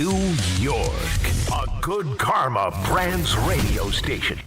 New York. A good karma brands radio station.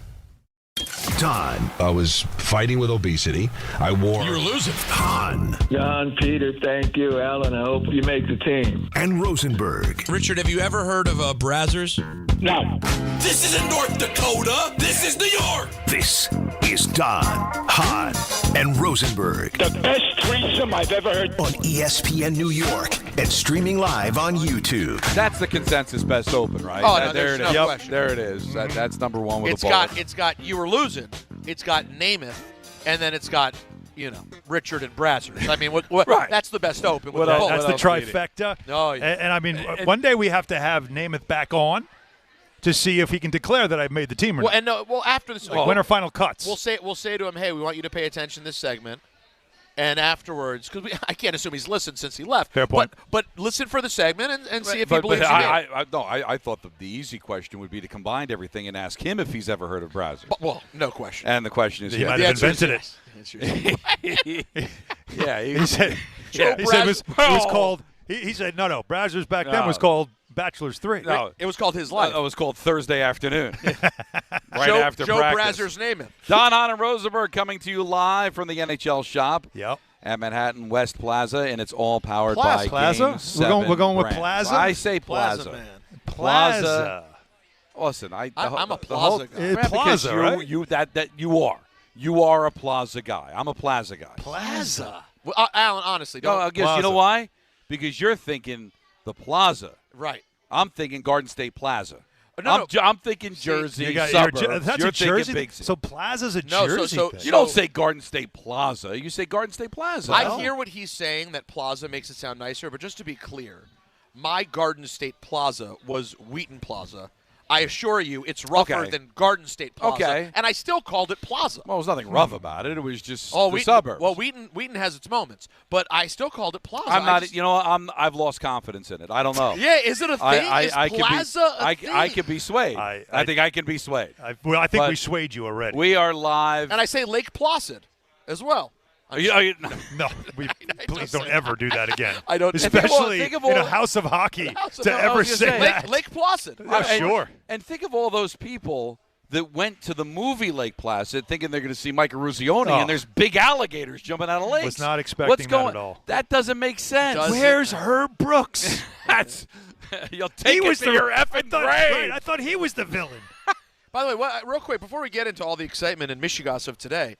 Don. I was fighting with obesity. You were losing. Hahn. John, Peter, thank you. Alan, I hope you make the team. And Rosenberg. Richard, have you ever heard of Brazzers? No. This isn't North Dakota. This is New York. This is Don, Hahn, and Rosenberg. The best threesome I've ever heard. On ESPN New York and streaming live on YouTube. That's the consensus best open, right? Oh, no, there there's it no is. question. There it is. That's number one with It's a bullet. got you were losing. It's got Namath, and then it's got Richard and Brazzers. I mean, what Right. That's the best open. With What the else? bullet. That's the What else do you trifecta. Oh, yeah. And I mean, one day we have to have Namath back on to see if he can declare that I've made the team or not. After this, Like winner final cuts. we'll say to him, hey, we want you to pay attention this segment. And afterwards, because I can't assume he's listened since he left. Fair point. But listen for the segment and see if he But believes you. I thought the easy question would be to combine everything and ask him if he's ever heard of Brazzers. Well, no question. And the question is, he yes. might The have answer is invented it. yes. Yeah, He said, Joe he said it was Braz- called. He said no. Brazzers back then No. was called Bachelor's 3. No. It was called His Life. It was called Thursday afternoon. Right Joe, after Joe practice. Brazzers Namath. Don, Hahn, and Rosenberg coming to you live from the NHL Shop. Yep. At Manhattan West Plaza, and it's all powered Plaza. by Plaza? Game 7 We're going with brands. Plaza? I say Plaza. man. Plaza. Listen, I'm a the whole- Plaza guy. It's because Plaza, right? You are a Plaza guy. I'm a Plaza guy. Plaza. Well, Alan, honestly, No, don't. I guess Plaza. you know why? Because you're thinking the Plaza. Right. I'm thinking Garden State Plaza. No, I'm thinking Jersey You got suburbs. that's you're a Jersey. thinking big city. So Plaza's a No, Jersey so- thing. You don't say Garden State Plaza. You say Garden State Plaza. I hear what he's saying, that Plaza makes it sound nicer, but just to be clear, my Garden State Plaza was Wheaton Plaza. I assure you, it's rougher Okay. than Garden State Plaza. Okay. And I still called it Plaza. Well, there's nothing rough about it. It was just the Wheaton, suburbs. Well, Wheaton has its moments, but I still called it Plaza. I'm I not. just- I've lost confidence in it. I don't know. Yeah, is it a thing? Is Plaza a thing? I could be swayed. I think I can be swayed. I think But we swayed you already. We are live. And I say Lake Placid as well. No, please don't ever do that again. I don't- Especially think of in a all- house of hockey House of- to I ever was gonna say say, that. Lake Placid. Sure. And think of all those people that went to the movie Lake Placid thinking they're going to see Mike Eruzione, Oh. and there's big alligators jumping out of lakes. Was not expecting What's that going, at all. That doesn't make sense. Does it? Where's Herb Brooks? That's you'll take it to your effing grave. I thought he was the villain. By the way, real quick, before we get into all the excitement in Michigas of today,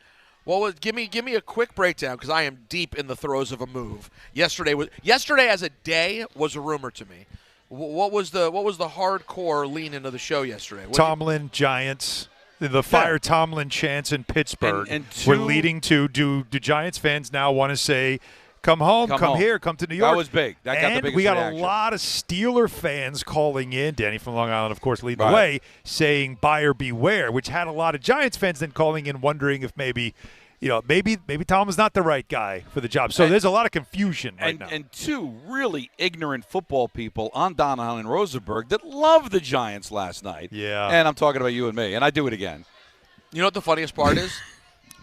give me a quick breakdown, because I am deep in the throes of a move. Yesterday as a day was a rumor to me. What was the hardcore lean into the show yesterday? Tomlin Giants. The fire Tomlin chants in Pittsburgh And were leading to do Giants fans now want to say, come home, come here, come to New York. That was big. That got the and biggest we got reaction. a lot of Steeler fans calling in. Danny from Long Island, of course, leading Right. the way, saying buyer beware, which had a lot of Giants fans then calling in, wondering if maybe Tomlin's not the right guy for the job. So there's a lot of confusion right now. And two really ignorant football people on Don, Hahn, and Rosenberg that loved the Giants last night. Yeah. And I'm talking about you and me, and I do it again. You know what the funniest part is?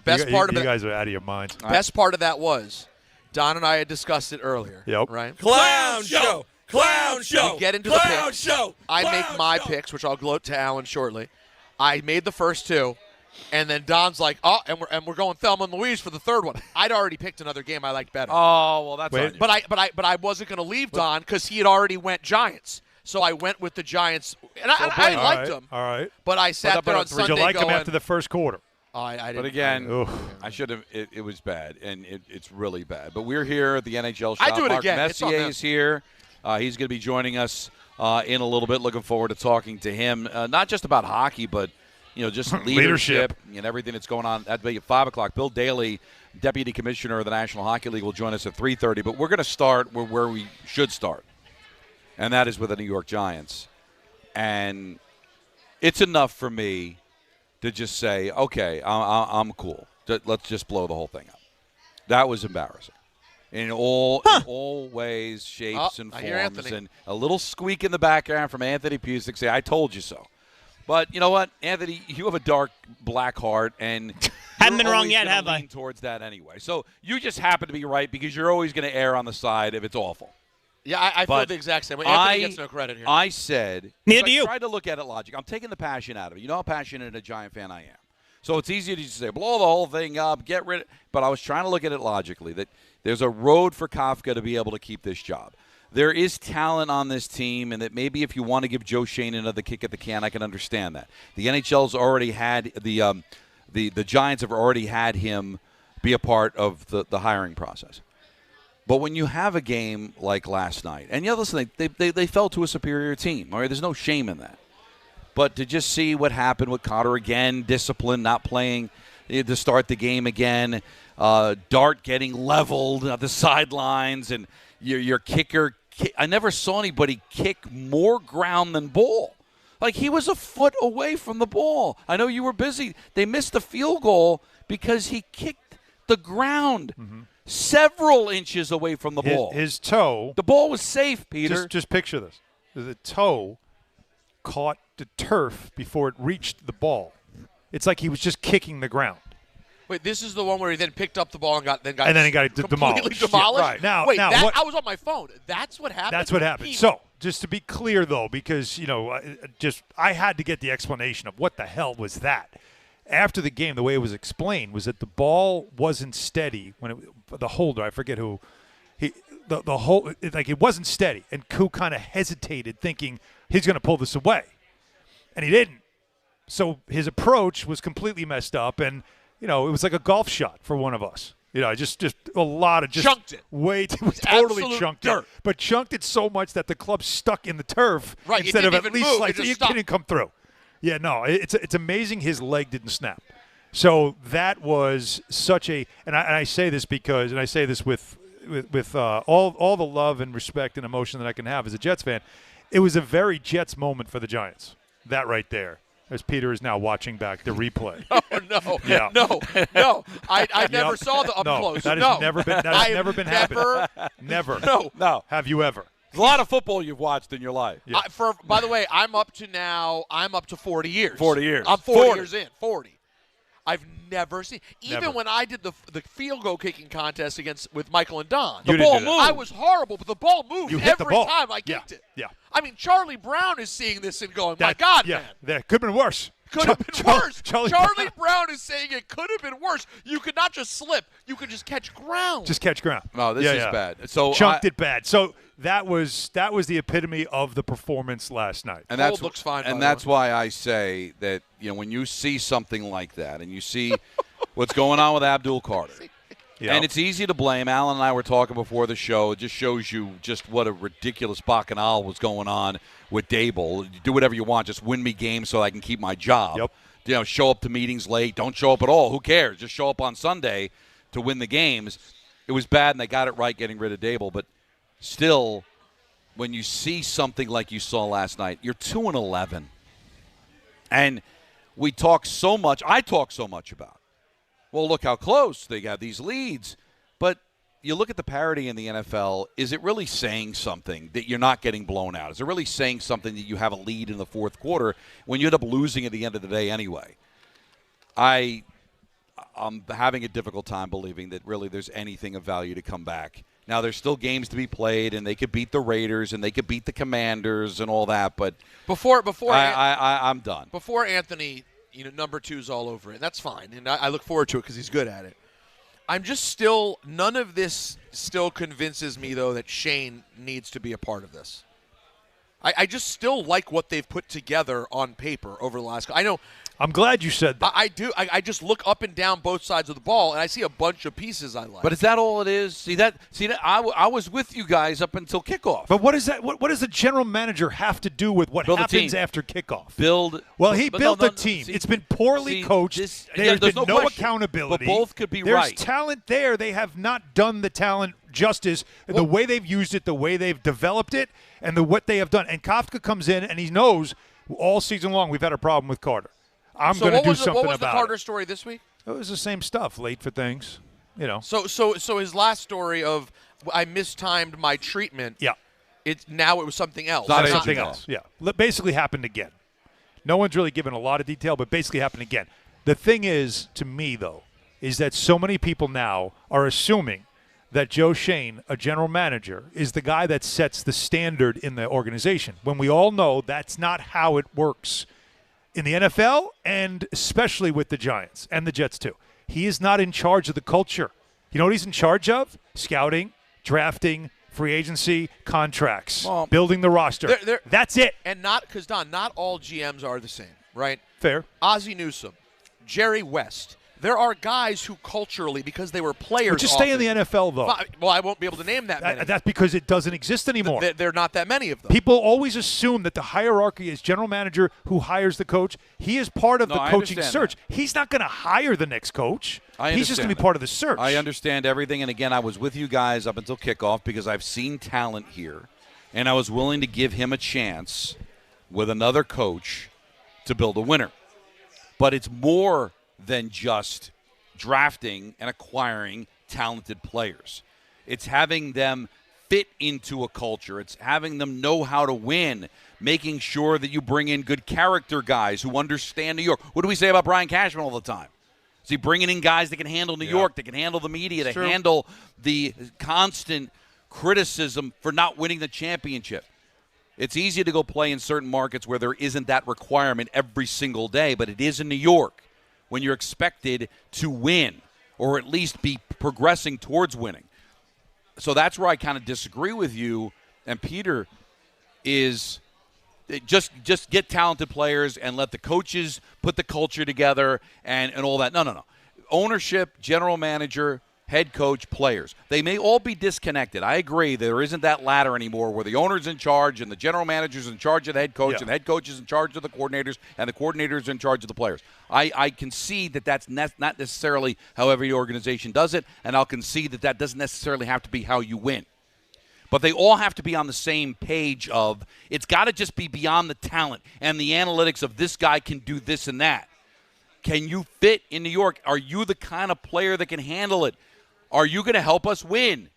You guys are out of your minds. Best part of that was Don and I had discussed it earlier. Yep. Right? Clown show. Clown show. We get into Clown the picks. show. I Clown make my show. picks, which I'll gloat to Alan shortly. I made the first two, and then Don's like, "Oh, and we're going Thelma and Louise for the third one." I'd already picked another game I liked better. Oh, well, that's on you. But I wasn't going to leave Don because he had already went Giants. So I went with the Giants, and I liked them. All right. But I sat there on Did Sunday you like going, him after the first quarter? I didn't. But again, Oof. I should have. It was bad, and it's really bad. But we're here at the NHL Shop. I do it Mark again. It's on Messier them. is here. He's going to be joining us in a little bit. Looking forward to talking to him, not just about hockey, but just leadership and everything that's going on. That'll be at 5 o'clock. Bill Daly, Deputy Commissioner of the National Hockey League, will join us at 3:30. But we're going to start where we should start, and that is with the New York Giants. And it's enough for me to just say, okay, I'm cool. Let's just blow the whole thing up. That was embarrassing. In all ways, shapes, and I hear forms. Anthony. And a little squeak in the background from Anthony Pusick say, I told you so. But you know what, Anthony, you have a dark black heart, and Haven't been you're wrong always yet, gonna have I? lean towards that anyway. So you just happen to be right because you're always going to err on the side if it's awful. Yeah, I feel the exact same way. Anthony gets no credit here. I said, Neither do you. I tried to look at it logic. I'm taking the passion out of it. You know how passionate a Giant fan I am. So it's easy to just say, blow the whole thing up, get rid of it. But I was trying to look at it logically, that there's a road for Kafka to be able to keep this job. There is talent on this team, and that maybe if you want to give Joe Shane another kick at the can, I can understand that. The NHL's already had the Giants have already had him be a part of the hiring process. But when you have a game like last night, and listen, they fell to a superior team. All right, there's no shame in that. But to just see what happened with Cotter again, discipline, not playing to start the game again, Dart getting leveled at the sidelines, and your kicker. I never saw anybody kick more ground than ball. Like, he was a foot away from the ball. I know you were busy. They missed the field goal because he kicked the ground several inches away from the ball. His toe. The ball was safe, Peter. Just picture this. The toe caught the turf before it reached the ball. It's like he was just kicking the ground. Wait, this is the one where he then picked up the ball and got he got completely demolished. demolished? Yeah, right. Wait, what, I was on my phone. That's what happened? That's what happened. So, just to be clear, though, because, I had to get the explanation of what the hell was that. After the game, the way it was explained was that the ball wasn't steady when the holder, I forget who, it wasn't steady, and Koo kind of hesitated, thinking he's going to pull this away, and he didn't. So his approach was completely messed up, and it was like a golf shot for one of us. Just a lot of chunked it. Totally Absolute chunked dirt. it, but chunked it so much that the club stuck in the turf it instead of didn't at even least move. like It it just didn't come through. Yeah, no, it's amazing his leg didn't snap. So that was such a, and I say this because, and I say this with all the love and respect and emotion that I can have as a Jets fan, it was a very Jets moment for the Giants. That right there. As Peter is now watching back the replay. Oh, no. Yeah. No. I never saw the up close. That has never been happening. Never. No. Have you ever? There's a lot of football you've watched in your life. Yeah. By the way, I'm up to 40 years. 40 years. I'm 40 years in. 40. I've never seen. Even Never. when I did the field goal kicking contest with Michael and Don, You the didn't ball do that. moved. I was horrible, but the ball moved You hit the every ball. time I kicked it. Yeah. I mean, Charlie Brown is seeing this and going, "My God, man, That could have been worse. could have been worse." Charlie Brown is saying it could have been worse. You could not just slip; you could just catch ground. Just catch ground. No, this is bad. So chunked it bad. So that was the epitome of the performance last night. And Gold looks fine, and by the that's way. why I say that when you see something like that, and you see what's going on with Abdul Carter, and it's easy to blame. Alan and I were talking before the show. It just shows you just what a ridiculous bacchanal was going on with Dable. You do whatever you want, just win me games so I can keep my job. Yep. Show up to meetings late, don't show up at all. Who cares? Just show up on Sunday to win the games. It was bad, and they got it right getting rid of Dable, but still, when you see something like you saw last night, you're 2-11. And I talk so much about, well, look how close they got these leads. But you look at the parity in the NFL, is it really saying something that you're not getting blown out? Is it really saying something that you have a lead in the fourth quarter when you end up losing at the end of the day anyway? I'm having a difficult time believing that really there's anything of value to come back. Now, there's still games to be played, and they could beat the Raiders, and they could beat the Commanders and all that, but I'm done. Before Anthony, number 2's all over it. And that's fine, and I look forward to it because he's good at it. I'm just still – none of this still convinces me, though, that Shane needs to be a part of this. I just still like what they've put together on paper over the last – I know – I'm glad you said that. I do. I just look up and down both sides of the ball, and I see a bunch of pieces I like. But is that all it is? See that? I was with you guys up until kickoff. But what is that? What does the general manager have to do with what happens after kickoff? Well, he built the team. It's been poorly coached. There's been no accountability. But both could be There's right. There's talent there. They have not done the talent justice. The way they've used it, the way they've developed it, and what they have done. And Kafka comes in, and he knows all season long we've had a problem with Carter. I'm going to do something about it. What was the Carter story this week? It was the same stuff. Late for things, So his last story of I mistimed my treatment. Yeah. It was something else. Not something else. Yeah. Basically happened again. No one's really given a lot of detail, but basically happened again. The thing is, to me though, is that so many people now are assuming that Joe Shane, a general manager, is the guy that sets the standard in the organization, when we all know that's not how it works in the NFL, and especially with the Giants and the Jets too. He is not in charge of the culture. You know what he's in charge of? Scouting, drafting, free agency, contracts, building the roster. That's it. And not because, Don, not all GMs are the same, right? Fair. Ozzie Newsome, Jerry West. There are guys who culturally, because they were players. But just stay in the NFL, though. Well, I won't be able to name that many. That's because it doesn't exist anymore. There are not that many of them. People always assume that the hierarchy is general manager who hires the coach. He is part of the coaching search. He's not going to hire the next coach. He's just going to be part of the search. I understand everything. And, again, I was with you guys up until kickoff because I've seen talent here, and I was willing to give him a chance with another coach to build a winner. But it's more than just drafting and acquiring talented players. It's having them fit into a culture. It's having them know how to win, making sure that you bring in good character guys who understand New York. What do we say about Brian Cashman all the time? Is he bringing in guys that can handle New York, that can handle the media, that handle the constant criticism for not winning the championship? It's easy to go play in certain markets where there isn't that requirement every single day, but it is in New York, when you're expected to win or at least be progressing towards winning. So that's where I kind of disagree with you and Peter, is just get talented players and let the coaches put the culture together and all that. No. Ownership, general manager, head coach, players. They may all be disconnected. I agree. There isn't that ladder anymore where the owner's in charge and the general manager's in charge of the head coach and the head coach is in charge of the coordinators and the coordinators are in charge of the players. I concede that that's not necessarily how every organization does it, and I'll concede that doesn't necessarily have to be how you win. But they all have to be on the same page of it's got to just be beyond the talent and the analytics of this guy can do this and that. Can you fit in New York? Are you the kind of player that can handle it? Are you going to help us win?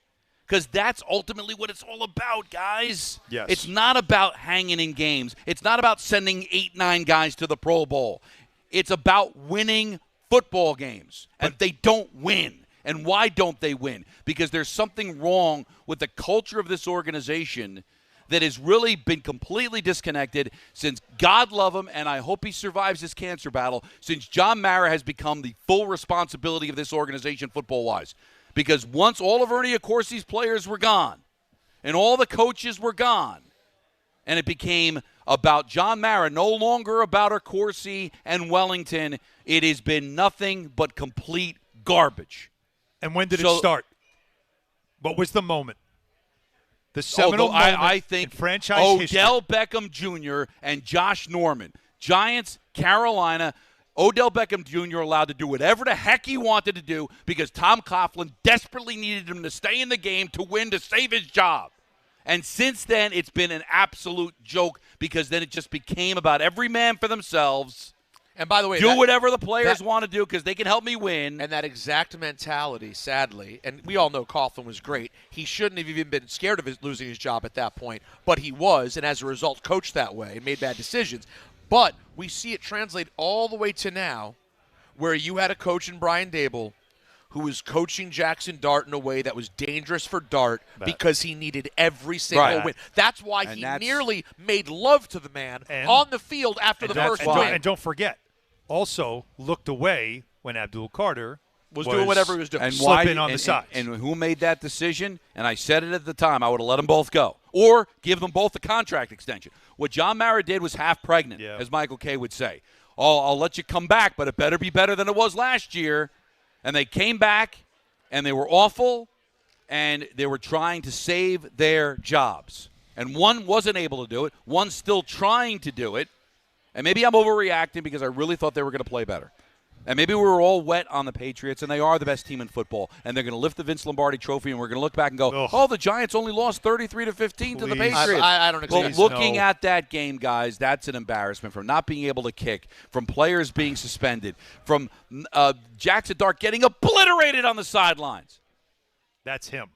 Because that's ultimately what it's all about, guys. Yes. It's not about hanging in games. It's not about sending 8-9 guys to the Pro Bowl. It's about winning football games. And they don't win. And why don't they win? Because there's something wrong with the culture of this organization that has really been completely disconnected since, God love him, and I hope he survives this cancer battle, since John Mara has become the full responsibility of this organization football-wise. Because once all of Ernie Accorsi's players were gone and all the coaches were gone, and it became about John Mara, no longer about Accorsi and Wellington, it has been nothing but complete garbage. And when did it start? What was the moment? The seminal moment I think in franchise history. Odell Beckham Jr. and Josh Norman. Giants, Carolina. Odell Beckham Jr. allowed to do whatever the heck he wanted to do because Tom Coughlin desperately needed him to stay in the game to win, to save his job. And since then, it's been an absolute joke because then it just became about every man for themselves. And by the way, do whatever the players want to do because they can help me win. And that exact mentality, sadly, and we all know Coughlin was great. He shouldn't have even been scared of losing his job at that point, but he was, and as a result, coached that way and made bad decisions. But we see it translate all the way to now, where you had a coach in Brian Daboll who was coaching Jackson Dart in a way that was dangerous for Dart because he needed every single win. That's why he nearly made love to the man on the field after the first win. And don't forget, also looked away when Abdul Carter was doing whatever he was doing. And slipping on the sides. And who made that decision? And I said it at the time. I would have let them both go. Or give them both a contract extension. What John Mara did was half pregnant, as Michael Kay would say. Oh, I'll let you come back, but it better be better than it was last year. And they came back, and they were awful, and they were trying to save their jobs. And one wasn't able to do it. One's still trying to do it. And maybe I'm overreacting because I really thought they were going to play better. And maybe we were all wet on the Patriots, and they are the best team in football. And they're going to lift the Vince Lombardi trophy, and we're going to look back and go, oh, the Giants only lost 33-15 to the Patriots. I don't agree. Well, looking at that game, guys, that's an embarrassment from not being able to kick, from players being suspended, from Jackson Dart getting obliterated on the sidelines. That's him.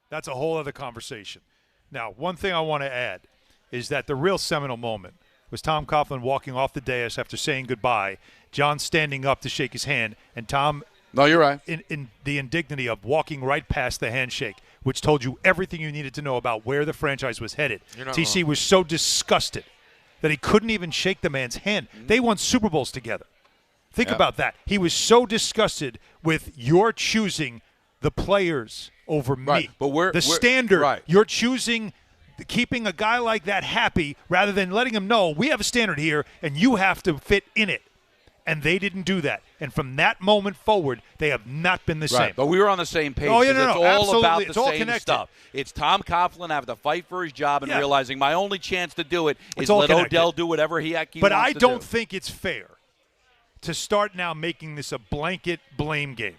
That's a whole other conversation. Now, one thing I want to add is that the real seminal moment was Tom Coughlin walking off the dais after saying goodbye, John standing up to shake his hand, and Tom No, you're right. In the indignity of walking right past the handshake, which told you everything you needed to know about where the franchise was headed. TC was so disgusted that he couldn't even shake the man's hand. They won Super Bowls together. Think about that. He was so disgusted with your choosing the players over me. But the standard. Right. You're choosing keeping a guy like that happy rather than letting him know we have a standard here and you have to fit in it. And they didn't do that. And from that moment forward, they have not been the same. But we were on the same page. Oh, yeah, no, no, it's all absolutely. about It's the all same connected. stuff. It's Tom Coughlin having to fight for his job and realizing my only chance to do it is all let connected. Odell do whatever he wants to do. But I don't think it's fair to start now making this a blanket blame game.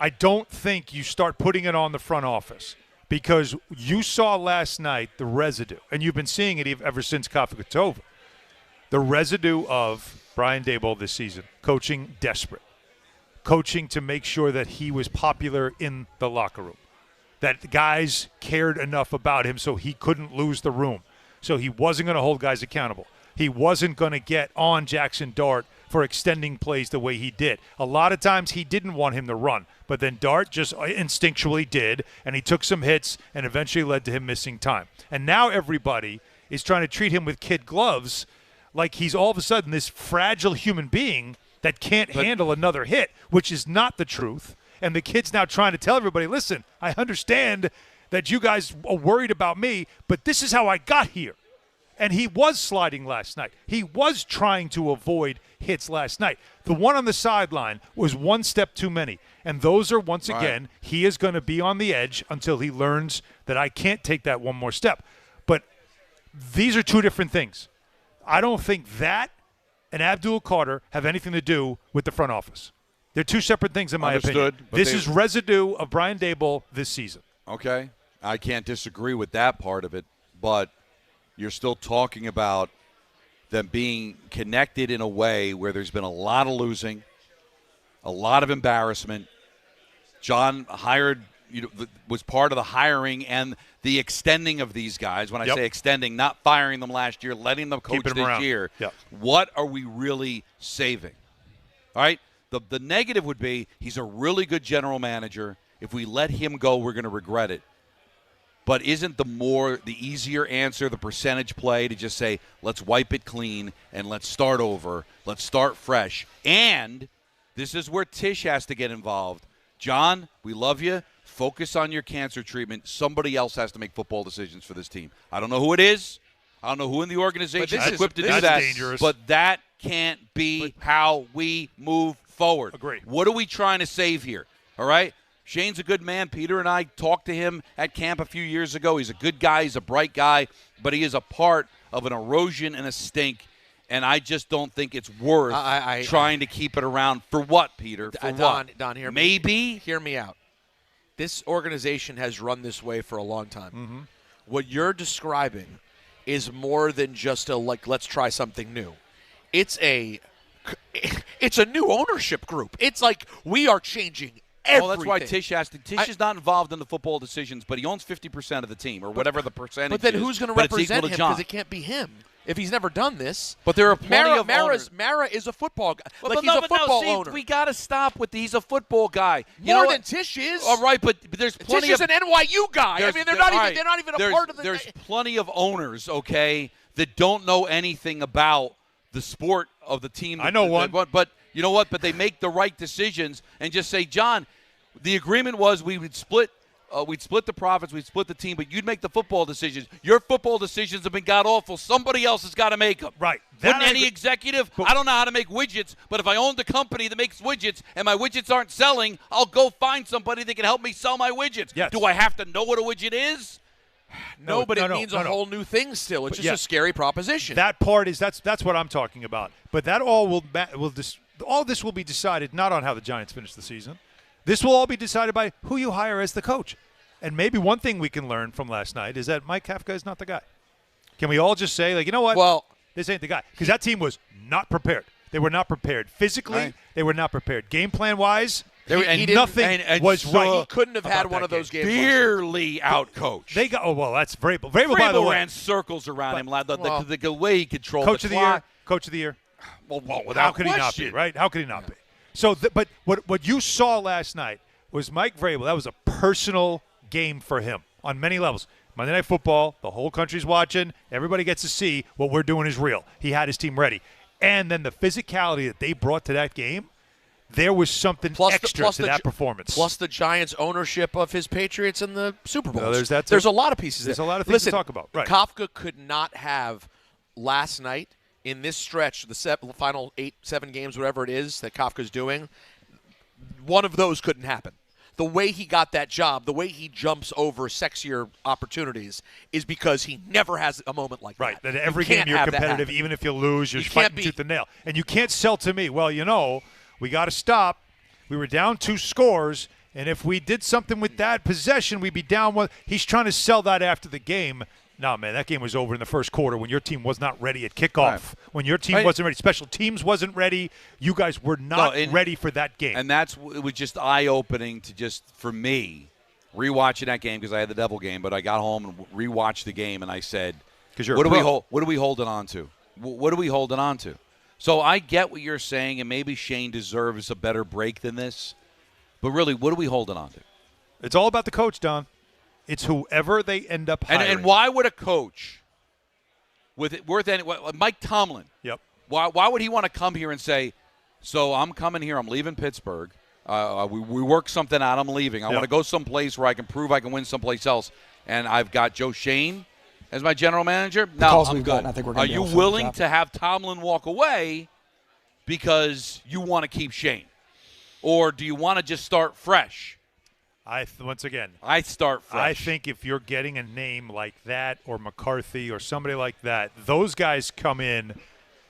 I don't think you start putting it on the front office because you saw last night the residue, and you've been seeing it ever since Kofi got over. The residue of Brian Daboll this season, coaching desperate, coaching to make sure that he was popular in the locker room, that the guys cared enough about him so he couldn't lose the room, so he wasn't going to hold guys accountable. He wasn't going to get on Jackson Dart for extending plays the way he did. A lot of times he didn't want him to run, but then Dart just instinctually did, and he took some hits and eventually led to him missing time. And now everybody is trying to treat him with kid gloves like he's all of a sudden this fragile human being that can't handle another hit, which is not the truth. And the kid's now trying to tell everybody, listen, I understand that you guys are worried about me, but this is how I got here. And he was sliding last night. He was trying to avoid hits last night. The one on the sideline was one step too many. And those are, once again, he is going to be on the edge until he learns that I can't take that one more step. But these are two different things. I don't think that and Abdul Carter have anything to do with the front office. They're two separate things in my opinion. This is residue of Brian Daboll this season. Okay. I can't disagree with that part of it, but you're still talking about them being connected in a way where there's been a lot of losing, a lot of embarrassment. John was part of the hiring and the extending of these guys. When I say extending, not firing them last year, letting them coach this year. Yep. What are we really saving? All right? The negative would be he's a really good general manager. If we let him go, we're going to regret it. But isn't the easier answer the percentage play to just say, let's wipe it clean and let's start over, let's start fresh? And this is where Tisch has to get involved. John, we love you. Focus on your cancer treatment. Somebody else has to make football decisions for this team. I don't know who it is. I don't know who in the organization is equipped to do that. Dangerous. But that can't be how we move forward. Agreed. What are we trying to save here? All right? Shane's a good man. Peter and I talked to him at camp a few years ago. He's a good guy. He's a bright guy. But he is a part of an erosion and a stink. And I just don't think it's worth trying to keep it around. For what, Peter? For what? Don, hear me. Maybe? Hear me out. This organization has run this way for a long time. Mm-hmm. What you're describing is more than just let's try something new. It's a new ownership group. It's like we are changing everything. Well, that's why Tisch asked. Tisch is not involved in the football decisions, but he owns 50% of the team or whatever the percentage is. But then who's going to represent him? Because it can't be him if he's never done this. But there are plenty of owners. Mara is a football guy. He's a football owner. We got to stop with he's a football guy. More than Tisch is. All right, but there's plenty Tisch of. is an NYU guy. I mean, they're not even a part of the. There's plenty of owners, okay, that don't know anything about the sport of the team. I know one. But you know what? But they make the right decisions and just say, John, the agreement was we would split. We'd split the profits, we'd split the team, but you'd make the football decisions. Your football decisions have been god-awful. Somebody else has got to make them. Right. Wouldn't any executive? I don't know how to make widgets, but if I owned a company that makes widgets and my widgets aren't selling, I'll go find somebody that can help me sell my widgets. Yes. Do I have to know what a widget is? No, but it means a whole new thing still. It's just a scary proposition. That part is that's what I'm talking about. But that all all this will be decided not on how the Giants finish the season. This will all be decided by who you hire as the coach. And maybe one thing we can learn from last night is that Mike Kafka is not the guy. Can we all just say, you know what? Well, this ain't the guy. Because that team was not prepared. They were not prepared. Physically, right. They were not prepared. Game plan-wise, he nothing was right. He couldn't have had one of those games. Barely outcoached. They got. Oh, well, that's Vrabel. Vrabel, by the way. ran circles around him. The way he controlled Coach the of the clock. year. Coach of the year. Well, How could he not be, right? How could he not be? So, but what you saw last night was Mike Vrabel. That was a personal game for him on many levels. Monday Night Football, the whole country's watching. Everybody gets to see what we're doing is real. He had his team ready. And then the physicality that they brought to that game, there was something extra to that performance. Plus the Giants' ownership of his Patriots in the Super Bowl. There's that too. There's a lot of pieces. There's a lot of things to talk about. Right. Kafka could not have last night in this stretch, the final 7 games, whatever it is that Kafka's doing. One of those couldn't happen. The way he got that job, the way he jumps over sexier opportunities is because he never has a moment like that. Right. That every game you're competitive, even if you lose, you're fighting tooth and nail. And you can't sell to me, well, we got to stop. We were down 2 scores, and if we did something with that possession, we'd be down 1. He's trying to sell that after the game. No, man, that game was over in the first quarter when your team was not ready at kickoff. Right. When your team wasn't ready, special teams wasn't ready. You guys were not ready for that game. And it was just eye-opening to just, for me, rewatching that game because I had the Devil game, but I got home and rewatched the game, and I said, what are we holding on to? What are we holding on to? So I get what you're saying, and maybe Shane deserves a better break than this, but really, what are we holding on to? It's all about the coach, Don. It's whoever they end up hiring. And why would a coach Mike Tomlin? Yep. Why would he want to come here and say, "So I'm coming here. I'm leaving Pittsburgh. We work something out. I'm leaving. I want to go someplace where I can prove I can win someplace else. And I've got Joe Shane as my general manager. No, I'm good. I think we're going to Are you willing to have Tomlin walk away because you want to keep Shane, or do you want to just start fresh?" I start fresh. I think if you're getting a name like that or McCarthy or somebody like that, those guys come in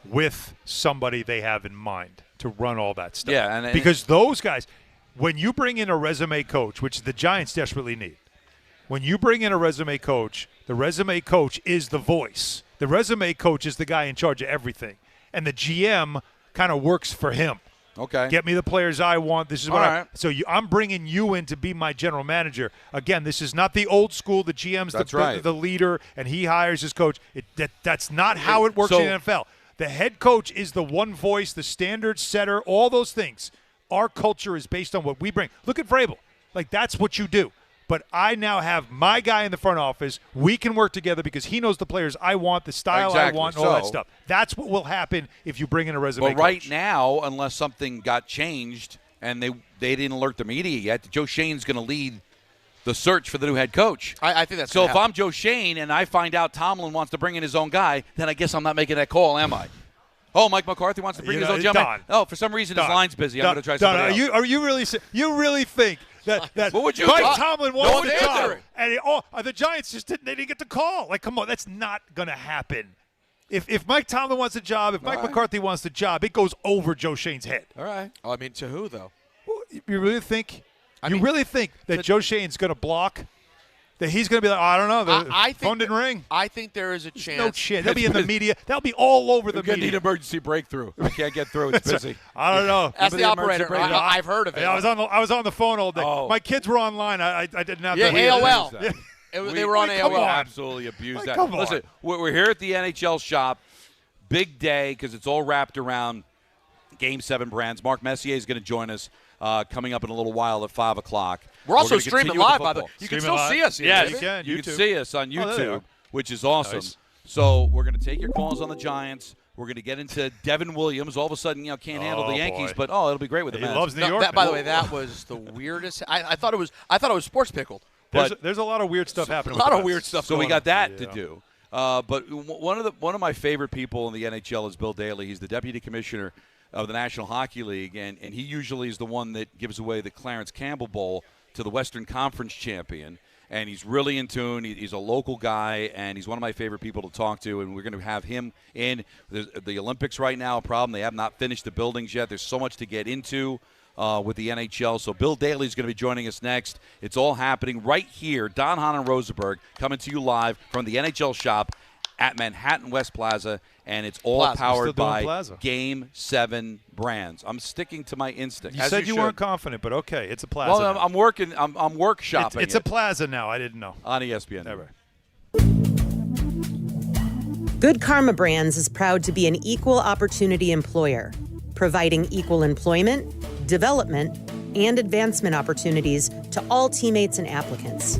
with somebody they have in mind to run all that stuff. Yeah, because those guys, when you bring in a resume coach, which the Giants desperately need, when you bring in a resume coach, the resume coach is the voice. The resume coach is the guy in charge of everything. And the GM kind of works for him. Okay. Get me the players I want. This is what I'm bringing you in to be my general manager. Again, this is not the old school. The GM's the leader, and he hires his coach. That's not how it works in the NFL. The head coach is the one voice, the standard setter, all those things. Our culture is based on what we bring. Look at Vrabel. That's what you do. But I now have my guy in the front office. We can work together because he knows the players I want, the style I want, and all that stuff. That's what will happen if you bring in a resume coach. But right now, unless something got changed and they didn't alert the media yet, Joe Shane's going to lead the search for the new head coach. I think that's so. If I'm Joe Shane and I find out Tomlin wants to bring in his own guy, then I guess I'm not making that call, am I? Oh, Mike McCarthy wants to bring his own gentleman. Oh, for some reason his line's busy. I'm going to try somebody else. Are you really think that what would you Mike Tomlin wants to call, and the Giants just didn't get the call? Come on, that's not going to happen. If Mike Tomlin wants a job, if Mike McCarthy wants the job, it goes over Joe Shane's head. All right. I mean, to who though? Well, you really think that Joe Shane's going to block? That he's going to be like, I don't know, the phone didn't ring. I think there is a chance. No chance. They'll be in the media. They'll be all over the media. We're going to need emergency breakthrough. We can't get through. It's busy. I don't know. Ask the operator. I've heard of it. Yeah, I was on the phone all day. My kids were online. I didn't have AOL. They were on AOL. Absolutely abused that. Come on. Listen, we're here at the NHL Shop. Big day because it's all wrapped around Game 7 brands. Mark Messier is going to join us coming up in a little while at 5 o'clock. We're also streaming live, by the way. You can still see us here. Yes, you can see us on YouTube, which is awesome. Nice. So we're going to take your calls on the Giants. We're going to get into Devin Williams. All of a sudden, can't handle the Yankees, but it'll be great with the Mets. He loves New York. By the way, that was the weirdest. I thought it was sports pickled. There's a lot of weird stuff happening. A lot of weird stuff. So we got that to do. But one of my favorite people in the NHL is Bill Daly. He's the deputy commissioner of the National Hockey League, and he usually is the one that gives away the Clarence Campbell Bowl to the Western Conference champion. And he's really in tune. He's a local guy, and he's one of my favorite people to talk to. And we're going to have him in. The Olympics right now, a problem. They have not finished the buildings yet. There's so much to get into with the NHL. So Bill Daly is going to be joining us next. It's all happening right here. Hahn and Rosenberg coming to you live from the NHL Shop at Manhattan West Plaza, and it's all powered by Game 7 brands. I'm sticking to my instinct. You said you weren't confident, but okay, it's a Plaza. Well, I'm working. I'm workshopping. It's a Plaza now. I didn't know. On ESPN. Never. Good Karma Brands is proud to be an equal opportunity employer, providing equal employment, development, and advancement opportunities to all teammates and applicants.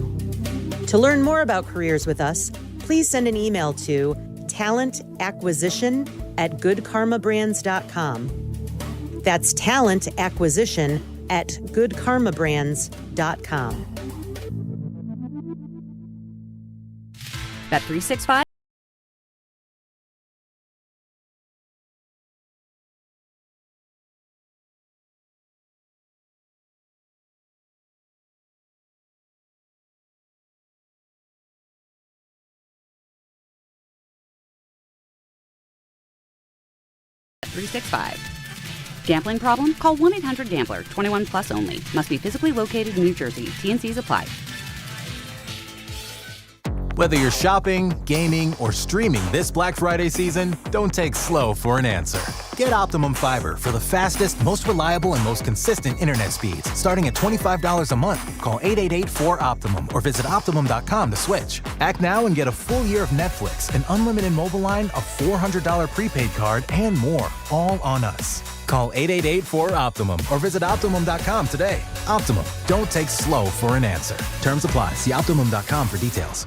To learn more about careers with us, please send an email to talentacquisition@goodkarmabrands.com. That's talentacquisition@goodkarmabrands.com. Bet365. Bet365. Gambling problem? Call 1-800-GAMBLER. 21 plus only. Must be physically located in New Jersey. T&Cs apply. Whether you're shopping, gaming, or streaming this Black Friday season, don't take slow for an answer. Get Optimum Fiber for the fastest, most reliable, and most consistent internet speeds. Starting at $25 a month. Call 888-4OPTIMUM or visit Optimum.com to switch. Act now and get a full year of Netflix, an unlimited mobile line, a $400 prepaid card, and more, all on us. Call 888-4OPTIMUM or visit Optimum.com today. Optimum, don't take slow for an answer. Terms apply. See Optimum.com for details.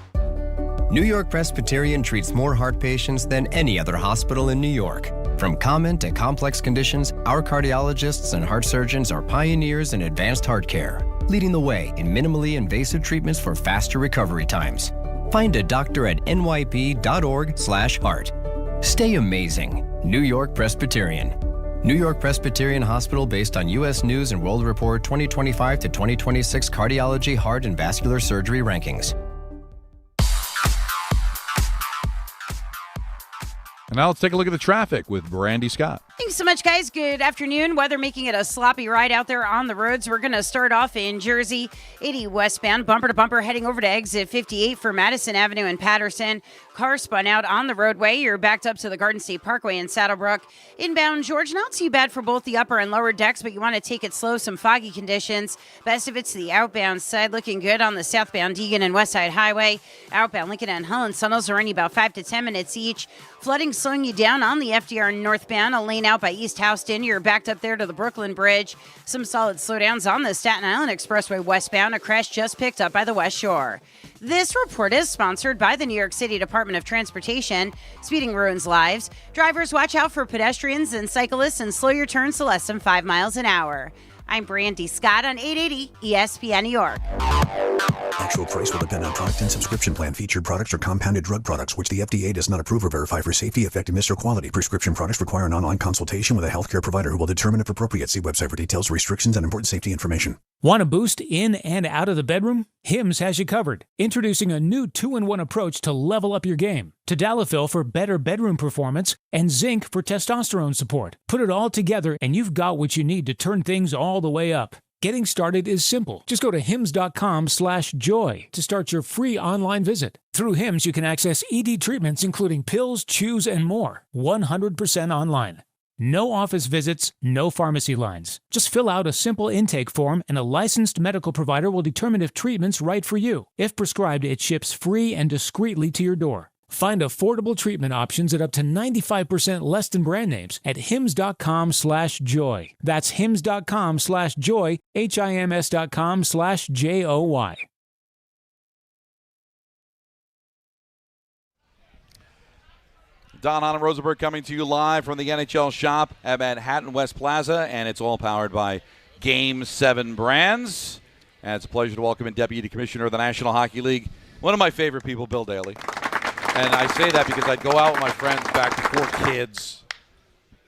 New York Presbyterian treats more heart patients than any other hospital in New York. From common to complex conditions, our cardiologists and heart surgeons are pioneers in advanced heart care, leading the way in minimally invasive treatments for faster recovery times. Find a doctor at nyp.org/heart. Stay amazing. New York Presbyterian. New York Presbyterian Hospital based on U.S. News and World Report 2025 to 2026 Cardiology, Heart, and Vascular Surgery Rankings. And now let's take a look at the traffic with Brandy Scott. Thanks so much, guys. Good afternoon. Weather making it a sloppy ride out there on the roads. We're going to start off in Jersey, 80 westbound, bumper to bumper, heading over to exit 58 for Madison Avenue and Patterson. Car spun out on the roadway. You're backed up to the Garden State Parkway in Saddlebrook. Inbound George, not too bad for both the upper and lower decks, but you want to take it slow. Some foggy conditions. Best if it's the outbound side. Looking good on the southbound Deegan and Westside Highway. Outbound Lincoln and Hull and Sunnels are only about 5 to 10 minutes each. Flooding slowing you down on the FDR northbound. A lane out by East Houston. You're backed up there to the Brooklyn Bridge. Some solid slowdowns on the Staten Island Expressway westbound. A crash just picked up by the West Shore. This report is sponsored by the New York City Department of Transportation. Speeding ruins lives. Drivers, watch out for pedestrians and cyclists and slow your turns to less than 5 miles an hour. I'm Brandy Scott on 880 ESPN New York. Actual price will depend on product and subscription plan. Featured products are compounded drug products, which the FDA does not approve or verify for safety, effectiveness, or quality. Prescription products require an online consultation with a healthcare provider who will determine if appropriate. See website for details, restrictions, and important safety information. Want a boost in and out of the bedroom? Hims has you covered. Introducing a new 2-in-1 approach to level up your game. Tadalafil for better bedroom performance and zinc for testosterone support. Put it all together and you've got what you need to turn things all the way up. Getting started is simple. Just go to hims.com/joy to start your free online visit. Through Hims, you can access ED treatments including pills, chews, and more. 100% online. No office visits, no pharmacy lines. Just fill out a simple intake form and a licensed medical provider will determine if treatment's right for you. If prescribed, it ships free and discreetly to your door. Find affordable treatment options at up to 95% less than brand names at hims.com/joy. That's hims.com/joy, HIMS.com/JOY. Hahn Rosenberg coming to you live from the NHL Shop at Manhattan West Plaza, and it's all powered by Game 7 Brands. And it's a pleasure to welcome in Deputy Commissioner of the National Hockey League, one of my favorite people, Bill Daly. And I say that because I'd go out with my friends back before kids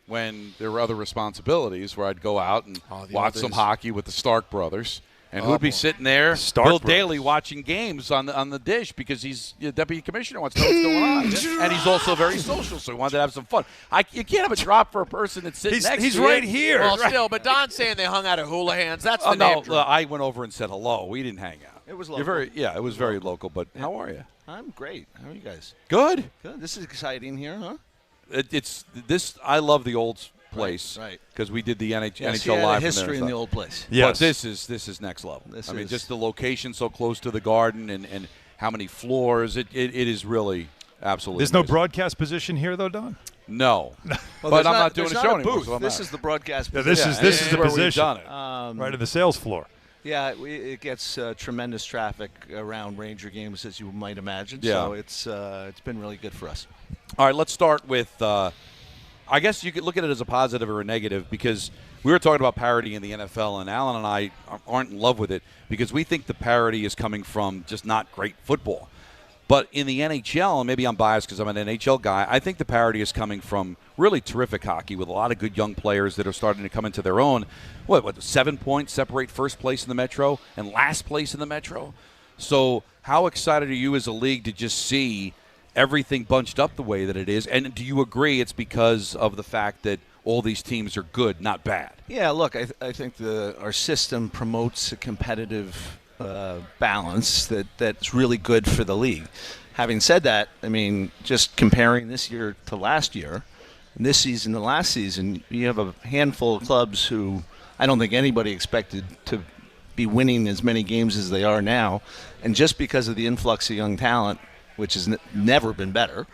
when there were other responsibilities, where I'd go out and watch some hockey with the Stark brothers. And who'd be sitting there? Bill Daly watching games on the dish because he's the deputy commissioner, wants to know what's going on. And he's also very social, so he wanted to have some fun. You can't have a drop for a person that's sitting next to you. He's right here. Well, still, but Don's saying they hung out at Hula Hands. That's the name. No, I went over and said hello. We didn't hang out. It was local. It was very local, but how are you? I'm great. How are you guys? Good. Good. This is exciting here, huh? I love the old place, right? Because we did the NHL had live. A history in the old place. Yes. But this is next level. Just the location so close to the garden and how many floors. It is really absolutely. There's no broadcast position here, though, Don? No. Well, but I'm not doing a show anymore. So this is the broadcast Yeah, position. this is the where we've position. done it. Right in the sales floor. Yeah, it gets tremendous traffic around Ranger games, as you might imagine. Yeah. So it's been really good for us. All right, let's start with I guess you could look at it as a positive or a negative, because we were talking about parity in the NFL, and Alan and I aren't in love with it because we think the parity is coming from just not great football. But in the NHL, and maybe I'm biased because I'm an NHL guy, I think the parity is coming from really terrific hockey with a lot of good young players that are starting to come into their own. What 7 points separate first place in the Metro and last place in the Metro? So how excited are you as a league to just see everything bunched up the way that it is? And do you agree it's because of the fact that all these teams are good, not bad? Yeah, look, I think our system promotes a competitive balance that's really good for the league. Having said that, I mean, just comparing this year to last year, and this season to last season, you have a handful of clubs who I don't think anybody expected to be winning as many games as they are now, and just because of the influx of young talent, which has never been better,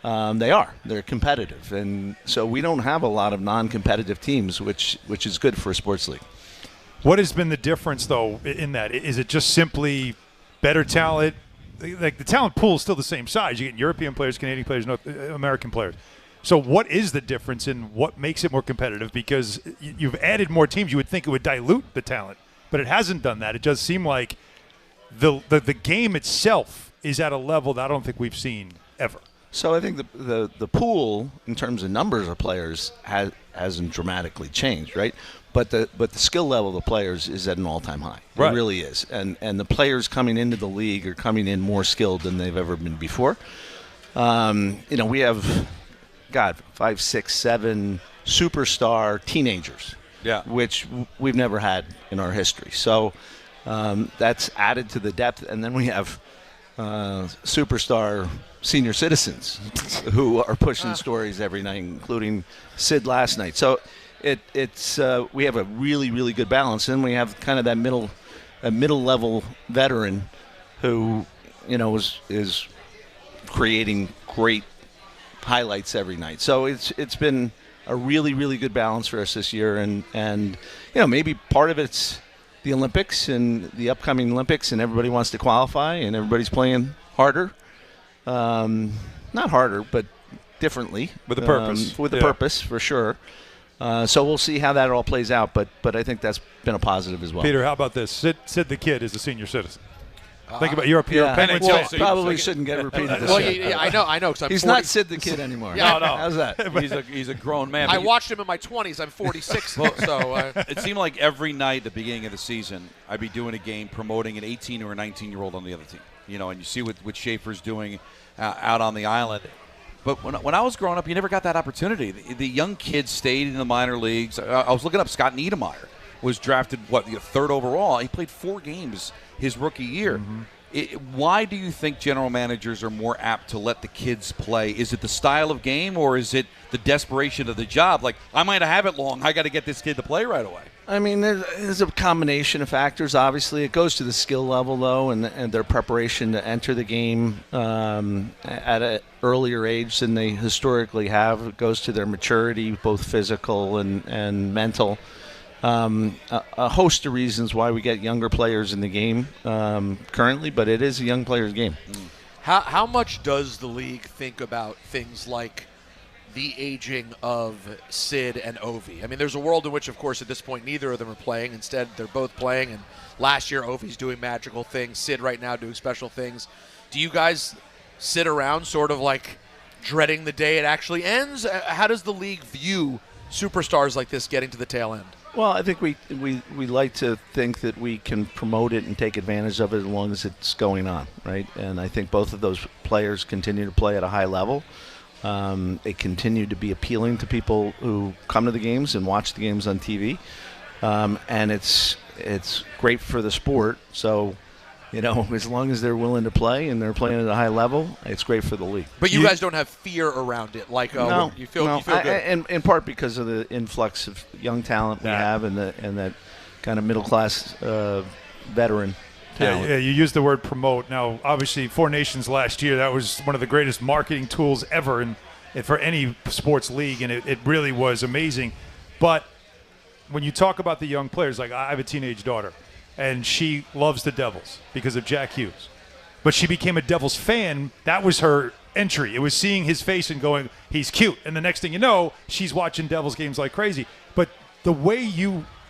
they're competitive, and so we don't have a lot of non-competitive teams, which is good for a sports league. What has been the difference, though, in that? Is it just simply better talent? Like, the talent pool is still the same size. You get European players, Canadian players, North American players. So what is the difference in what makes it more competitive? Because you've added more teams. You would think it would dilute the talent, but it hasn't done that. It does seem like the game itself is at a level that I don't think we've seen ever. So I think the pool, in terms of numbers of players, hasn't dramatically changed, right? But the skill level of the players is at an all-time high. Right. It really is. And the players coming into the league are coming in more skilled than they've ever been before. We have, 5, 6, 7 superstar teenagers, which we've never had in our history. So that's added to the depth. And then we have superstar senior citizens who are pushing stories every night, including Sid last night. So it's we have a really, really good balance, and we have kind of that middle level veteran who is creating great highlights every night. So it's been a really, really good balance for us this year, and maybe part of it's the Olympics and the upcoming Olympics, and everybody wants to qualify, and everybody's playing harder. Not harder, but differently. With a purpose. With a purpose, for sure. So we'll see how that all plays out, but I think that's been a positive as well. Peter, how about this? Sid the Kid is a senior citizen. Think about you're a Penguins well, fan. probably shouldn't get repeated. Well, I know. Cause he's 40. not Sid the Kid anymore. Yeah. No. How's that? He's a grown man. I watched him in my 20s. I'm 46. It seemed like every night at the beginning of the season, I'd be doing a game promoting an 18 or a 19-year-old on the other team. And you see what Schaefer's doing out on the island. But when I was growing up, you never got that opportunity. The young kids stayed in the minor leagues. I was looking up Scott Niedermeyer was drafted, third overall. He played 4 games his rookie year. Mm-hmm. Why do you think general managers are more apt to let the kids play? Is it the style of game, or is it the desperation of the job? Like, I might have it long. I got to get this kid to play right away. I mean, there's a combination of factors. Obviously, it goes to the skill level, though, and their preparation to enter the game at an earlier age than they historically have. It goes to their maturity, both physical and mental. A host of reasons why we get younger players in the game currently, but it is a young player's game. How much does the league think about things like the aging of Sid and Ovi? I mean, there's a world in which, of course, at this point, neither of them are playing. Instead, they're both playing, and last year, Ovi's doing magical things, Sid right now doing special things. Do you guys sit around sort of like dreading the day it actually ends? How does the league view superstars like this getting to the tail end? Well, I think we like to think that we can promote it and take advantage of it as long as it's going on, right? And I think both of those players continue to play at a high level. They continue to be appealing to people who come to the games and watch the games on TV. And it's great for the sport. So, as long as they're willing to play and they're playing at a high level, it's great for the league. But you guys don't have fear around it, like no, you feel good. In part because of the influx of young talent we have and that kind of middle class veteran talent. Yeah, you used the word promote. Now, obviously, 4 Nations last year, that was one of the greatest marketing tools ever, and for any sports league, and it really was amazing. But when you talk about the young players, like I have a teenage daughter, and she loves the Devils because of Jack Hughes. But she became a Devils fan. That was her entry. It was seeing his face and going, he's cute. And the next thing you know, she's watching Devils games like crazy. But the way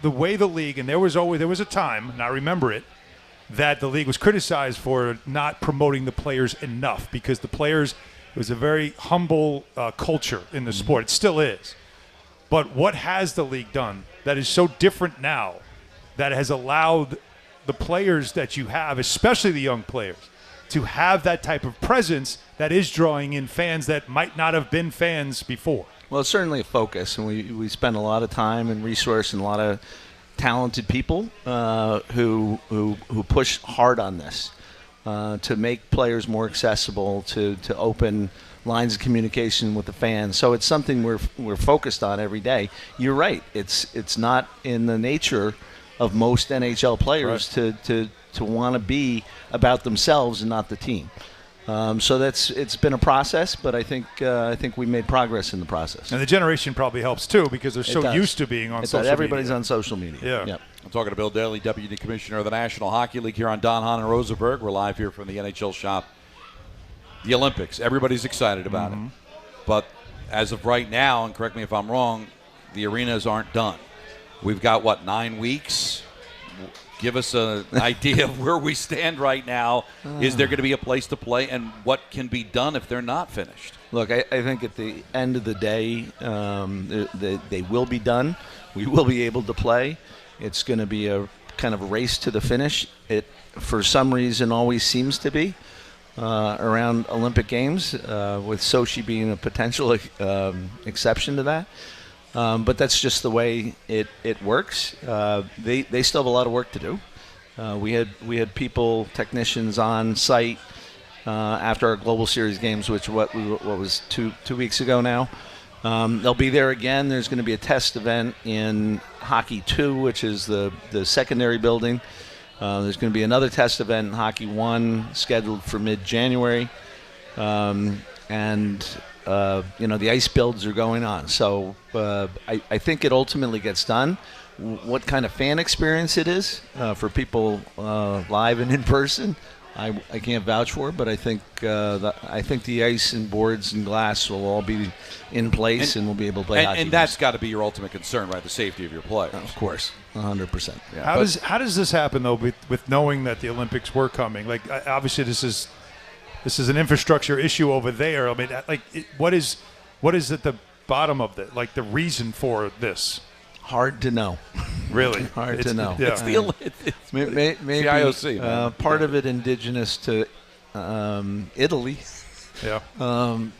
the league, and there was a time, and I remember it, that the league was criticized for not promoting the players enough because the players, it was a very humble culture in the sport. It still is. But what has the league done that is so different now that has allowed the players that you have, especially the young players, to have that type of presence that is drawing in fans that might not have been fans before? Well, it's certainly a focus, and we spend a lot of time and resource and a lot of talented people who push hard on this to make players more accessible, to open lines of communication with the fans. So it's something we're focused on every day. You're right. It's not in the nature of most NHL players to want to be about themselves and not the team. So it's been a process, but I think we made progress in the process. And the generation probably helps too because they're so used to being on social media. Everybody's on social media. Yeah. Yep. I'm talking to Bill Daly, Deputy Commissioner of the National Hockey League here on Hahn Rosenberg. We're live here from the NHL Shop. The Olympics, everybody's excited about it. But as of right now, and correct me if I'm wrong, the arenas aren't done. We've got, 9 weeks? Give us an idea of where we stand right now. Is there going to be a place to play, and what can be done if they're not finished? Look, I think at the end of the day, they will be done. We will be able to play. It's going to be a kind of a race to the finish. It, for some reason, always seems to be around Olympic Games, with Sochi being a potential exception to that. But that's just the way it works. They still have a lot of work to do. We had technicians on site after our Global Series games, which what was two weeks ago now. They'll be there again. There's going to be a test event in Hockey 2, which is the secondary building. There's going to be another test event in Hockey 1 scheduled for mid-January. The ice builds are going on. So I think it ultimately gets done. What kind of fan experience it is for people live and in person, I can't vouch for, but I think the ice and boards and glass will all be in place and we'll be able to play hockey. And that's got to be your ultimate concern, right? The safety of your players. Of course, 100%. Yeah. How does this happen though? With knowing that the Olympics were coming, like obviously this is an infrastructure issue over there. I mean, what is at the bottom of it? Like the reason for this? Hard to know. Really? Hard to know. It's maybe the IOC. Part of it indigenous to Italy. Yeah.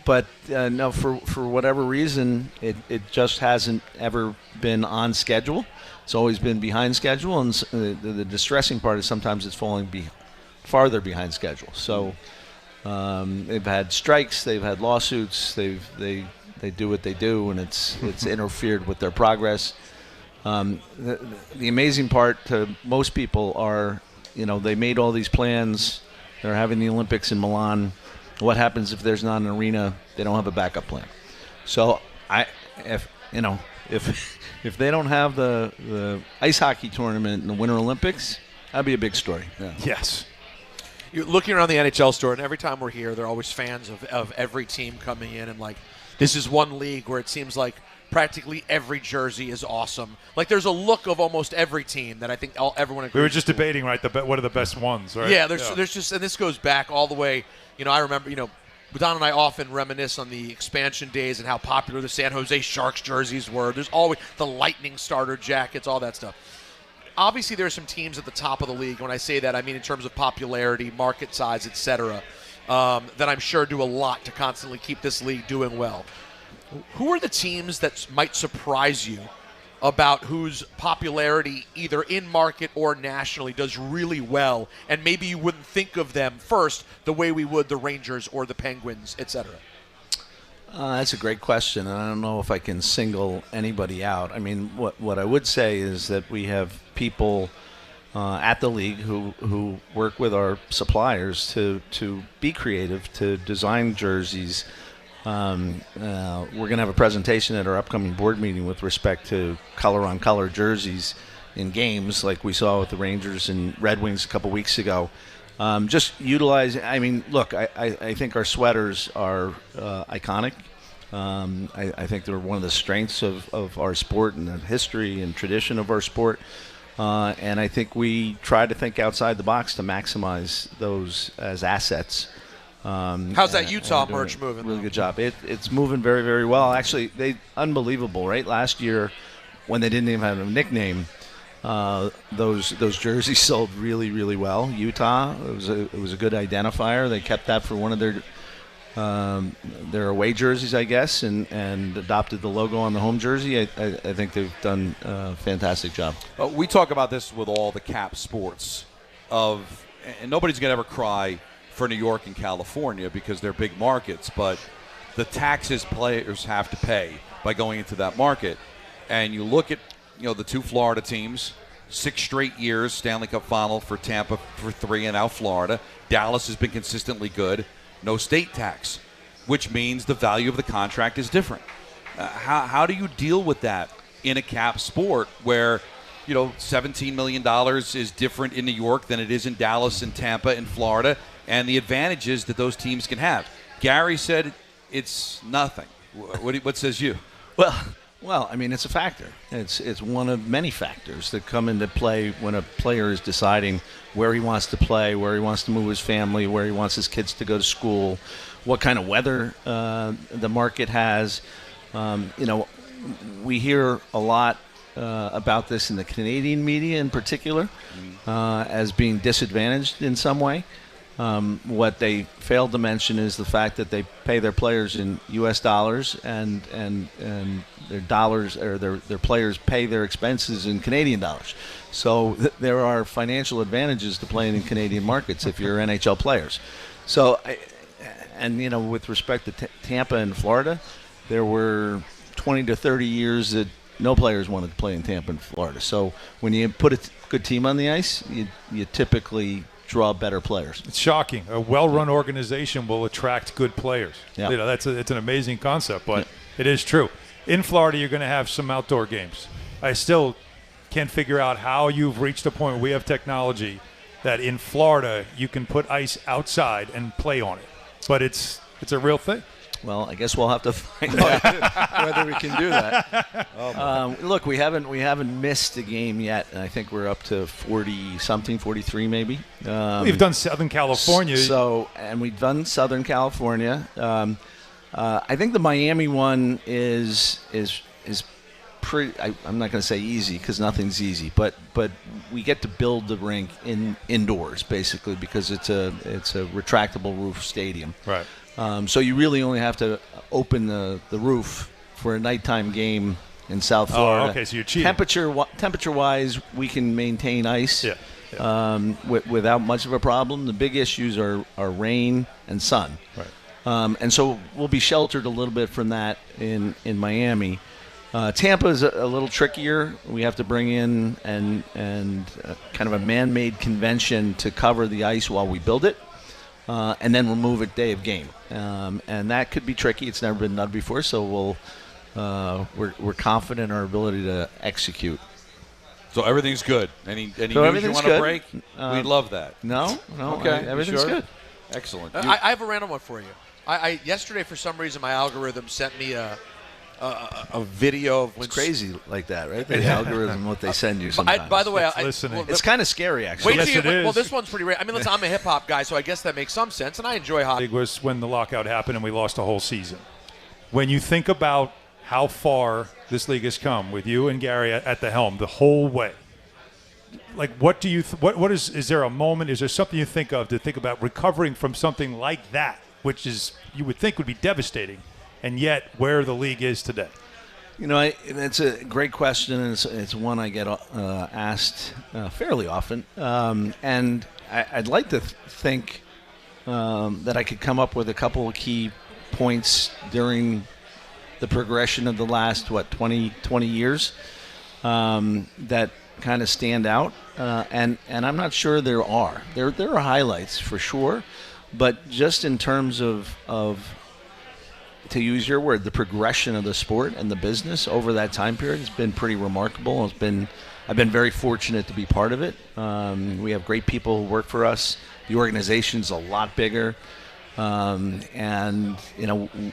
But no, for whatever reason, it just hasn't ever been on schedule. It's always been behind schedule, and the distressing part is sometimes it's falling farther behind schedule. So they've had strikes, they've had lawsuits, they do what they do, and it's interfered with their progress. The amazing part to most people are, they made all these plans. They're having the Olympics in Milan. What happens if there's not an arena? They don't have a backup plan. So if they don't have the ice hockey tournament in the Winter Olympics, that'd be a big story. Yeah. Yes. You're looking around the NHL store, and every time we're here, they're always fans of every team coming in, and this is one league where it seems like practically every jersey is awesome. Like there's a look of almost every team that I think everyone agrees. We were just debating, right? What are the best ones, right? Yeah, there's just, and this goes back all the way. I remember, Don and I often reminisce on the expansion days and how popular the San Jose Sharks jerseys were. There's always the Lightning starter jackets, all that stuff. Obviously, there are some teams at the top of the league. When I say that, I mean in terms of popularity, market size, etc., that I'm sure do a lot to constantly keep this league doing well. Who are the teams that might surprise you about whose popularity, either in market or nationally, does really well, and maybe you wouldn't think of them first the way we would the Rangers or the Penguins, etc.? That's a great question, and I don't know if I can single anybody out. I mean, what I would say is that we have people at the league who work with our suppliers to be creative, to design jerseys We're going to have a presentation at our upcoming board meeting with respect to color-on-color jerseys in games like we saw with the Rangers and Red Wings a couple weeks ago. Just utilize. I mean, look, I think our sweaters are iconic. I think they're one of the strengths of our sport and the history and tradition of our sport. And I think we try to think outside the box to maximize those as assets. How's that Utah merch moving? Really good job. It's moving very, very well. Actually, unbelievable, right? Last year, when they didn't even have a nickname, those jerseys sold really, really well. Utah, it was a good identifier. They kept that for one of their away jerseys, I guess, and adopted the logo on the home jersey. I think they've done a fantastic job. We talk about this with all the cap sports and nobody's going to ever cry for New York and California because they're big markets, but the taxes players have to pay by going into that market. And you look at the two Florida teams, 6 straight years Stanley Cup final for Tampa for 3 and now Florida. Dallas has been consistently good. No state tax, which means the value of the contract is different. How do you deal with that in a cap sport where $17 million is different in New York than it is in Dallas and Tampa and Florida, and the advantages that those teams can have? Gary said it's nothing. What says you? Well, I mean, it's a factor. It's one of many factors that come into play when a player is deciding where he wants to play, where he wants to move his family, where he wants his kids to go to school, what kind of weather the market has. We hear a lot about this in the Canadian media in particular as being disadvantaged in some way. What they failed to mention is the fact that they pay their players in U.S. dollars and their dollars, or their players pay their expenses in Canadian dollars. So there are financial advantages to playing in Canadian markets if you're NHL players. So, with respect to Tampa and Florida, there were 20 to 30 years that no players wanted to play in Tampa and Florida. So when you put a good team on the ice, you typically draw better players. It's shocking. A well-run organization will attract good players. Yeah. It's an amazing concept, but it is true. In Florida, you're going to have some outdoor games. I still can't figure out how you've reached a point where we have technology that in Florida you can put ice outside and play on it. But it's a real thing. Well, I guess we'll have to find out whether we can do that. Look, we haven't missed a game yet, and I think we're up to 40-something, 43 maybe. We've done Southern California. And we've done Southern California. I think the Miami one is pretty. I'm not going to say easy because nothing's easy, but we get to build the rink indoors basically because it's a retractable roof stadium. Right. So you really only have to open the roof for a nighttime game in South Florida. Oh, okay, so you're cheating. Temperature-wise, we can maintain ice without much of a problem. The big issues are rain and sun. Right. And so we'll be sheltered a little bit from that in Miami. Tampa is a little trickier. We have to bring in and kind of a man-made convention to cover the ice while we build it. And then remove it day of game, and that could be tricky. It's never been done before, so we're confident in our ability to execute. So everything's good. Any news you want to break? We'd love that. No. Okay, everything's good. Excellent. I have a random one for you. I yesterday, for some reason, my algorithm sent me a video of when it's crazy like that, right? The algorithm, what they send you sometimes. By the way, it's kind of scary, actually. Well, this one's pretty rare. I mean, listen, I'm a hip hop guy, so I guess that makes some sense, and I enjoy hockey. It was when the lockout happened and we lost a whole season. When you think about how far this league has come with you and Gary at the helm the whole way, like, what do you? What is there a moment? Is there something you think of to think about recovering from something like that, which is you would think would be devastating? And yet, where the league is today? It's a great question, and it's one I get asked fairly often. And I'd like to think that I could come up with a couple of key points during the progression of the last, 20 years that kind of stand out. And I'm not sure there are. There are highlights for sure, but just in terms of to use your word, the progression of the sport and the business over that time period has been pretty remarkable. I've been very fortunate to be part of it. We have great people who work for us. The organization's a lot bigger. And,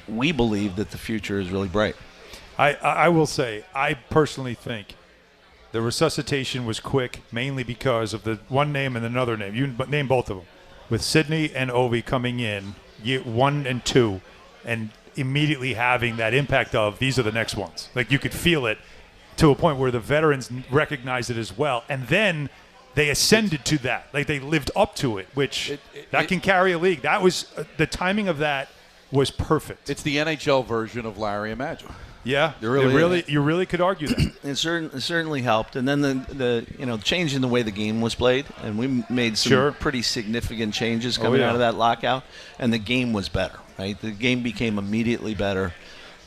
we believe that the future is really bright. I will say, I personally think the resuscitation was quick, mainly because of the one name and another name. You name both of them. With Sidney and Ovi coming in, year 1 and 2, and immediately having that impact of these are the next ones. Like you could feel it to a point where the veterans recognized it as well. And then they ascended to that. Like they lived up to it, which that can carry a league. That was the timing of that was perfect. It's the NHL version of Larry and Magic. Yeah, you really could argue that. It certainly helped. And then the change in the way the game was played, and we made some pretty significant changes coming out of that lockout, and the game was better. Right, the game became immediately better,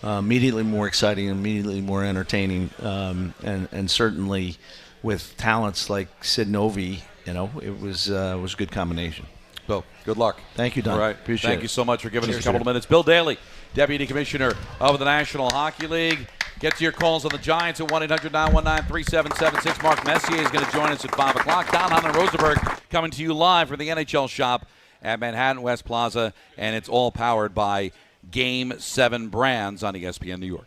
immediately more exciting, immediately more entertaining, and certainly with talents like Sid Novi, it was a good combination. Bill, good luck. Thank you, Don. All right. Appreciate Thank it. you so much for giving us a Cheers, couple of minutes. Bill Daly, Deputy Commissioner of the National Hockey League. Get to your calls on the Giants at 1-800-919-3776. Mark Messier is going to join us at 5 o'clock. Don, Hahn Rosenberg coming to you live from the NHL Shop at Manhattan West Plaza, and it's all powered by Game 7 Brands on ESPN New York.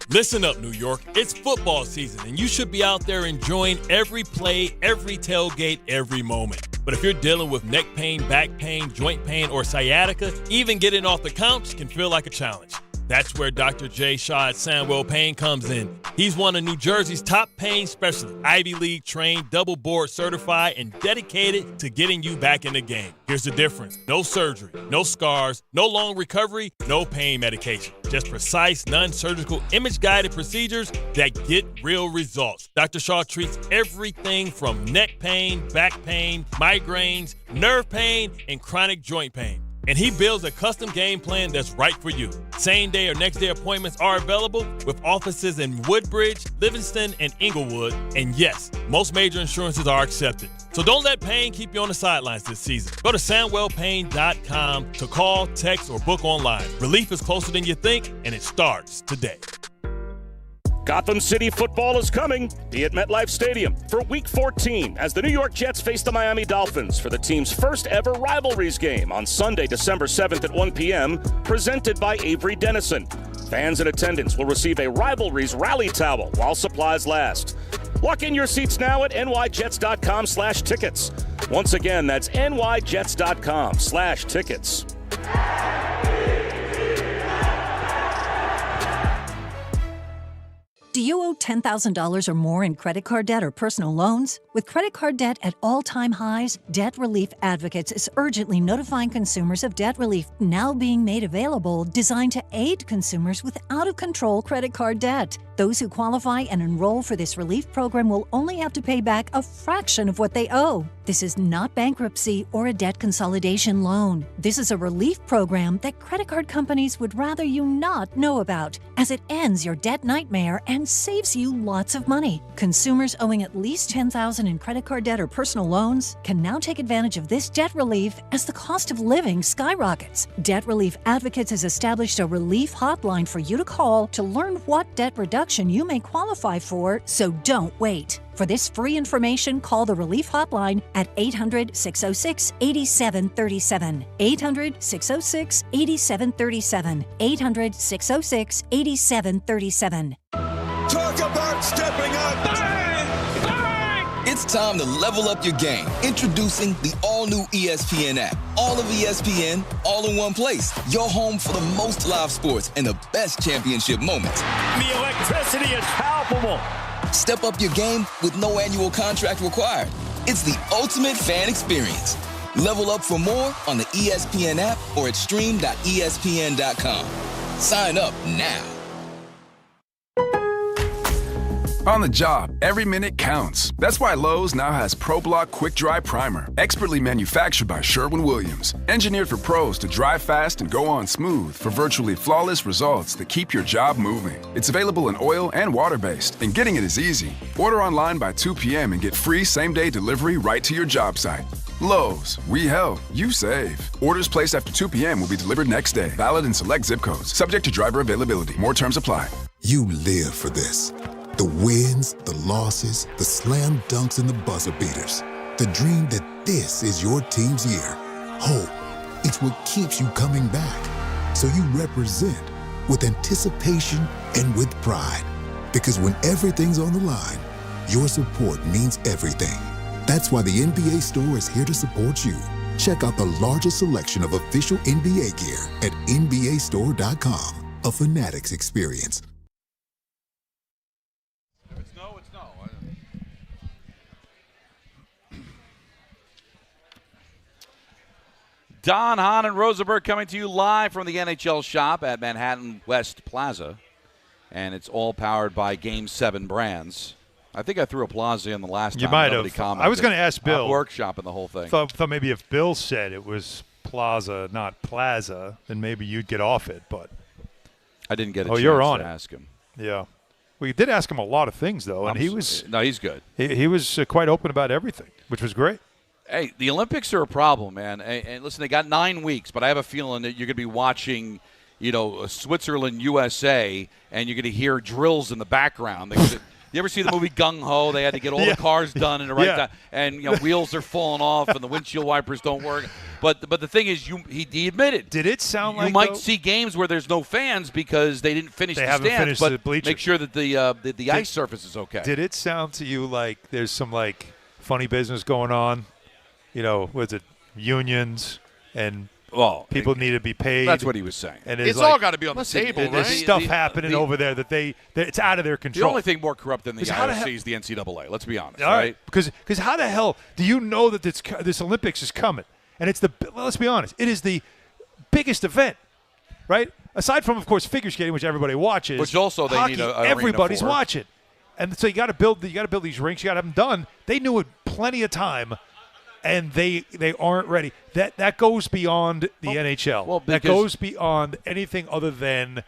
Listen up, New York. It's football season, and you should be out there enjoying every play, every tailgate, every moment. But if you're dealing with neck pain, back pain, joint pain, or sciatica, even getting off the couch can feel like a challenge. That's where Dr. Jay Shaw at Sandwell Pain comes in. He's one of New Jersey's top pain specialists, Ivy League trained, double board certified, and dedicated to getting you back in the game. Here's the difference. No surgery, no scars, no long recovery, no pain medication. Just precise, non-surgical, image-guided procedures that get real results. Dr. Shaw treats everything from neck pain, back pain, migraines, nerve pain, and chronic joint pain. And he builds a custom game plan that's right for you. Same day or next day appointments are available with offices in Woodbridge, Livingston, and Inglewood. And yes, most major insurances are accepted. So don't let pain keep you on the sidelines this season. Go to SandwellPain.com to call, text, or book online. Relief is closer than you think, and it starts today. Gotham City football is coming. Be at MetLife Stadium for Week 14 as the New York Jets face the Miami Dolphins for the team's first ever rivalries game on Sunday, December 7th at 1 p.m., presented by Avery Dennison. Fans in attendance will receive a Rivalries rally towel while supplies last. Lock in your seats now at nyjets.com/tickets. Once again, that's nyjets.com/tickets. Do you owe $10,000 or more in credit card debt or personal loans? With credit card debt at all-time highs, Debt Relief Advocates is urgently notifying consumers of debt relief now being made available, designed to aid consumers with out-of-control credit card debt. Those who qualify and enroll for this relief program will only have to pay back a fraction of what they owe. This is not bankruptcy or a debt consolidation loan. This is a relief program that credit card companies would rather you not know about, as it ends your debt nightmare and saves you lots of money. Consumers owing at least $10,000 in credit card debt or personal loans can now take advantage of this debt relief as the cost of living skyrockets. Debt Relief Advocates has established a relief hotline for you to call to learn what debt reduction you may qualify for, so don't wait. For this free information, call the Relief Hotline at 800-606-8737. 800-606-8737. 800-606-8737. Talk about stepping up! Bang! Bang! It's time to level up your game. Introducing the all-new ESPN app. All of ESPN, all in one place. Your home for the most live sports and the best championship moments. The electricity is palpable. Step up your game with no annual contract required. It's the ultimate fan experience. Level up for more on the ESPN app or at stream.espn.com. Sign up now. On the job, every minute counts. That's why Lowe's now has ProBlock Quick Dry Primer, expertly manufactured by Sherwin-Williams. Engineered for pros to dry fast and go on smooth for virtually flawless results that keep your job moving. It's available in oil and water-based, and getting it is easy. Order online by 2 p.m. and get free same-day delivery right to your job site. Lowe's, we help, you save. Orders placed after 2 p.m. will be delivered next day. Valid in select zip codes. Subject to driver availability. More terms apply. You live for this. The wins, the losses, the slam dunks, and the buzzer beaters. The dream that this is your team's year. Hope, it's what keeps you coming back. So you represent with anticipation and with pride. Because when everything's on the line, your support means everything. That's why the NBA Store is here to support you. Check out the largest selection of official NBA gear at NBAstore.com. A Fanatics experience. It's no. Don, Hahn, and Rosenberg coming to you live from the NHL Shop at Manhattan West Plaza. And it's all powered by Game 7 brands. I think I threw a Plaza in the last time. You might have. I was going to ask Bill. Workshopping the whole thing. Thought maybe if Bill said it was Plaza, not Plaza, then maybe you'd get off it. But I didn't get a chance to ask him. Yeah. We did ask him a lot of things, though, and he was – No, he's good. He was quite open about everything, which was great. Hey, the Olympics are a problem, man. And listen, they got 9 weeks, but I have a feeling that you're going to be watching, Switzerland, USA, and you're going to hear drills in the background. You ever see the movie Gung Ho? They had to get all the cars done in the right time, and wheels are falling off, and the windshield wipers don't work. But the thing is, he admitted. Did it sound like you might see games where there's no fans because they didn't finish the stands, but the bleachers. Make sure that the ice surface is okay. Did it sound to you like there's some funny business going on? Was it unions and people need to be paid? That's what he was saying. And it's all got to be on the table, right? There's stuff happening over there that it's out of their control. The only thing more corrupt than the IOC is the NCAA. Let's be honest, right? Because how the hell do you know that this Olympics is coming? And let's be honest, it is the biggest event, right? Aside from, of course, figure skating, which everybody watches. Which also they hockey, need everybody's watching. And so you got to build these rinks. You got to have them done. They knew it plenty of time. And they aren't ready. That goes beyond the NHL. That goes beyond anything other than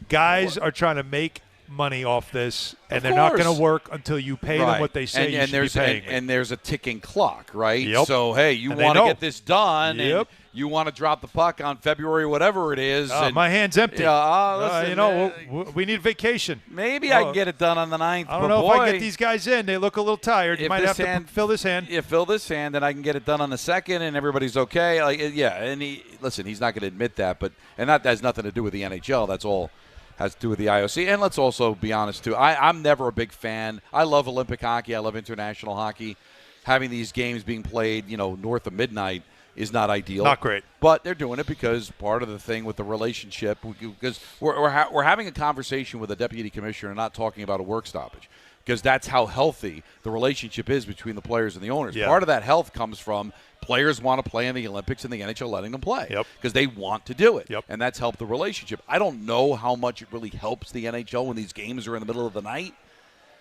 guys are trying to make money off this, and they're not going to work until you pay them what they say you should be paying. And there's a ticking clock, right? Yep. So, hey, you want to get this done, and you want to drop the puck on February, whatever it is. And, my hand's empty. Listen, we need vacation. Maybe I can get it done on the 9th. I don't know if I get these guys in. They look a little tired. You might have to fill this hand. Yeah, fill this hand, and I can get it done on the 2nd, and everybody's okay. And he's not going to admit that, and that has nothing to do with the NHL. That's all has to do with the IOC. And let's also be honest, too. I'm never a big fan. I love Olympic hockey. I love international hockey. Having these games being played, north of midnight is not ideal. Not great. But they're doing it because part of the thing with the relationship, because we're having a conversation with a deputy commissioner and not talking about a work stoppage, because that's how healthy the relationship is between the players and the owners. Yeah. Part of that health comes from players want to play in the Olympics and the NHL letting them play because they want to do it. And that's helped the relationship. I don't know how much it really helps the NHL when these games are in the middle of the night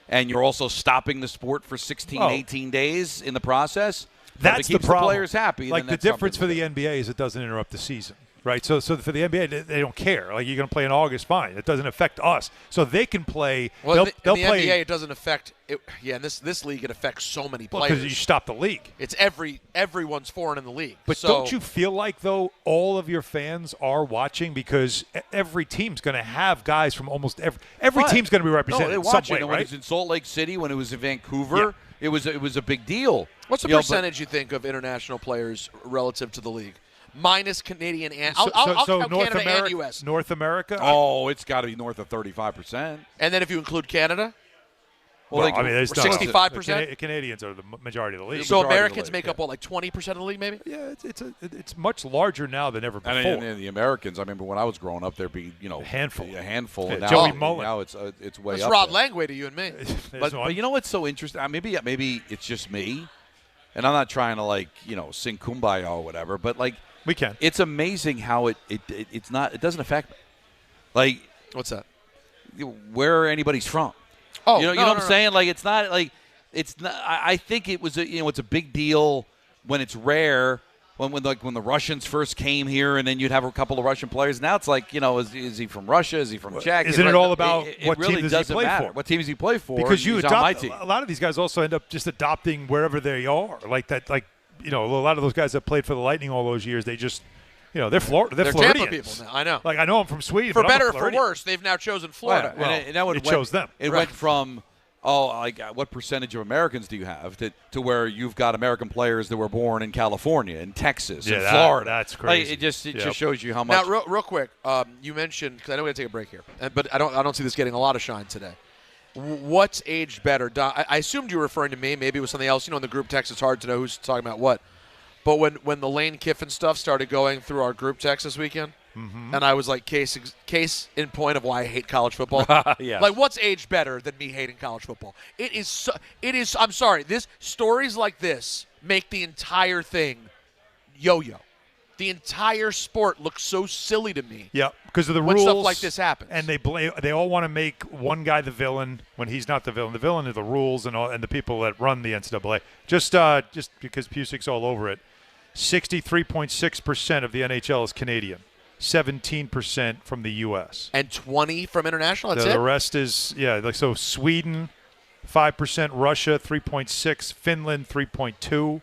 and you're also stopping the sport for 16, 18 days in the process. That's the problem. The players happy. The difference for the NBA is it doesn't interrupt the season. Right, so for the NBA, they don't care. You're going to play in August, fine. It doesn't affect us, so they can play. Well, they'll in the play. NBA, it doesn't affect. In this league, it affects so many players. Because you stop the league. It's everyone's foreign in the league. But don't you feel like though all of your fans are watching because every team's going to have guys from almost every team's going to be represented. No, they watch it. And when it was in Salt Lake City, when it was in Vancouver, it was a big deal. What's the percentage you think of international players relative to the league? Minus Canadian and I'll count North Canada America, and U.S. North America? Oh, it's got to be north of 35%. And then if you include Canada? Well, there's 65%? Canadians are the majority of the league. So Americans make up, 20% of the league maybe? Yeah, it's much larger now than ever before. And the Americans, I remember when I was growing up, there'd be, a handful. Yeah, and Joey Mullen. Now it's way That's up Rod there. Langway to you and me. but you know what's so interesting? Maybe it's just me, and I'm not trying to sing Kumbaya or whatever, but we can. It's amazing how it doesn't affect me. What's that? Where anybody's from. Oh, you know what I'm saying? It's not. I think it was it's a big deal when it's rare. When the Russians first came here, and then you'd have a couple of Russian players. Now it's is he from Russia? Is he from Czech? Isn't it all about what really team does he play for? What team does he play for? Because you adopt a lot of these guys also end up just adopting wherever they are, like that. a lot of those guys that played for the Lightning all those years, they just, they're Florida. They're Tampa Floridians. people now. I know. Like I know I'm from Sweden. For but I'm better a or for Floridian. worse, they've now chosen Florida. It chose them. It went from what percentage of Americans do you have to where you've got American players that were born in California, in Texas, in Florida. That's crazy. It just shows you how much. Now, real quick, you mentioned, because I know we got to take a break here, but I don't see this getting a lot of shine today. What's aged better? I assumed you were referring to me. Maybe it was something else. In the group text, it's hard to know who's talking about what. But when the Lane Kiffin stuff started going through our group text this weekend, and I was like, case in point of why I hate college football. Yeah. Like, what's aged better than me hating college football? It is. I'm sorry. Stories like this make the entire thing yo-yo. The entire sport looks so silly to me. Yeah, because of the when rules. Stuff like this happens. And they all want to make one guy the villain when he's not the villain. The villain are the rules and the people that run the NCAA. Just because Pusic's all over it. 63.6% of the NHL is Canadian. 17% from the U.S. And 20 from international? That's it? The rest is, so Sweden, 5%, Russia, 3.6%, Finland, 3.2%.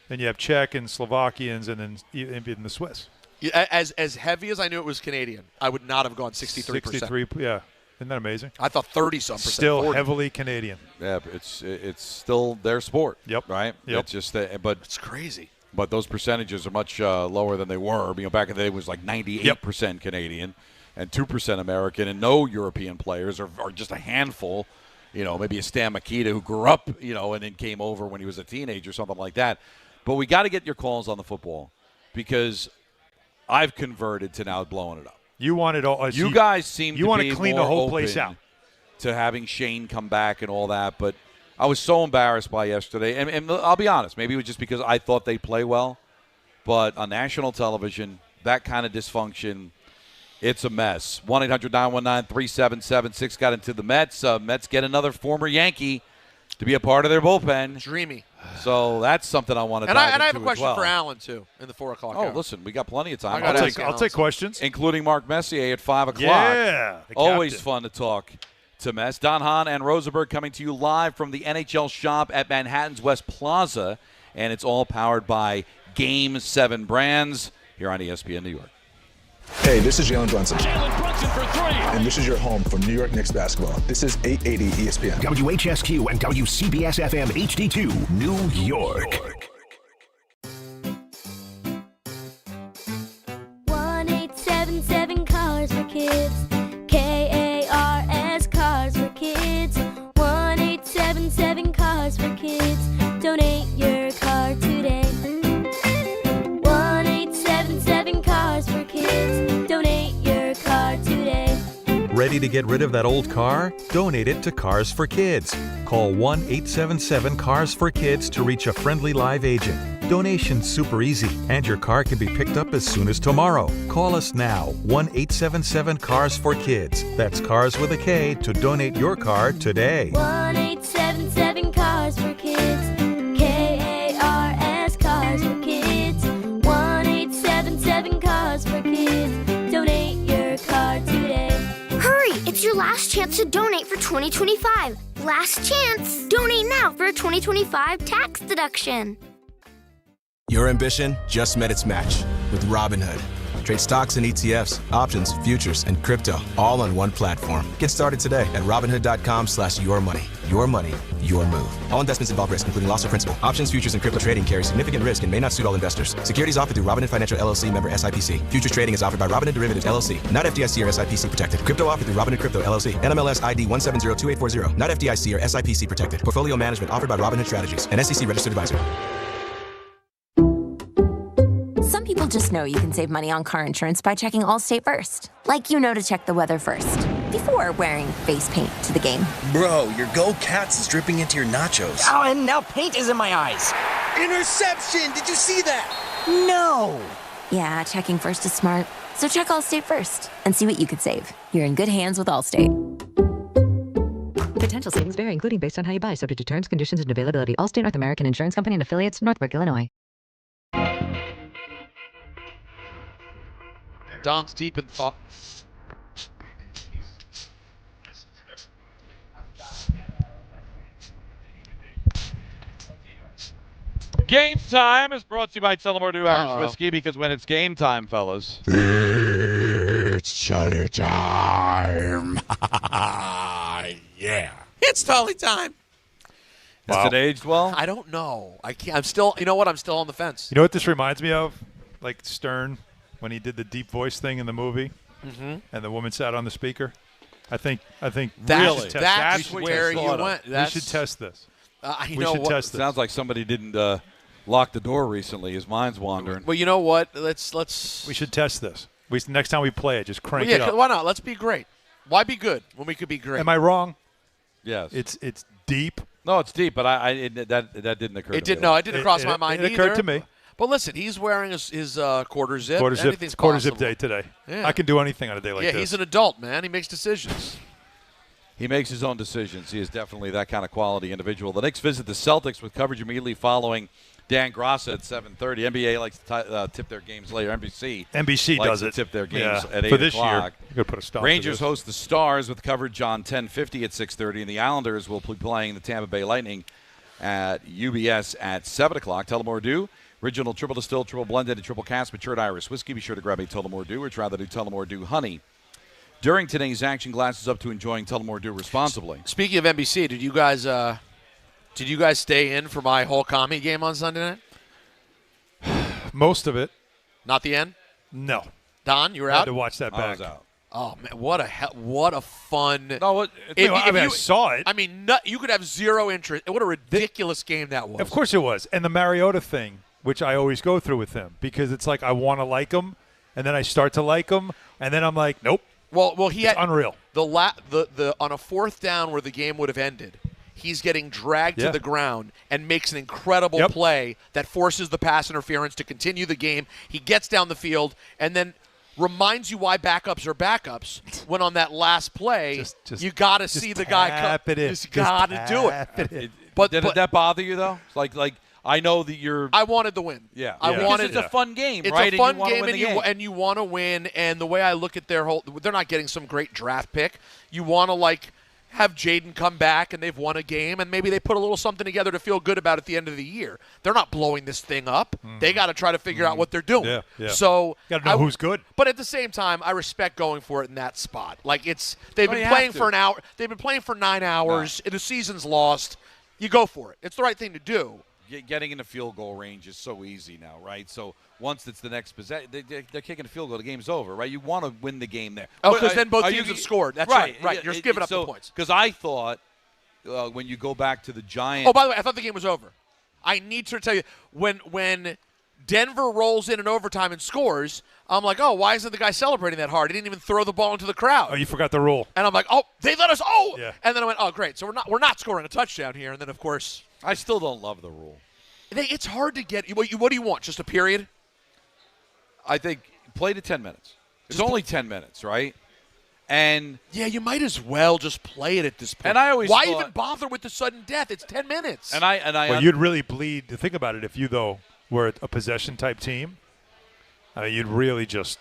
Then you have Czech and Slovakians, and then even the Swiss. Yeah, as heavy as I knew it was Canadian, I would not have gone 63%. 63, yeah. Isn't that amazing? I thought 30-some%. Still 40. heavily Canadian. Yeah, it's still their sport. Yep. Right? Yep. It's just but it's crazy. But those percentages are much lower than they were. Back in the day, it was like 98% Canadian and 2% American, and no European players, or just a handful. Maybe a Stan Mikita who grew up, and then came over when he was a teenager, something like that. But we got to get your calls on the football because I've converted to now blowing it up. You want it all. You guys seem to want be to clean more the whole place open out to having Shane come back and all that, but I was so embarrassed by yesterday. And I'll be honest, maybe it was just because I thought they'd play well, but on national television, that kind of dysfunction, it's a mess. 1-800-919-3776 got into the Mets. Mets get another former Yankee to be a part of their bullpen. Dreamy. So that's something I want to And dive into I have a question as well. for Alan, too, in the 4 o'clock hour. Listen, we got plenty of time. I'll take questions. Including Mark Messier at 5 o'clock. Yeah. Always fun to talk to Mess. Don Hahn and Rosenberg coming to you live from the NHL Shop at Manhattan's West Plaza. And it's all powered by Game 7 Brands here on ESPN New York. Hey, this is Jalen Brunson. Jalen Brunson for 3. And this is your home for New York Knicks basketball. This is 880 ESPN. WHSQ and WCBS FM HD2, New York. 1-877 Cars for Kids. KARS Cars for Kids. 1-877 Cars for Kids. Donate your car today. 1-877 Cars for Kids. Donate your car today. Ready to get rid of that old car? Donate it to Cars for Kids. Call 1-877-CARS-FOR-KIDS to reach a friendly live agent. Donation's super easy, and your car can be picked up as soon as tomorrow. Call us now, 1-877-CARS-FOR-KIDS. That's Cars with a K to donate your car today. 1-877 Cars for Kids. KARS Cars for Kids. 1-877 Cars for Kids. Donate your car today. Hurry! It's your last chance to donate for 2025. Last chance! Donate now for a 2025 tax deduction. Your ambition just met its match with Robinhood. Trade stocks and ETFs, options, futures, and crypto all on one platform. Get started today at Robinhood.com/yourmoney. Your money, your move. All investments involve risk, including loss of principal. Options, futures, and crypto trading carry significant risk and may not suit all investors. Securities offered through Robinhood Financial LLC, member SIPC. Futures trading is offered by Robinhood Derivatives LLC, not FDIC or SIPC protected. Crypto offered through Robinhood Crypto LLC, NMLS ID 1702840, not FDIC or SIPC protected. Portfolio management offered by Robinhood Strategies, an SEC registered advisor. Some people just know you can save money on car insurance by checking Allstate first. Like to check the weather first, before wearing face paint to the game. Bro, your Go Cats is dripping into your nachos. Oh, and now paint is in my eyes. Interception! Did you see that? No! Yeah, checking first is smart. So check Allstate first and see what you could save. You're in good hands with Allstate. Potential savings vary, including based on how you buy, subject to terms, conditions, and availability. Allstate North American Insurance Company and affiliates, Northbrook, Illinois. Don's deep in thought. Game time is brought to you by Tullamore Dew Irish Whiskey, because when it's game time, fellas. It's Charlie time. Yeah. It's Tully time. Wow. Has it aged well? I don't know. I can't. I'm still. You know what? I'm still on the fence. You know what this reminds me of? Like Stern when he did the deep voice thing in the movie, and the woman sat on the speaker. I think that's where you went. We should test this. We should test this. Sounds like somebody didn't lock the door recently. His mind's wandering. Well, you know what? Let's. We should test this. Next time we play it, just crank it up. Why not? Let's be great. Why be good when we could be great? Am I wrong? Yes. It's deep. No, it's deep, but that didn't occur. It did. No, it didn't cross my mind either. It occurred to me. But listen, he's wearing his quarter zip. It's quarter zip day today. Yeah. I can do anything on a day like this. Yeah, he's an adult, man. He makes decisions. He makes his own decisions. He is definitely that kind of quality individual. The Knicks visit the Celtics with coverage immediately following Dan Grossa at 7:30. NBA likes to tip their games later. NBC likes does to it. tip their games at 8 for this o'clock. year. You're gonna put a stop Rangers to this. host the Stars with coverage on 10:50 at 6:30, and the Islanders will be playing the Tampa Bay Lightning at UBS at 7 o'clock. Tullamore Dew, original triple distilled, triple blended, and triple cast matured Irish whiskey. Be sure to grab a Tullamore Dew or try the new Tullamore Dew Honey. During today's action, glasses up to enjoying Tullamore Dew responsibly. Speaking of NBC, did you guys stay in for my whole commie game on Sunday night? Most of it. Not the end? No. Don, you were I out? had to watch that back. I was out. Oh man, what a fun! No, I saw it. I mean, you could have zero interest. What a ridiculous game that was. Of course it was, and the Mariota thing, which I always go through with him, because it's like I want to like him, and then I start to like him, and then I'm like, nope. Well, he had unreal. The on a fourth down where the game would have ended, he's getting dragged to the ground and makes an incredible play that forces the pass interference to continue the game. He gets down the field and then reminds you why backups are backups when on that last play you got to see the guy come. You just got to do it. But did that bother you though? Like I know that you're. I wanted to win. Yeah, It's a fun game, it's right? It's a fun game, and you want to win. And the way I look at they're not getting some great draft pick. You want to have Jaden come back, and they've won a game, and maybe they put a little something together to feel good about at the end of the year. They're not blowing this thing up. They got to try to figure out what they're doing. Yeah. So got to know who's good. But at the same time, I respect going for it in that spot. They've been playing for an hour. They've been playing for 9 hours. The season's lost. You go for it. It's the right thing to do. Getting in the field goal range is so easy now, right? So once it's the next possession, they're kicking a field goal, the game's over, right? You want to win the game there. Oh, because then both teams have scored. That's right. You're just giving up the points. Because I thought when you go back to the Giants. Oh, by the way, I thought the game was over. I need to tell you, when Denver rolls in overtime and scores, I'm like, oh, why isn't the guy celebrating that hard? He didn't even throw the ball into the crowd. Oh, you forgot the rule. And I'm like, oh, they let us. Oh, yeah. And then I went, oh, great. So we're not scoring a touchdown here. And then of course, I still don't love the rule. It's hard to get. What do you want? Just a period? I think play to 10 minutes. It's only 10 minutes, right? And yeah, you might as well just play it at this point. And I always why thought, even bother with the sudden death? It's 10 minutes. And I well, you'd really bleed. Think about it. If you were a possession type team, you'd really just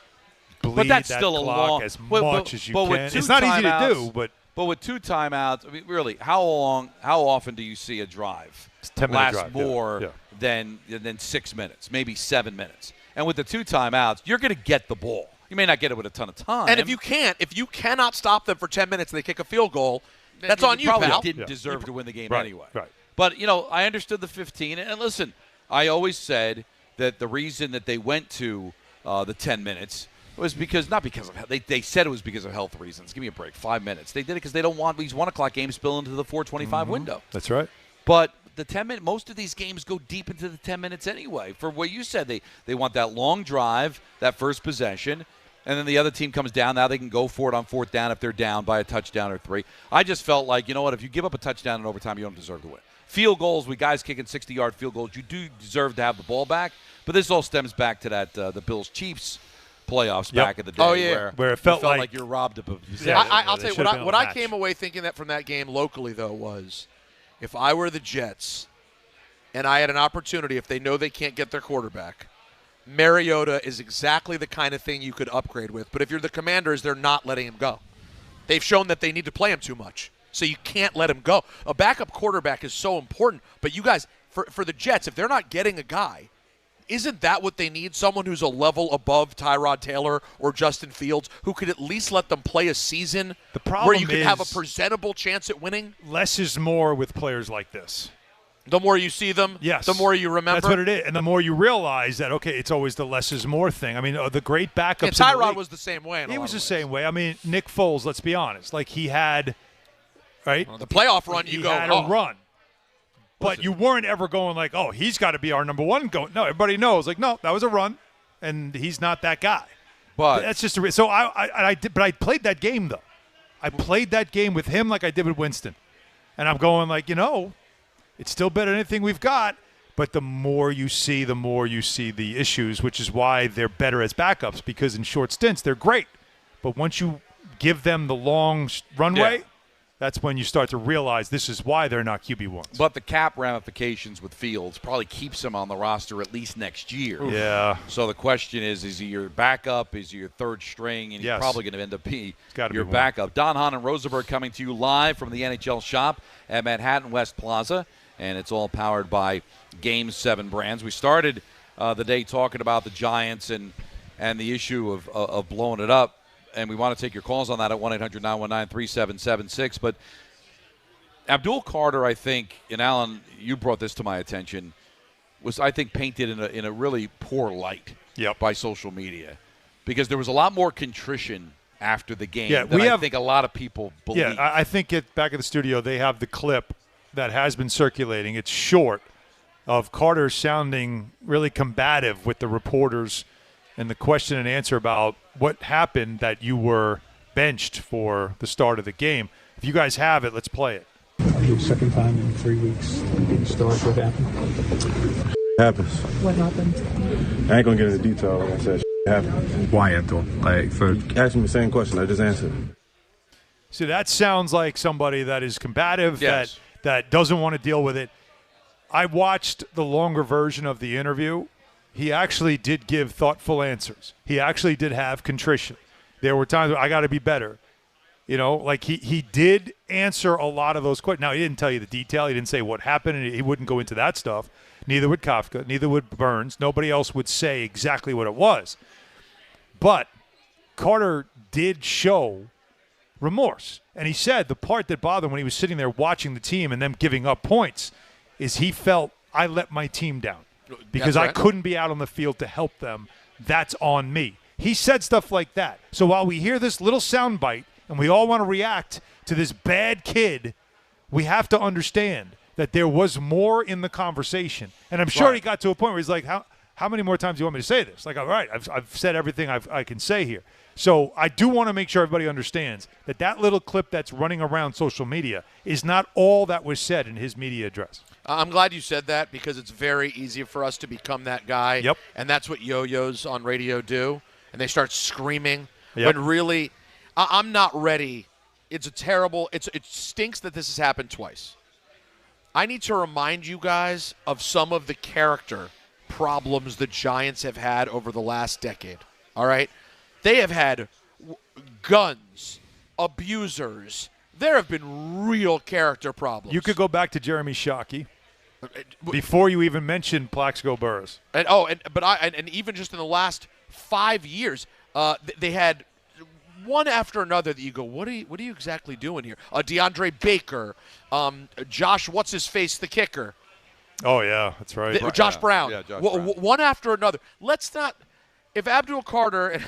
bleed but that's that still clock a long, as much as you can. It's not easy to do, but with 2 timeouts, I mean, really, how often do you see a drive last more than 6 minutes, maybe 7 minutes? And with the 2 timeouts, you're going to get the ball. You may not get it with a ton of time. And if you cannot stop them for 10 minutes and they kick a field goal, that's on you, probably pal. Didn't deserve to win the game anyway. Right. But I understood the 15. And listen, I always said that the reason that they went to the 10 minutes was not because of they said it was because of health reasons. Give me a break. 5 minutes. They did it because they don't want these 1 o'clock games spill into the 4:25 window. That's right. But the 10-minute, most of these games go deep into the 10 minutes anyway. For what you said, they want that long drive, that first possession, and then the other team comes down. Now they can go for it on 4th down if they're down by a touchdown or 3. I just felt like, you know what, if you give up a touchdown in overtime, you don't deserve to win. Field goals, with guys kicking 60-yard field goals, you do deserve to have the ball back. But this all stems back to that the Bills-Chiefs playoffs back in the day. Oh, yeah. Where it felt like you're robbed of a possession. I'll tell you what I came away thinking that from that game locally, though, was if I were the Jets and I had an opportunity, if they know they can't get their quarterback, Mariota is exactly the kind of thing you could upgrade with. But if you're the Commanders, they're not letting him go. They've shown that they need to play him too much. So you can't let him go. A backup quarterback is so important. But you guys, for the Jets, if they're not getting a guy, isn't that what they need? Someone who's a level above Tyrod Taylor or Justin Fields, who could at least let them play a season where you could have a presentable chance at winning? Less is more with players like this. The more you see them, yes, the more you remember. That's what it is. And the more you realize that, okay, it's always the less is more thing. I mean, the great backups. Yeah, Tyrod was the same way. He was the same way. I mean, Nick Foles, let's be honest. Like, he had, right? Well, the playoff run, he had a run. But you weren't ever going like, oh, he's got to be our number one. No, everybody knows. Like, no, that was a run, and he's not that guy. But that's just a so I played that game though. I played that game with him like I did with Winston, and I'm going like, it's still better than anything we've got. But the more you see the issues, which is why they're better as backups, because in short stints they're great, but once you give them the long runway. Yeah. That's when you start to realize this is why they're not QB1s. But the cap ramifications with Fields probably keeps him on the roster at least next year. Yeah. So the question is he your backup? Is he your third string? And he's probably going to end up being your backup. Hahn and Rosenberg coming to you live from the NHL Shop at Manhattan West Plaza. And it's all powered by Game 7 brands. We started the day talking about the Giants and the issue of blowing it up. And we want to take your calls on that at 1-800-919-3776. But Abdul Carter, I think, and Alan, you brought this to my attention, was, I think, painted in a really poor light by social media. Because there was a lot more contrition after the game than I think a lot of people believe. Yeah, I think back at the studio, they have the clip that has been circulating. It's short of Carter sounding really combative with the reporters and the question and answer about what happened that you were benched for the start of the game. If you guys have it, let's play it. Your second time in 3 weeks being started. What happened? Happens. What happened? I ain't gonna get into detail. Like I said, happened. Why, Anton? Like, for asking me the same question, I just answered. See, that sounds like somebody that is combative, that doesn't want to deal with it. I watched the longer version of the interview. He actually did give thoughtful answers. He actually did have contrition. There were times where I got to be better. Like he did answer a lot of those questions. Now, he didn't tell you the detail. He didn't say what happened, and he wouldn't go into that stuff. Neither would Kafka. Neither would Burns. Nobody else would say exactly what it was. But Carter did show remorse. And he said the part that bothered him when he was sitting there watching the team and them giving up points is he felt, I let my team down. Because I couldn't be out on the field to help them. That's on me. He said stuff like that. So while we hear this little soundbite and we all want to react to this bad kid, we have to understand that there was more in the conversation. And I'm sure he got to a point where he's like, how many more times do you want me to say this? Like, all right, I've said everything I can say here. So I do want to make sure everybody understands that little clip that's running around social media is not all that was said in his media address. I'm glad you said that because it's very easy for us to become that guy. Yep. And that's what yo-yos on radio do. And they start screaming when really I'm not ready. It's a terrible – it stinks that this has happened twice. I need to remind you guys of some of the character problems the Giants have had over the last decade. All right? They have had guns, abusers. There have been real character problems. You could go back to Jeremy Shockey before you even mentioned Plaxico Burress. And even just in the last 5 years, they had one after another that you go, what are you exactly doing here? DeAndre Baker, Josh, what's his face, the kicker. Oh yeah, that's right. Josh Brown. Yeah, Josh Brown. One after another. Let's not. If Abdul Carter, and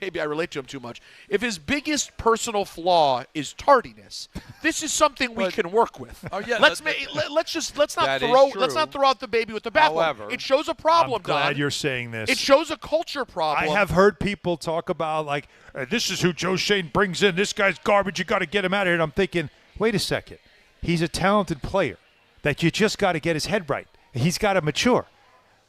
maybe I relate to him too much, if his biggest personal flaw is tardiness, this is something we can work with. Oh yeah, let's not throw out the baby with the bathwater. However, it shows a problem. I'm glad Don. you're saying this. It shows a culture problem. I have heard people talk about like this is who Joe Shane brings in. This guy's garbage. You got to get him out of here. And I'm thinking, wait a second, he's a talented player that you just got to get his head right. He's got to mature.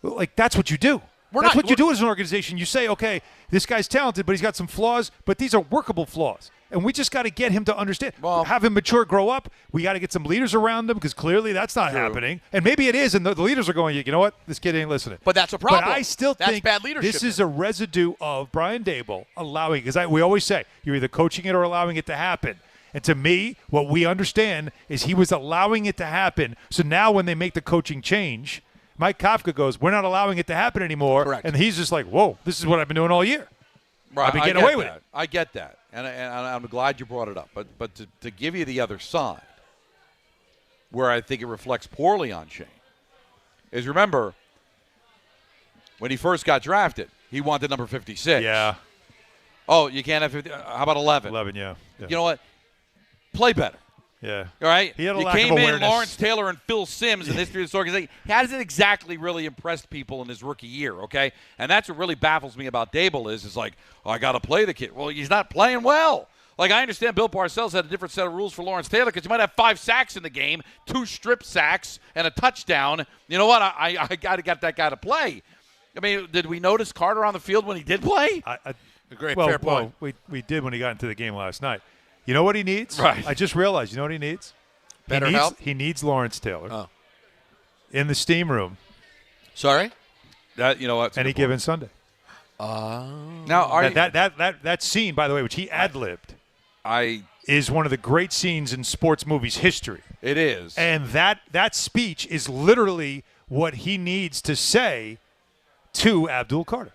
Like that's what you do. That's what you do as an organization. You say, okay, this guy's talented, but he's got some flaws, but these are workable flaws. And we just got to get him to understand. Have him mature, grow up. We got to get some leaders around him because clearly that's not happening. And maybe it is, and the leaders are going, you know what, this kid ain't listening. But that's a problem. But I still think bad leadership. This is a residue of Brian Daboll allowing, because we always say, you're either coaching it or allowing it to happen. And to me, what we understand is he was allowing it to happen. So now when they make the coaching change, Mike Kafka goes, we're not allowing it to happen anymore. Correct. And he's just like, whoa, this is what I've been doing all year. Right. I've been getting away with it. I get that. And I'm glad you brought it up. But to give you the other side, where I think it reflects poorly on Shane, is remember, when he first got drafted, he wanted number 56. Yeah. Oh, you can't have 50. How about 11? 11, yeah. You know what? Play better. Yeah. All right? He had a you lack came of in, awareness. Lawrence Taylor and Phil Simms in the history of this organization. He hasn't exactly really impressed people in his rookie year, okay? And that's what really baffles me about Daboll is like, oh, I got to play the kid. Well, he's not playing well. Like, I understand Bill Parcells had a different set of rules for Lawrence Taylor because he might have 5 sacks in the game, 2 strip sacks, and a touchdown. You know what? I got to get that guy to play. I mean, did we notice Carter on the field when he did play? Fair point. Well, we did when he got into the game last night. You know what he needs? Right. I just realized. You know what he needs? Better help? He needs Lawrence Taylor Oh. in the steam room Sorry? You know what? any given Sunday. Now, that scene, by the way, which he ad-libbed, is one of the great scenes in sports movies history. It is. And that speech is literally what he needs to say to Abdul Carter.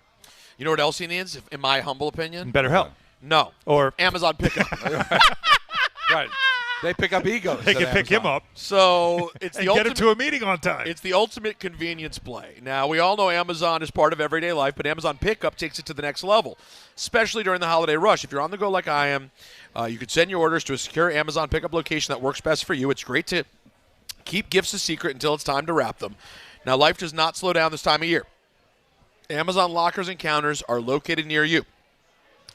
You know what else he needs, in my humble opinion? Better help. No. Or Amazon pickup. Right. They pick up egos. They can pick him up. So it's and the get him to a meeting on time. It's the ultimate convenience play. Now, we all know Amazon is part of everyday life, but Amazon Pickup takes it to the next level, especially during the holiday rush. If you're on the go like I am, you can send your orders to a secure Amazon Pickup location that works best for you. It's great to keep gifts a secret until it's time to wrap them. Now, life does not slow down this time of year. Amazon lockers and counters are located near you.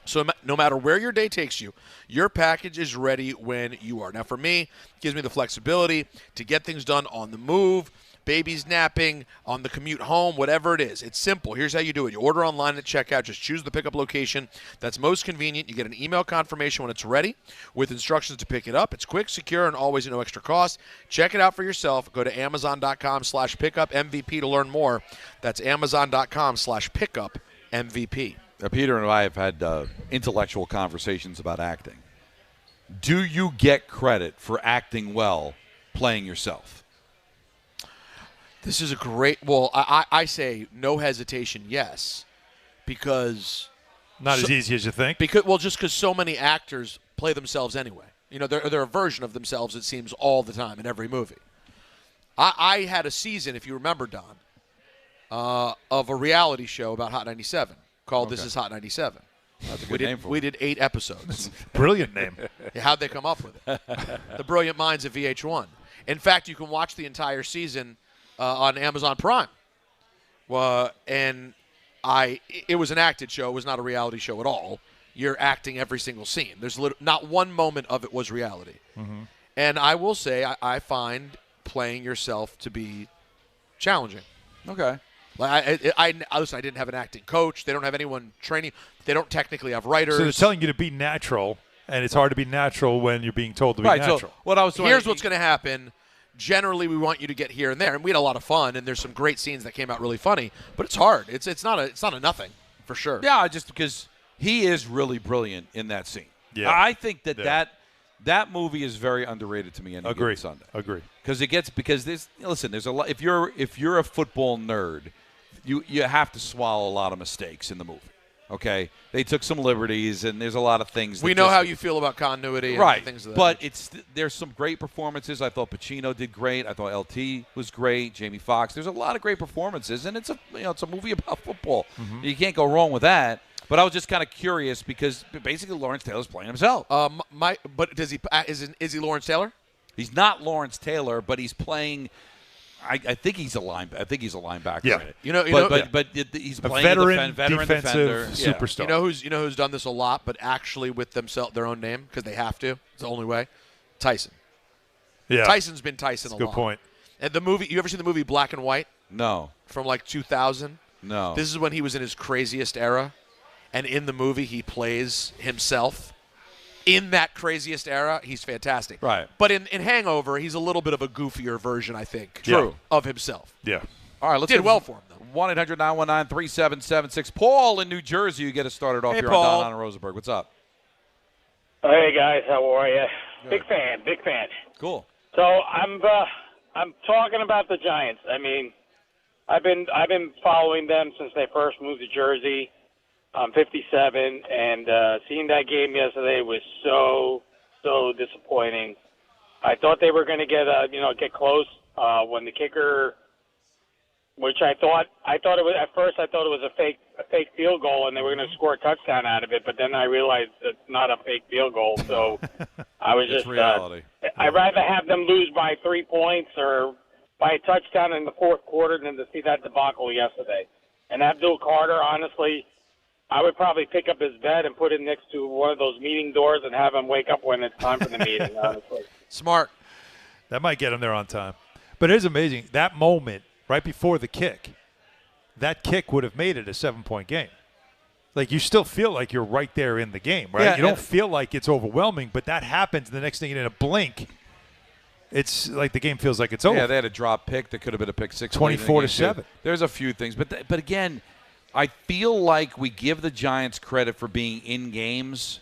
So no matter where your day takes you, your package is ready when you are. Now, for me, it gives me the flexibility to get things done on the move, baby's napping, on the commute home, whatever it is. It's simple. Here's how you do it. You order online at checkout. Just choose the pickup location that's most convenient. You get an email confirmation when it's ready with instructions to pick it up. It's quick, secure, and always at no extra cost. Check it out for yourself. Go to Amazon.com/pickup-MVP to learn more. That's Amazon.com/pickup-MVP. Peter and I have had intellectual conversations about acting. Do you get credit for acting well playing yourself? This is a great – well, I say no hesitation, yes, because – Not as easy as you think. Just because so many actors play themselves anyway. You know, they're a version of themselves, it seems, all the time in every movie. I had a season, if you remember, Don, of a reality show about Hot 97 called This Is Hot 97. That's a good name for it. We did 8 episodes. Brilliant name. How'd they come up with it? The brilliant minds of VH1. In fact, you can watch the entire season on Amazon Prime. And it was an acted show. It was not a reality show at all. You're acting every single scene. There's not one moment of it was reality. Mm-hmm. And I will say I find playing yourself to be challenging. Okay. Listen, I didn't have an acting coach. They don't have anyone training. They don't technically have writers. So they're telling you to be natural, and it's hard to be natural when you're being told to be natural. So here's what's going to happen. Generally, we want you to get here and there, and we had a lot of fun, and there's some great scenes that came out really funny. But it's hard. It's not a nothing for sure. Yeah, just because he is really brilliant in that scene. Yeah. I think that movie is very underrated to me. Agree. Sunday. Agree. Because there's a lot. If you're a football nerd, you have to swallow a lot of mistakes in the movie. Okay, they took some liberties, and there's a lot of things. We know how you feel about continuity, right? And things of that. But there's some great performances. I thought Pacino did great. I thought LT was great. Jamie Foxx. There's a lot of great performances, and it's a movie about football. Mm-hmm. You can't go wrong with that. But I was just kind of curious because basically Lawrence Taylor's playing himself. But does he? Is he Lawrence Taylor? He's not Lawrence Taylor, but he's playing. I think he's a linebacker. Yeah, but he's playing a veteran defender, defensive superstar. You know who's done this a lot, but actually with their own name because they have to. It's the only way. Tyson. Yeah, Tyson's been Tyson That's a a lot. good point. And the movie, you ever seen the movie Black and White? No. From like 2000. No. This is when he was in his craziest era, and in the movie he plays himself. In that craziest era, he's fantastic. Right. But in Hangover, he's a little bit of a goofier version, I think. True. Of himself. Yeah. All right, let's did well for him, though. 1-800-919-3776. Paul in New Jersey, you get us started off here Paul. on Hahn Rosenberg. What's up? Hey, guys. How are you? Big fan. Cool. So I'm talking about the Giants. I mean, I've been following them since they first moved to Jersey. I'm 57, and seeing that game yesterday was so disappointing. I thought they were going to get close when the kicker, which I thought it was at first. I thought it was a fake field goal, and they were going to score a touchdown out of it. But then I realized it's not a fake field goal. So I was just reality. I'd rather have them lose by 3 points or by a touchdown in the fourth quarter than to see that debacle yesterday. And Abdul Carter, honestly, I would probably pick up his bed and put it next to one of those meeting doors and have him wake up when it's time for the meeting, honestly. Smart. That might get him there on time. But it is amazing. That moment right before the kick, that kick would have made it a 7-point game. Like, you still feel like you're right there in the game, right? Yeah, you don't feel like it's overwhelming, but that happens. The next thing in a blink, it's like the game feels like it's over. Yeah, they had a drop pick that could have been a pick six. 24-7. There's a few things. But again, I feel like we give the Giants credit for being in games,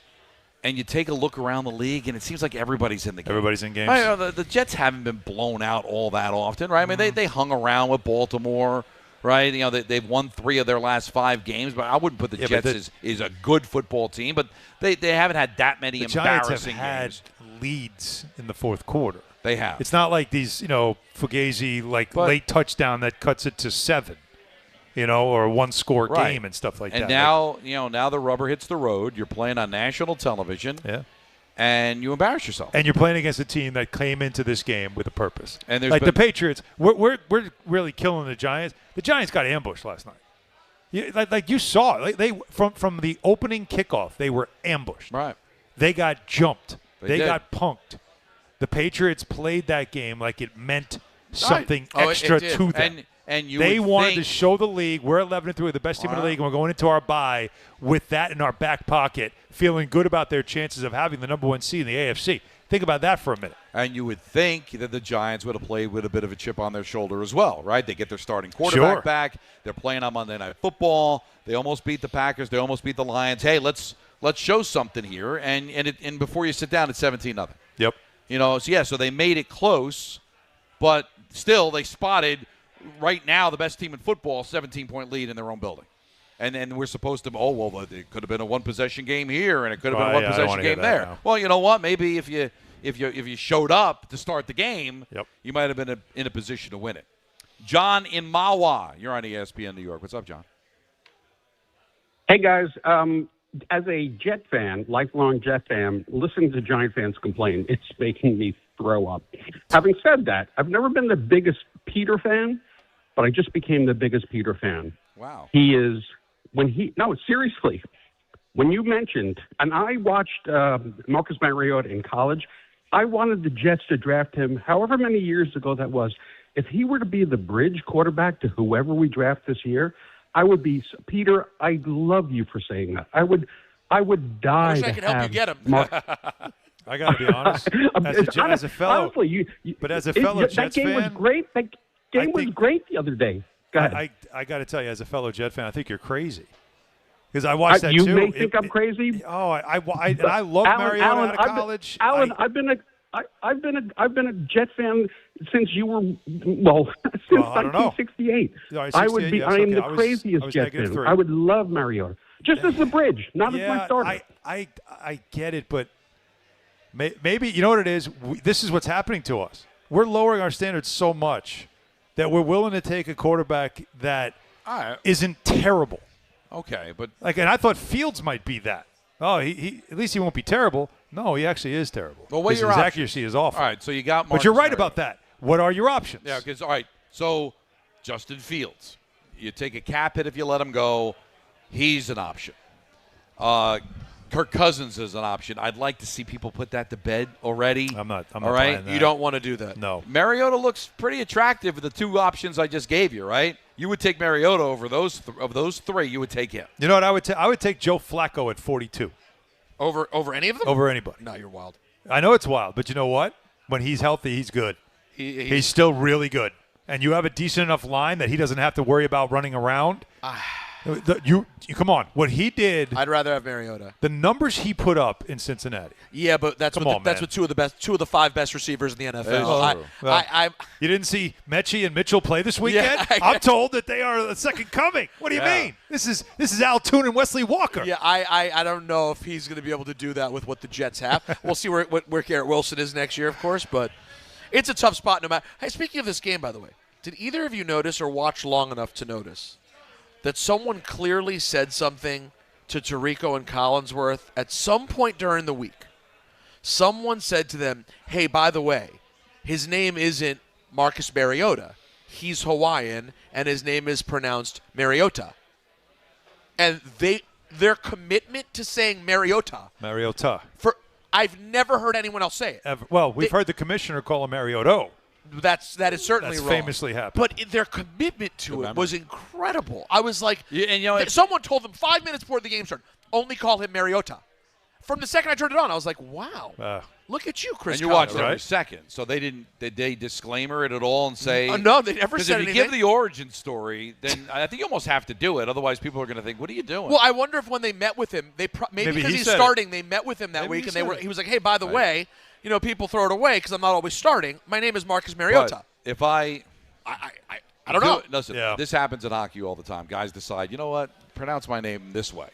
and you take a look around the league, and it seems like everybody's in the game. Everybody's in games. The Jets haven't been blown out all that often, right? I mean, they hung around with Baltimore, right? You know, they've won 3 of their last 5 games, but I wouldn't put the Jets as a good football team. But they haven't had that many embarrassing Giants have had games. leads in the fourth quarter. They have. It's not like these, Fugazi, late touchdown that cuts it to 7. Or a one-score game and stuff like that. And now, now the rubber hits the road. You're playing on national television. Yeah. And you embarrass yourself. And you're playing against a team that came into this game with a purpose. And there's the Patriots, we're really killing the Giants. The Giants got ambushed last night. You saw it. They from the opening kickoff, they were ambushed. Right. They got jumped. They did. got punked. The Patriots played that game like it meant something extra to them. And they wanted to show the league we're 11-3, the best team in the league, and we're going into our bye with that in our back pocket, feeling good about their chances of having the number 1 seed in the AFC. Think about that for a minute. And you would think that the Giants would have played with a bit of a chip on their shoulder as well, right? They get their starting quarterback back. They're playing on Monday Night Football. They almost beat the Packers. They almost beat the Lions. Hey, let's show something here. And before you sit down, it's 17-0. Yep. So they made it close, but still they spotted – right now, the best team in football, 17-point lead in their own building. And then we're supposed to, it could have been a one-possession game here, and it could have been a one-possession game there. Now. Well, you know what? Maybe if you showed up to start the game, you might have been in a position to win it. John in Mahwah, you're on ESPN New York. What's up, John? Hey, guys. As a Jet fan, lifelong Jet fan, listening to Giant fans complain, it's making me throw up. Having said that, I've never been the biggest Peter fan, but I just became the biggest Peter fan. Wow. He is, seriously, when you mentioned, and I watched Marcus Mariota in college, I wanted the Jets to draft him however many years ago that was. If he were to be the bridge quarterback to whoever we draft this year, I would be, Peter, I love you for saying that. I would die I wish I could help you get him. I got to be honest. As a fellow, honestly, Jets that game fan, was great. That game was great the other day. Go ahead. I got to tell you, as a fellow Jet fan, I think you're crazy. Because I watched that too. You may think I'm crazy. I love Mariota out of college. I've been a Jet fan since you were since 1968. I would be. I am the craziest Jet fan. I would love Mariota just as the bridge, not as my starter. I get it, but maybe you know what it is. This is what's happening to us. We're lowering our standards so much that we're willing to take a quarterback that isn't terrible. Okay, but and I thought Fields might be that. Oh, he at least he won't be terrible. No, he actually is terrible. Well, what's your his options? accuracy is awful. All right, so you got Marcus But you're right Mariota. about that. What are your options? Yeah, because, all right, so Justin Fields. You take a cap hit if you let him go. He's an option. Kirk Cousins is an option. I'd like to see people put that to bed already. I'm not all right? buying that. You don't want to do that. No. Mariota looks pretty attractive with the 2 options I just gave you, right? You would take Mariota over those of those 3. You would take him. You know what I would take? I would take Joe Flacco at 42. Over any of them? Over anybody. No, you're wild. I know it's wild, but you know what? When he's healthy, he's good. He's still really good. And you have a decent enough line that he doesn't have to worry about running around. You come on. What he did. I'd rather have Mariota. The numbers he put up in Cincinnati. Yeah, but that's what two of the 5 best receivers in the NFL. You didn't see Mechie and Mitchell play this weekend? Yeah, I'm told that they are the second coming. What do you mean? This is Al Toon and Wesley Walker. Yeah, I don't know if he's going to be able to do that with what the Jets have. We'll see where Garrett Wilson is next year, of course, but it's a tough spot no matter. Hey, speaking of this game, by the way, did either of you notice or watch long enough to notice that someone clearly said something to Tirico and Collinsworth at some point during the week? Someone said to them, hey, by the way, his name isn't Marcus Mariota. He's Hawaiian, and his name is pronounced Mariota. And their commitment to saying Mariota. I've never heard anyone else say it. Well, we've heard the commissioner call him Mariota. That is certainly That's wrong. famously happened. But their commitment to it was incredible. I was like, someone told them 5 minutes before the game started, only call him Mariota. From the second I turned it on, I was like, wow. Look at you, Chris. And you watched every second. So did they disclaimer it at all and say? No, they never said anything. Because if you give the origin story, then I think you almost have to do it. Otherwise, people are going to think, what are you doing? Well, I wonder if when they met with him, maybe because he's starting, they met with him that week, and he was like, hey, by the way, people throw it away because I'm not always starting. My name is Marcus Mariota. But if I don't know. Listen, this happens in hockey all the time. Guys decide, you know what, pronounce my name this way.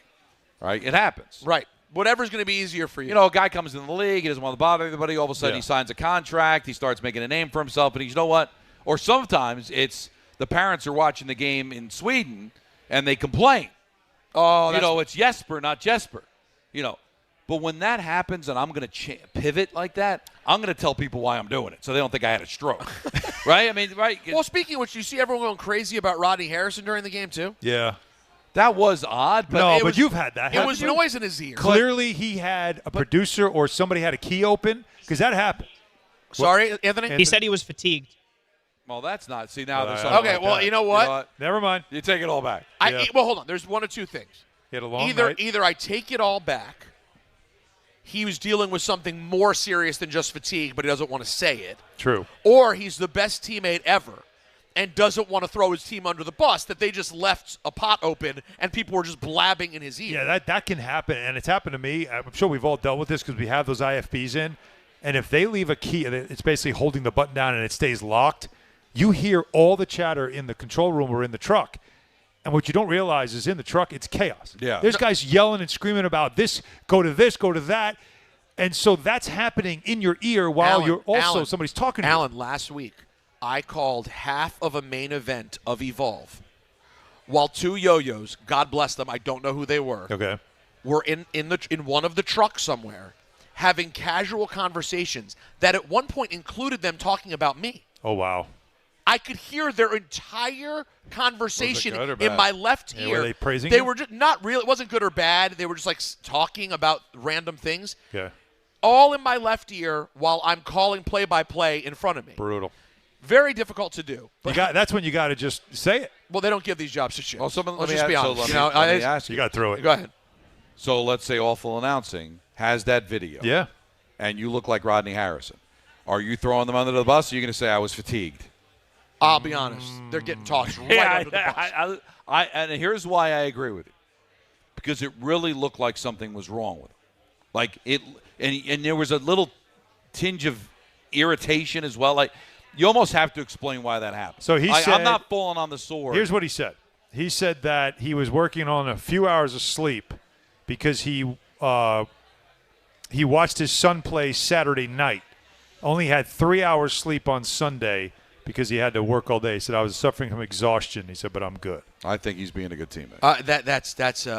Right? It happens. Right. Whatever's going to be easier for you. A guy comes in the league, he doesn't want to bother anybody. All of a sudden, he signs a contract. He starts making a name for himself. And you know what? Or sometimes it's the parents are watching the game in Sweden, and they complain. Oh, it's Jesper, not Jesper. But when that happens and I'm going to pivot like that, I'm going to tell people why I'm doing it so they don't think I had a stroke. Right? I mean, right? Well, speaking of which, you see everyone going crazy about Rodney Harrison during the game, too? Yeah. That was odd. But you've had that. It was noise in his ear. Clearly, he had a producer or somebody had a key open because that happened. Sorry, Anthony? He said he was fatigued. Well, that's not. See, now there's something like that. You know what? Never mind. You take it all back. Well, hold on. There's one of two things. He had a long either night. Either I take it all back. He was dealing with something more serious than just fatigue, but he doesn't want to say it. True. Or he's the best teammate ever and doesn't want to throw his team under the bus, that they just left a pot open and people were just blabbing in his ear. Yeah, that can happen, and it's happened to me. I'm sure we've all dealt with this because we have those IFBs in, and if they leave a key, it's basically holding the button down and it stays locked, you hear all the chatter in the control room or in the truck. And what you don't realize is in the truck, it's chaos. Yeah. There's guys yelling and screaming about this, go to that. And so that's happening in your ear while somebody's talking to you. Alan, last week, I called half of a main event of Evolve while two yo-yos, God bless them, I don't know who they were, were in one of the trucks somewhere having casual conversations that at one point included them talking about me. Oh, wow. I could hear their entire conversation in my left ear. Were they praising They you? were just not really. It wasn't good or bad. They were just like talking about random things. Yeah. All in my left ear while I'm calling play-by-play in front of me. Brutal. Very difficult to do. But that's when you got to just say it. Well, they don't give these jobs to shit. Well, Let's just be honest. Let me ask you. You got to throw it. Go ahead. So let's say Awful Announcing has that video. Yeah. And you look like Rodney Harrison. Are you throwing them under the bus, or are you going to say I was fatigued? I'll be honest. They're getting tossed right under the bus. And here's why I agree with you. Because it really looked like something was wrong with him. Like it, and there was a little tinge of irritation as well. Like you almost have to explain why that happened. So he said, I'm not falling on the sword. Here's what he said. He said that he was working on a few hours of sleep because he watched his son play Saturday night. Only had 3 hours sleep on Sunday because he had to work all day. He said, I was suffering from exhaustion. He said, but I'm good. I think he's being a good teammate. That's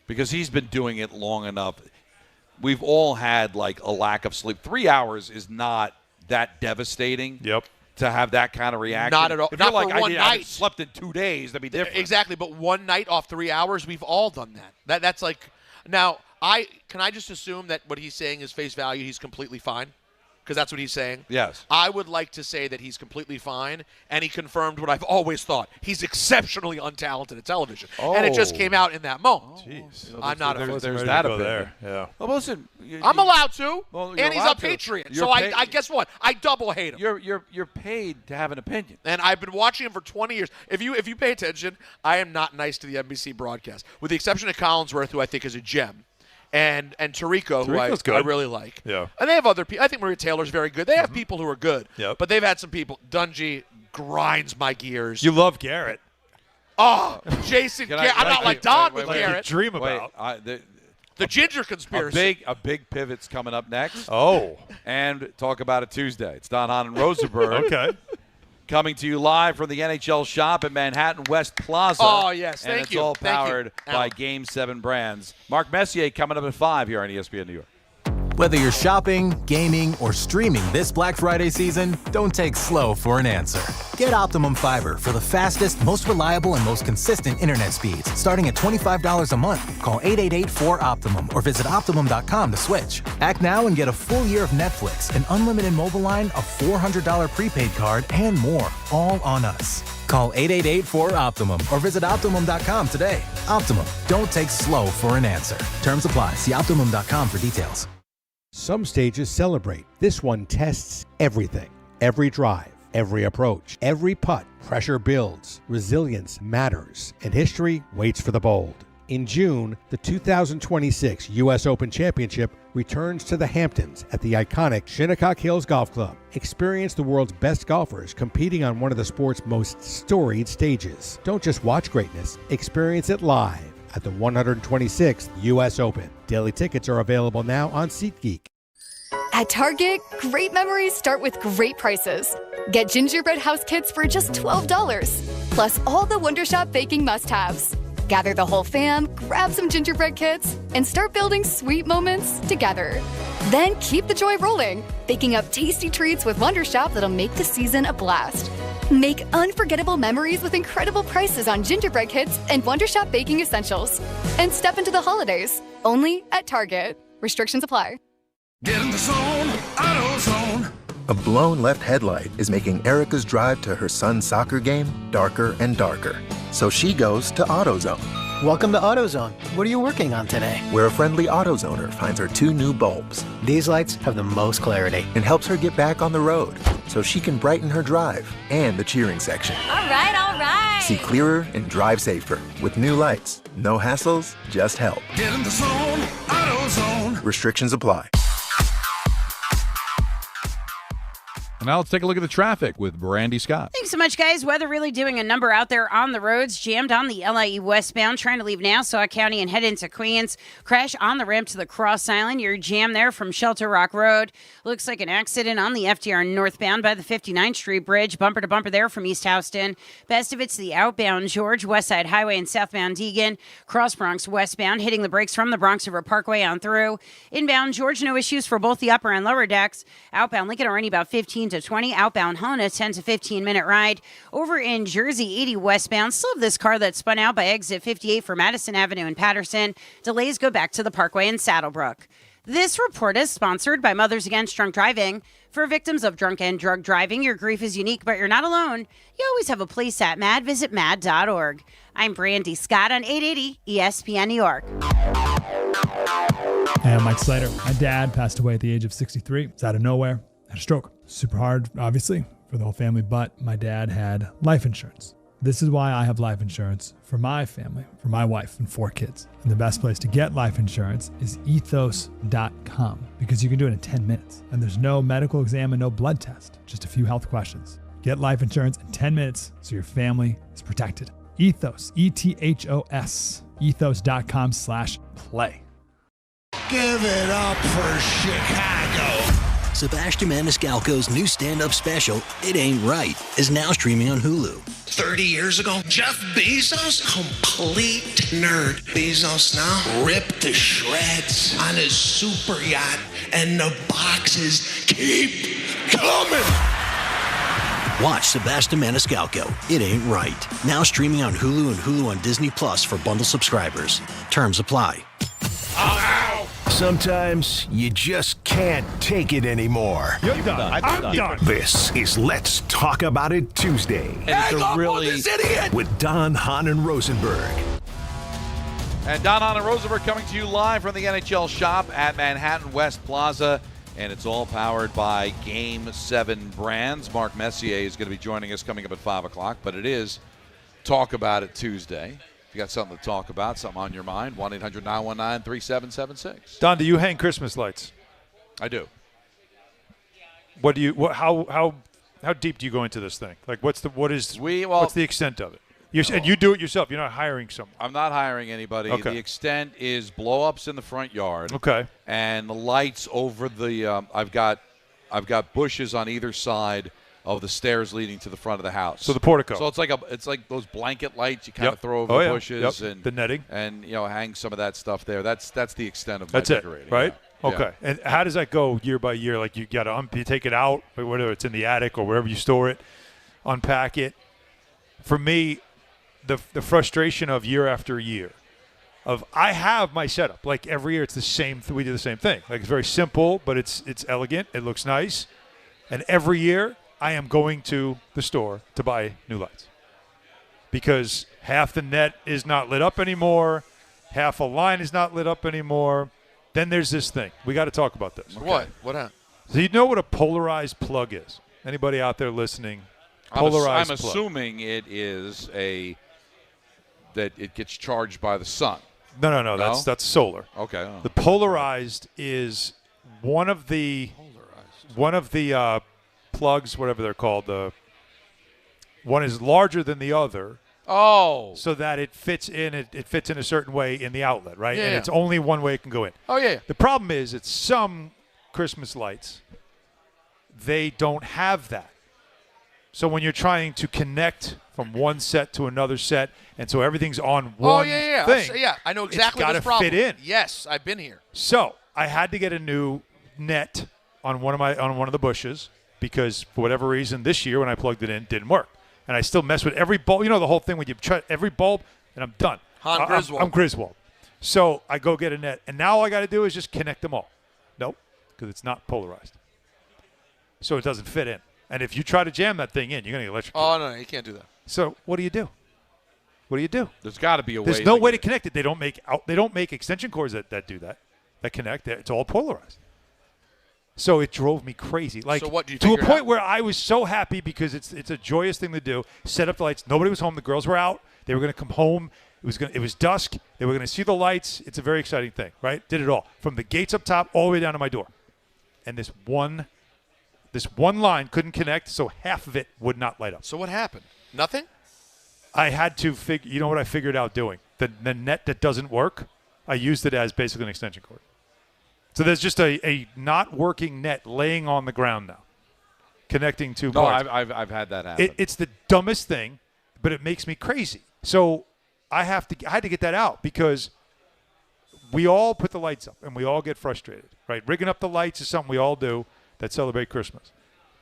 because he's been doing it long enough. We've all had like a lack of sleep. 3 hours is not that devastating. Yep. To have that kind of reaction. Not at all. If not you're like, for one night. I slept in 2 days, that'd be different. Exactly, but one night off 3 hours, we've all done that. That's like now. Can I just assume that what he's saying is face value? He's completely fine. because that's what he's saying. Yes. I would like to say that he's completely fine, and he confirmed what I've always thought. He's exceptionally untalented at television, and it just came out in that moment. Jeez. I'm not a There's that go opinion. there. Yeah. Well, listen. I'm allowed to, Well, you're and he's allowed a to. Patriot. You're So I guess what? I double hate him. You're paid to have an opinion. And I've been watching him for 20 years. If you pay attention, I am not nice to the NBC broadcast, with the exception of Collinsworth, who I think is a gem, and Tirico, who I really like. Yeah. And they have other people. I think Maria Taylor's very good. They have people who are good. Yep. But they've had some people. Dungy grinds my gears. You love Garrett. Oh, Jason Garrett. I'm not like Don with Like Garrett. you dream about. The ginger conspiracy. A big pivot's coming up next. Oh. And talk about it Tuesday. It's Don Hahn Rosenberg. Okay. Coming to you live from the NHL Shop at Manhattan West Plaza. Oh, yes. And Thank it's you. all Thank you, powered by Alan. Game 7 brands. Mark Messier coming up at 5 here on ESPN New York. Whether you're shopping, gaming, or streaming this Black Friday season, don't take slow for an answer. Get Optimum Fiber for the fastest, most reliable, and most consistent internet speeds, starting at $25 a month. Call 888-4OPTIMUM or visit Optimum.com to switch. Act now and get a full year of Netflix, an unlimited mobile line, a $400 prepaid card, and more, all on us. Call 888-4OPTIMUM or visit Optimum.com today. Optimum, don't take slow for an answer. Terms apply. See Optimum.com for details. Some stages celebrate. This one tests everything. Every drive, every approach, every putt. Pressure builds, resilience matters, and history waits for the bold. In June, the 2026 U.S. Open Championship returns to the Hamptons at the iconic Shinnecock Hills Golf Club. Experience the world's best golfers competing on one of the sport's most storied stages. Don't just watch greatness, experience it live at the 126th U.S. Open. Daily tickets are available now on SeatGeek. At Target, great memories start with great prices. Get gingerbread house kits for just $12, plus all the Wonder Shop baking must-haves. Gather the whole fam, grab some gingerbread kits, and start building sweet moments together. Then keep the joy rolling, baking up tasty treats with Wonder Shop that'll make the season a blast. Make unforgettable memories with incredible prices on gingerbread kits and Wonder Shop baking essentials. And step into the holidays, only at Target. Restrictions apply. Get in the zone, AutoZone. A blown left headlight is making Erica's drive to her son's soccer game darker and darker. So she goes to AutoZone. Welcome to AutoZone. What are you working on today? Where a friendly AutoZoner finds her 2 new bulbs. These lights have the most clarity. And helps her get back on the road so she can brighten her drive and the cheering section. All right, all right. See clearer and drive safer with new lights. No hassles, just help. Get in the zone, AutoZone. Restrictions apply. Now let's take a look at the traffic with Brandy Scott. Thanks so much, guys. Weather really doing a number out there on the roads. Jammed on the LIE westbound, trying to leave Nassau County and head into Queens. Crash on the ramp to the Cross Island. You're jammed there from Shelter Rock Road. Looks like an accident on the FDR northbound by the 59th Street Bridge. Bumper to bumper there from East Houston. Best of it's the outbound George, West Side Highway and southbound Deegan. Cross Bronx westbound, hitting the brakes from the Bronx River Parkway on through. Inbound George, no issues for both the upper and lower decks. Outbound Lincoln already about 15 to 20. Outbound Hona, 10 to 15 minute ride. Over in Jersey, 80 westbound. Still have this car that spun out by exit 58 for Madison Avenue in Patterson. Delays go back to the Parkway in Saddlebrook. This report is sponsored by Mothers Against Drunk Driving. For victims of drunk and drug driving, your grief is unique, but you're not alone. You always have a place at MAD. Visit mad.org. I'm Brandy Scott on 880 ESPN New York. Hey, I'm Mike Slater. My dad passed away at the age of 63. It's out of nowhere. Had a stroke. Super hard, obviously, for the whole family, but my dad had life insurance. This is why I have life insurance for my family, for my wife and 4 kids. And the best place to get life insurance is ethos.com, because you can do it in 10 minutes. And there's no medical exam and no blood test, just a few health questions. Get life insurance in 10 minutes so your family is protected. Ethos, E-T-H-O-S, ethos.com/play. Give it up for Chicago. Sebastian Maniscalco's new stand-up special, It Ain't Right, is now streaming on Hulu. 30 years ago, Jeff Bezos, complete nerd. Bezos now ripped to shreds on his super yacht, and the boxes keep coming. Watch Sebastian Maniscalco, It Ain't Right, now streaming on Hulu and Hulu on Disney Plus for bundle subscribers. Terms apply. Sometimes you just can't take it anymore. You're done. I'm done. This is Let's Talk About It Tuesday. And it's a really with Don, Hahn, and Rosenberg. And Don, Hahn, and Rosenberg coming to you live from the NHL Shop at Manhattan West Plaza. And it's all powered by Game 7 brands. Mark Messier is going to be joining us coming up at 5 o'clock. But it is Talk About It Tuesday. If you got something to talk about, something on your mind, 1-800-919-3776. Don, do you hang Christmas lights? I do. What do you? How deep do you go into this thing? Like, what's the extent of it? And you do it yourself. You're not hiring someone. I'm not hiring anybody. Okay. The extent is blow-ups in the front yard. Okay. And the lights over the. I've got bushes on either side of the stairs leading to the front of the house. So the portico. So it's like those blanket lights you kind of throw over the bushes and the netting and hang some of that stuff there. That's the extent of my That's it, decorating. right? Yeah. Okay. Yeah. And how does that go year by year? Like you got to you take it out, whether it's in the attic or wherever you store it, unpack it. For me, the frustration of year after year of I have my setup. Like every year it's the same. We do the same thing. Like it's very simple, but it's elegant. It looks nice. And every year I am going to the store to buy new lights because half the net is not lit up anymore. Half a line is not lit up anymore. Then there's this thing. We got to talk about this. What? What happened? So you know what a polarized plug is? Anybody out there listening? Polarized I'm plug. assuming it is that it gets charged by the sun. No. That's solar. Okay. Oh. The polarized is one of the plugs, whatever they're called. One is larger than the other. Oh. So that it fits in. It fits in a certain way in the outlet, right? Yeah, and yeah. it's only one way it can go in. Oh yeah. The problem is, it's some Christmas lights. They don't have that. So when you're trying to connect from one set to another set, and so everything's on one thing. I know exactly it's this problem. Fit in. Yes, I've been here. So I had to get a new net on one of the bushes because for whatever reason this year when I plugged it in, it didn't work. And I still mess with every bulb. You know the whole thing when you try every bulb, and I'm done. I'm Griswold. So I go get a net, and now all I got to do is just connect them all. Nope, because it's not polarized. So it doesn't fit in. And if you try to jam that thing in, you're going to get electrocuted. Oh, no, you can't do that. So what do you do? There's got to be a way. There's no way to connect it. They don't make extension cords that do that connect. It's all polarized. So it drove me crazy. Like so what, do you to a figure point out? where I was so happy because it's a joyous thing to do. Set up the lights. Nobody was home. The girls were out. They were going to come home. It was dusk. They were going to see the lights. It's a very exciting thing, right? Did it all from the gates up top all the way down to my door. And this one line couldn't connect, so half of it would not light up. So what happened? Nothing? I had to figure. You know what I figured out doing? The net that doesn't work, I used it as basically an extension cord. So there's just a not working net laying on the ground now, connecting to. No, parts. I've had that happen. It's the dumbest thing, but it makes me crazy. So I had to get that out because we all put the lights up and we all get frustrated, right? Rigging up the lights is something we all do that celebrate Christmas,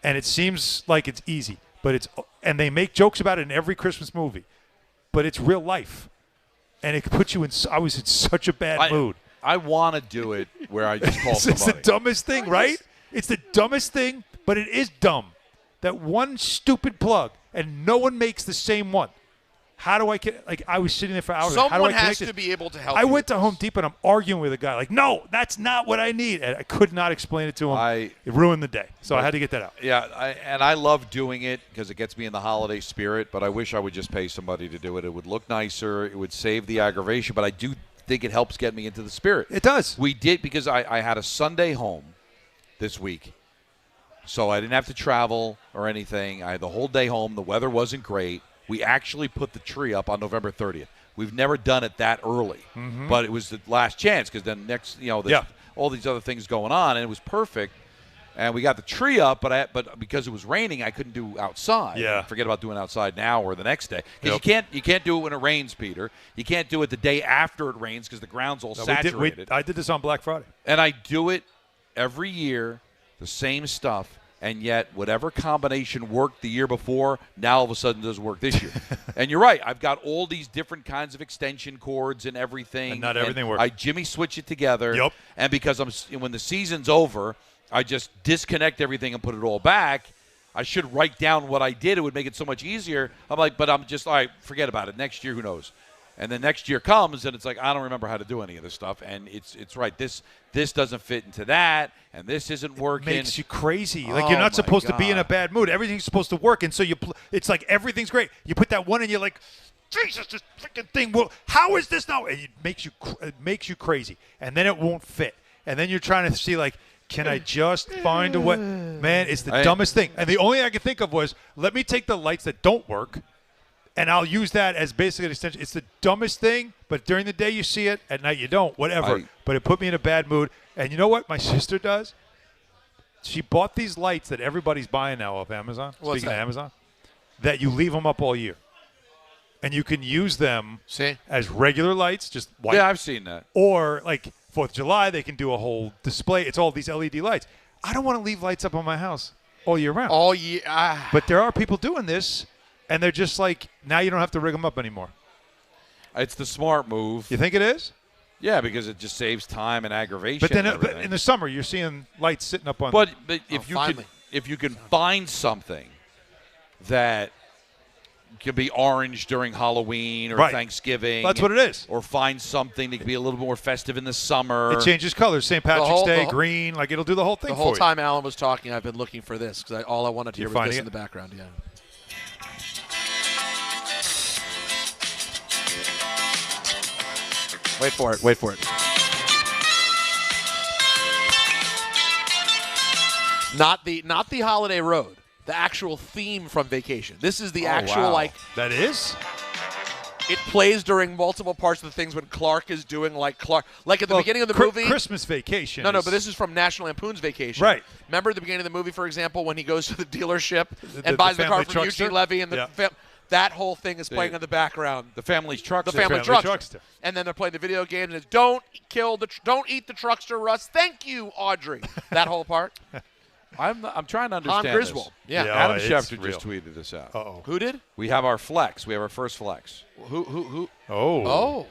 and it seems like it's easy, but and they make jokes about it in every Christmas movie, but it's real life, and it puts you in. I was in such a bad mood. I want to do it where I just call somebody. It's the dumbest thing, right? It's the dumbest thing, but it is dumb. That one stupid plug, and no one makes the same one. How do I get? Like I was sitting there for hours. How do Someone I has connect to be able to help. I went to Home Depot and I'm arguing with a guy. Like, no, that's not what I need. And I could not explain it to him. It ruined the day. So I had to get that out. Yeah, I love doing it because it gets me in the holiday spirit. But I wish I would just pay somebody to do it. It would look nicer. It would save the aggravation. But I do think it helps get me into the spirit. It does. We did because I had a Sunday home this week. So I didn't have to travel or anything. I had the whole day home. The weather wasn't great. We actually put the tree up on November 30th. We've never done it that early, but it was the last chance because then next, there's all these other things going on, and it was perfect. And we got the tree up, but because it was raining, I couldn't do outside. Yeah. Forget about doing outside now or the next day because you can't do it when it rains, Peter. You can't do it the day after it rains because the ground's all saturated. I did this on Black Friday, and I do it every year, the same stuff. And yet, whatever combination worked the year before, now all of a sudden doesn't work this year. And you're right. I've got all these different kinds of extension cords and everything. And not everything works. I Jimmy switch it together. Yep. And because when the season's over, I just disconnect everything and put it all back. I should write down what I did. It would make it so much easier. I'm like, but I'm just, all right, forget about it. Next year, who knows? And then next year comes, and it's like, I don't remember how to do any of this stuff. And it's right. This doesn't fit into that, and this isn't working. It makes you crazy. Like, you're not supposed to be in a bad mood. Everything's supposed to work, and so it's like everything's great. You put that one in, you're like, Jesus, this freaking thing. Well, how is this now? And it makes you crazy, and then it won't fit. And then you're trying to see, like, can I just find a way? Man, it's the dumbest thing. And the only thing I could think of was, let me take the lights that don't work, and I'll use that as basically an extension. It's the dumbest thing, but during the day you see it, at night you don't, whatever. But it put me in a bad mood. And you know what my sister does? She bought these lights that everybody's buying now off Amazon. Speaking of Amazon, that you leave them up all year. And you can use them as regular lights, just white. Yeah, I've seen that. Or, like, 4th of July, they can do a whole display. It's all these LED lights. I don't want to leave lights up on my house all year round. All year. But there are people doing this. And they're just like, now you don't have to rig them up anymore. It's the smart move. You think it is? Yeah, because it just saves time and aggravation. But then and in the summer, you're seeing lights sitting up on. But if you can find something that can be orange during Halloween or Thanksgiving. That's what it is. Or find something that can be a little more festive in the summer. It changes colors. St. Patrick's Day, green. Like, it'll do the whole thing The whole time Alan was talking, I've been looking for this because all I wanted to hear was this in the background. Yeah. Wait for it. Wait for it. Not the Holiday Road. The actual theme from Vacation. This is the actual like. That is. It plays during multiple parts of the things when Clark is doing like at the beginning of the movie. Christmas Vacation. No, but this is from National Lampoon's Vacation. Right. Remember at the beginning of the movie, for example, when he goes to the dealership and buys the car from Eugene Levy and that whole thing is playing in the background. The family's truckster. The family truckster. And then they're playing the video games and it's don't eat the truckster, Russ. Thank you, Audrey. That whole part. I'm trying to understand Hahn Griswold. Yeah. Adam Schefter just tweeted this out. Uh-oh. Who did? We have our flex. We have our first flex. Who? Oh.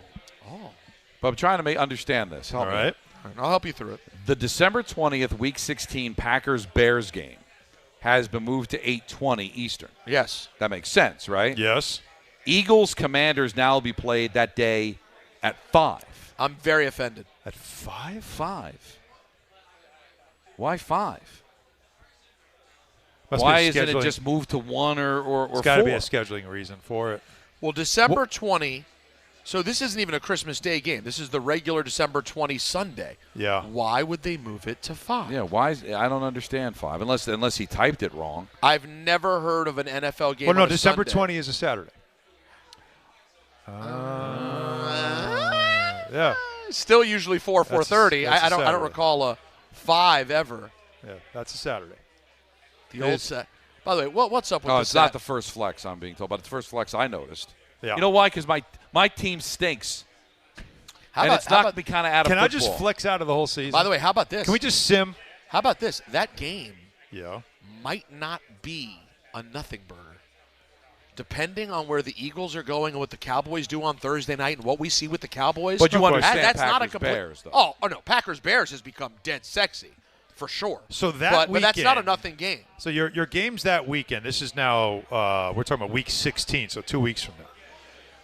But I'm trying to understand this. Help me. All right. I'll help you through it. The December 20th, Week 16 Packers-Bears game has been moved to 8:20 Eastern. Yes. That makes sense, right? Yes. Eagles-Commanders now will be played that day at 5. I'm very offended. At 5? 5. Why 5? Must Why isn't it just moved to 1 or 4? It's got to be a scheduling reason for it. Well, December 20. So this isn't even a Christmas Day game. This is the regular December 20 Sunday. Yeah. Why would they move it to 5? Yeah. Why? I don't understand 5 unless he typed it wrong. I've never heard of an NFL game. Well, no, on a December Sunday. 20 is a Saturday. Yeah. Still usually 4:30. I don't recall a 5 ever. Yeah, that's a Saturday. The old set. By the way, what's up with No, this? it's not the first flex I'm being told, but it's the first flex I noticed. Yeah. You know why? Because my team stinks. It's knocked me kind of out of football. Can I just football. flex out of the whole season? By the way, how about this? Can we just sim? How about this? That game Yeah. might not be a nothing burger. Depending on where the Eagles are going and what the Cowboys do on Thursday night and what we see with the Cowboys. But you understand that's Packers not a complete, Bears, though. Oh, no. Packers-Bears has become dead sexy. For sure. So that but that's not a nothing game. So your game's that weekend. This is now we're talking about week 16, so 2 weeks from now.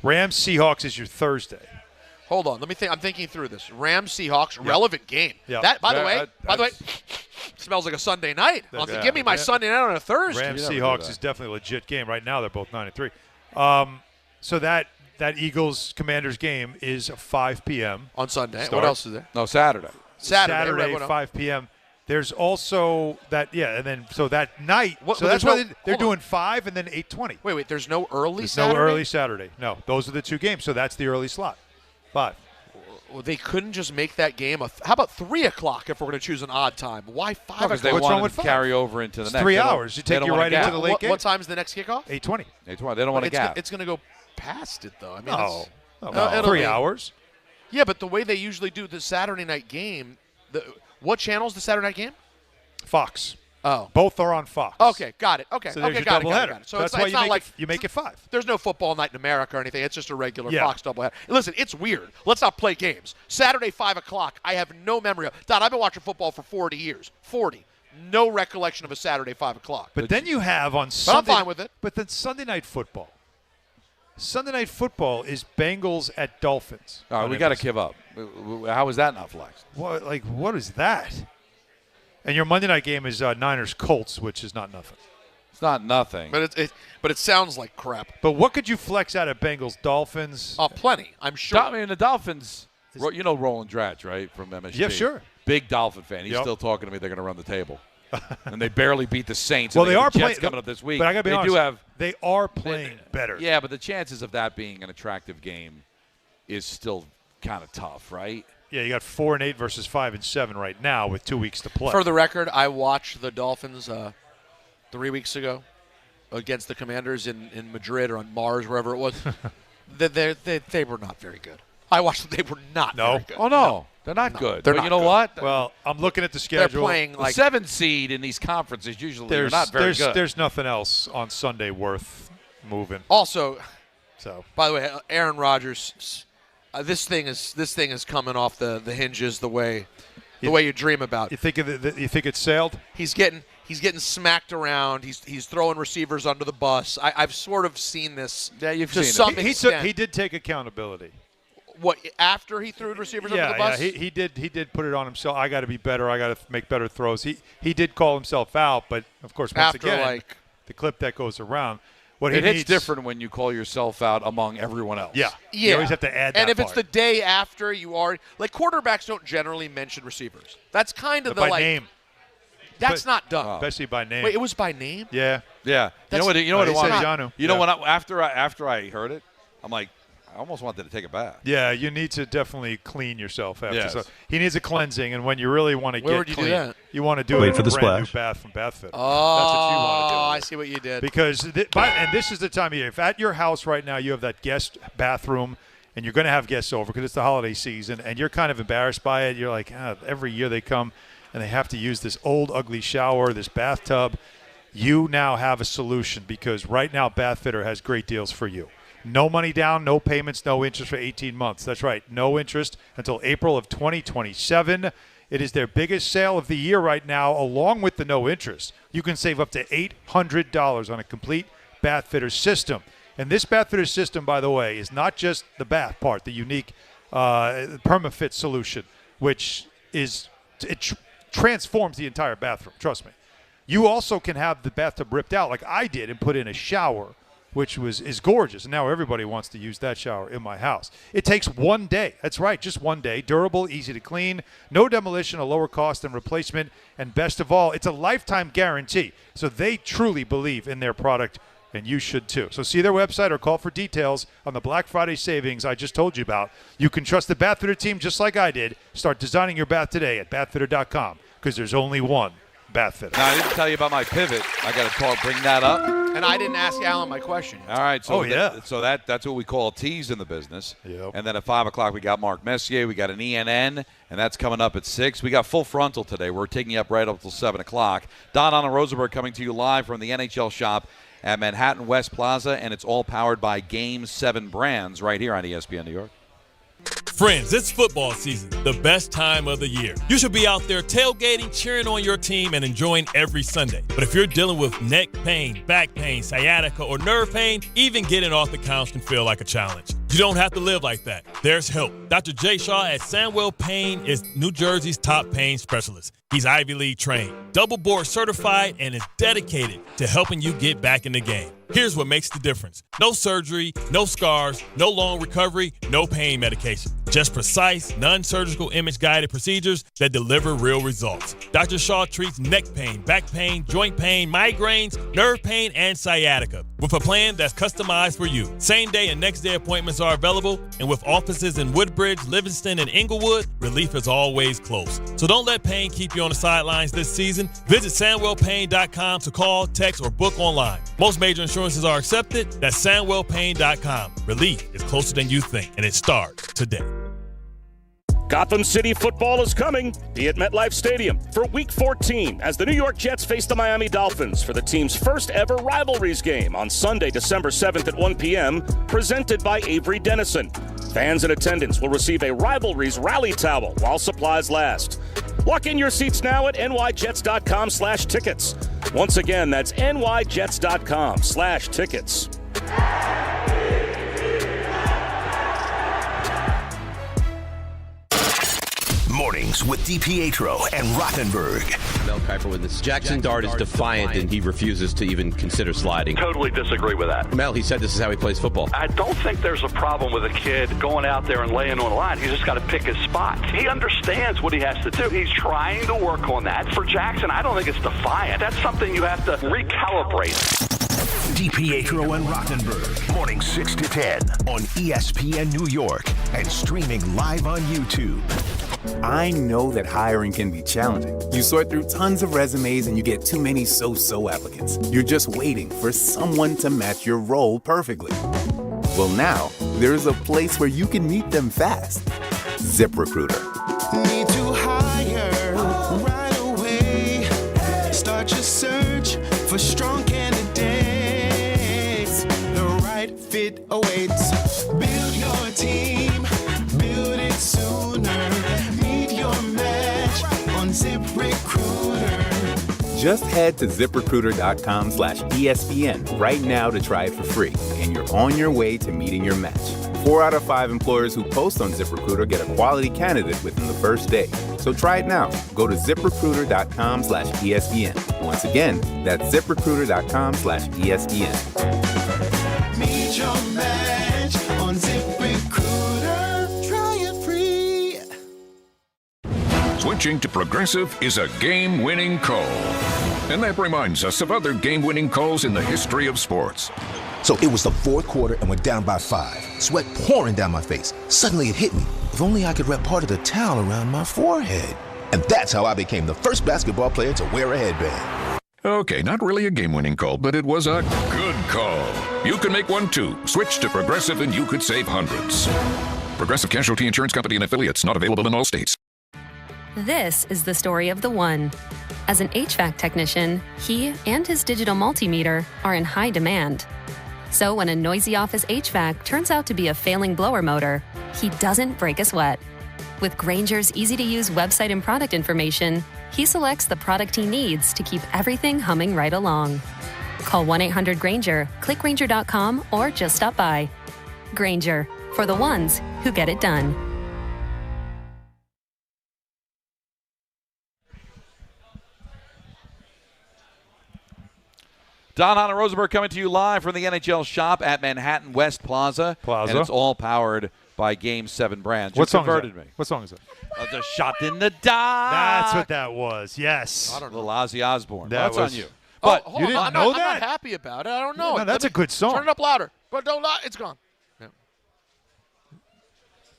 Rams Seahawks is your Thursday. Hold on, let me think. I'm thinking through this. Rams Seahawks, relevant game. Yeah. That by the way, smells like a Sunday night. Give me my Sunday night on a Thursday. Rams Seahawks is definitely a legit game. Right now they're both 9-3. So that Eagles Commanders game is 5 p.m. on Sunday. Start. What else is there? No, Saturday. Saturday, 5 p.m. There's also that, and then so that night. So that's why they're doing 5 and then 8:20. Wait, there's no early There's Saturday? no early Saturday. No, those are the two games. So that's the early slot. 5. Well, they couldn't just make that game how about 3 o'clock if we're going to choose an odd time? Why 5 o'clock? Because they What's want wrong to with 5? carry over into the It's next. 3 hours. You take you right into the late game. What time's the next kickoff? 8:20. 8:20. They don't want to gap. It's going to go past it, though. I mean, No, 3 hours. Yeah, but the way they usually do the Saturday night game, what channel's the Saturday night game? Fox. Oh. Both are on Fox. Okay, got it. Okay, So there's your got doubleheader. it. So That's it's why not like you make it 5. There's no football night in America or anything. It's just a regular Yeah. Fox doubleheader. Listen, it's weird. Let's not play games. Saturday, 5 o'clock, I have no memory of. Don, I've been watching football for 40 years. 40. No recollection of a Saturday, 5 o'clock. But then you have on But Sunday. I'm fine with it. But then Sunday Night Football. Sunday Night Football is Bengals at Dolphins. All right, we got to give up. How is that not flexed? What is that? And your Monday night game is Niners Colts, which is not nothing. It's not nothing. But it sounds like crap. But what could you flex out of Bengals Dolphins? Plenty, I'm sure. I mean, the Dolphins. You know Roland Dratch, right, from MSG? Yeah, sure. Big Dolphin fan. He's Yep. still talking to me. They're going to run the table. And they barely beat the Saints. Well, and they are the Jets playing coming up this week. But I got to be honest. They are playing better. Yeah, but the chances of that being an attractive game is still kind of tough, right? Yeah, you got 4-8 versus 5-7 right now with 2 weeks to play. For the record, I watched the Dolphins 3 weeks ago against the Commanders in Madrid or on Mars, wherever it was. They were not very good. I watched them. They were not very good. Oh, no. They're not good. They're but not you know good. what? Well, I'm looking at the schedule. They're playing The like 7 seed in these conferences usually are not very good. There's nothing else on Sunday worth moving. Also, so by the way, Aaron Rodgers, this thing is coming off the hinges the way you dream about. You think you think it's sailed? He's getting smacked around. He's throwing receivers under the bus. I've sort of seen this. Yeah, you've to seen some it. extent. He did take accountability. What, after he threw receivers under the bus? Yeah, he did put it on himself. I got to be better. I got to make better throws. He did call himself out, but of course, once After, again, the clip that goes around. What it he hits needs, different when you call yourself out among everyone else. Yeah. You always have to add that And if it's part. the day after, you are like quarterbacks don't generally mention receivers. That's kind of But the by name. That's not done. Especially by name. Wait, it was by name? Yeah. Yeah. You know what it he was? said Janu. You know Yeah. when after I heard it, I'm like, I almost wanted to take a bath. Yeah, you need to definitely clean yourself after. Yes. So he needs a cleansing, and when you really want to Where get would you do clean, that? you want to do Wait it for in a the brand new splash. bath from Bath Fitter. Oh, That's what you want to do. I see what you did. Because and this is the time of year. If at your house right now you have that guest bathroom and you're going to have guests over because it's the holiday season and you're kind of embarrassed by it, you're like, every year they come and they have to use this old ugly shower, this bathtub. You now have a solution because right now Bath Fitter has great deals for you. No money down, no payments, no interest for 18 months. That's right, no interest until April of 2027. It is their biggest sale of the year right now, along with the no interest. You can save up to $800 on a complete Bath Fitter system. And this Bath Fitter system, by the way, is not just the bath part, the unique PermaFit solution, which transforms the entire bathroom. Trust me. You also can have the bathtub ripped out like I did and put in a shower, which is gorgeous. And now everybody wants to use that shower in my house. It takes 1 day. That's right, just 1 day. Durable, easy to clean, no demolition, a lower cost than replacement. And best of all, it's a lifetime guarantee. So they truly believe in their product, and you should too. So see their website or call for details on the Black Friday savings I just told you about. You can trust the Bath Fitter team just like I did. Start designing your bath today at bathfitter.com because there's only one Bath Fitter. Now, I didn't tell you about my pivot. I got to bring that up. And I didn't ask Alan my question. All right. So Oh, that's what we call a tease in the business. Yep. And then at 5 o'clock, we got Mark Messier. We got an ENN, and that's coming up at 6. We got Full Frontal today. We're taking you up right up till 7 o'clock. Hahn Rosenberg coming to you live from the NHL Shop at Manhattan West Plaza, and it's all powered by Game 7 brands right here on ESPN New York. Friends, it's football season, the best time of the year. You should be out there tailgating, cheering on your team, and enjoying every Sunday. But if you're dealing with neck pain, back pain, sciatica, or nerve pain, even getting off the couch can feel like a challenge. You don't have to live like that. There's help. Dr. Jay Shaw at Sandwell Pain is New Jersey's top pain specialist. He's Ivy League trained, double board certified, and is dedicated to helping you get back in the game. Here's what makes the difference. No surgery, no scars, no long recovery, no pain medication. Just precise, non-surgical image-guided procedures that deliver real results. Dr. Shaw treats neck pain, back pain, joint pain, migraines, nerve pain, and sciatica with a plan that's customized for you. Same-day and next-day appointments are available, and with offices in Woodbridge, Livingston, and Inglewood, relief is always close. So don't let pain keep you on the sidelines this season. Visit SandwellPain.com to call, text, or book online. Most major insurances are accepted. That's SandwellPain.com. Relief is closer than you think, and it starts today. Gotham City football is coming. Be at MetLife Stadium for Week 14 as the New York Jets face the Miami Dolphins for the team's first ever rivalries game on Sunday, December 7th at 1 p.m., presented by Avery Dennison. Fans in attendance will receive a rivalries rally towel while supplies last. Lock in your seats now at nyjets.com/tickets. Once again, that's nyjets.com/tickets. Mornings with DiPietro and Rothenberg. Mel Kiper with this. Jackson Dart is defiant and he refuses to even consider sliding. Totally disagree with that. Mel, he said this is how he plays football. I don't think there's a problem with a kid going out there and laying on the line. He's just got to pick his spot. He understands what he has to do. He's trying to work on that. For Jackson, I don't think it's defiant. That's something you have to recalibrate. DiPietro and Rothenberg, morning 6 to 10 on ESPN New York and streaming live on YouTube. I know that hiring can be challenging. You sort through tons of resumes and you get too many so-so applicants. You're just waiting for someone to match your role perfectly. Well, now, there's a place where you can meet them fast. ZipRecruiter. Need to hire right away. Start your search for strong candidates. The right fit awaits. Build your team. Build it sooner. Meet your match on ZipRecruiter. Just head to ZipRecruiter.com/ESPN right now to try it for free, and you're on your way to meeting your match. 4 out of 5 employers who post on ZipRecruiter get a quality candidate within the first day. So try it now. Go to ZipRecruiter.com/ESPN. Once again, that's ZipRecruiter.com/ESPN. Meet your match on ZipRecruiter. Try it free. Switching to Progressive is a game-winning call. And that reminds us of other game-winning calls in the history of sports. So it was the fourth quarter and we're down by 5. Sweat pouring down my face. Suddenly it hit me. If only I could wrap part of the towel around my forehead. And that's how I became the first basketball player to wear a headband. Okay, not really a game-winning call, but it was a good call. You can make one too. Switch to Progressive and you could save hundreds. Progressive Casualty Insurance Company and Affiliates, not available in all states. This is the story of the one. As an HVAC technician, he and his digital multimeter are in high demand. So when a noisy office HVAC turns out to be a failing blower motor, he doesn't break a sweat. With Grainger's easy-to-use website and product information, he selects the product he needs to keep everything humming right along. Call 1-800-GRAINGER, click Grainger.com, or just stop by. Grainger, for the ones who get it done. Hahn Rosenberg coming to you live from the NHL Shop at Manhattan West Plaza. And it's all powered by Game 7 brands. What song converted is that? me. What song is that? The Shot in the Dark. That's what that was. Yes. I don't know. Little Ozzy Osbourne. That's on you. But you didn't know that? I'm not happy about it. I don't know. No, that's a good song. Turn it up louder. But don't. It's gone. Yeah.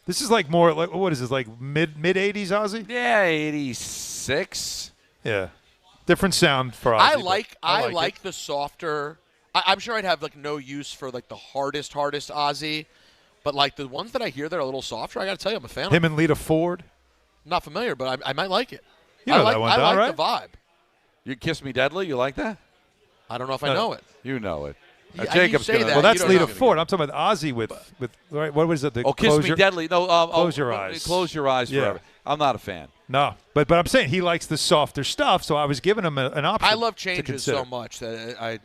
This is like more like, what is this, like mid 80s Ozzy? Yeah, 86. Yeah. Different sound for Ozzy. I like the softer. I'm sure I'd have like no use for like the hardest Ozzy, but like the ones that I hear that are a little softer, I got to tell you, I'm a fan. Him and Lita Ford. Not familiar, but I might like it. You know that one, I like right? the vibe. You Kiss Me Deadly. You like that? I don't know if I know it. You know it. Yeah, Jacob's you say gonna. that. Well, that's You Lita don't know. Ford. I'm talking about Ozzy with right. What was it? The Kiss Me Deadly. No, Close Your Eyes. Close Your Eyes forever. I'm not a fan. No, but I'm saying he likes the softer stuff, so I was giving him an option. I love to changes consider. so much that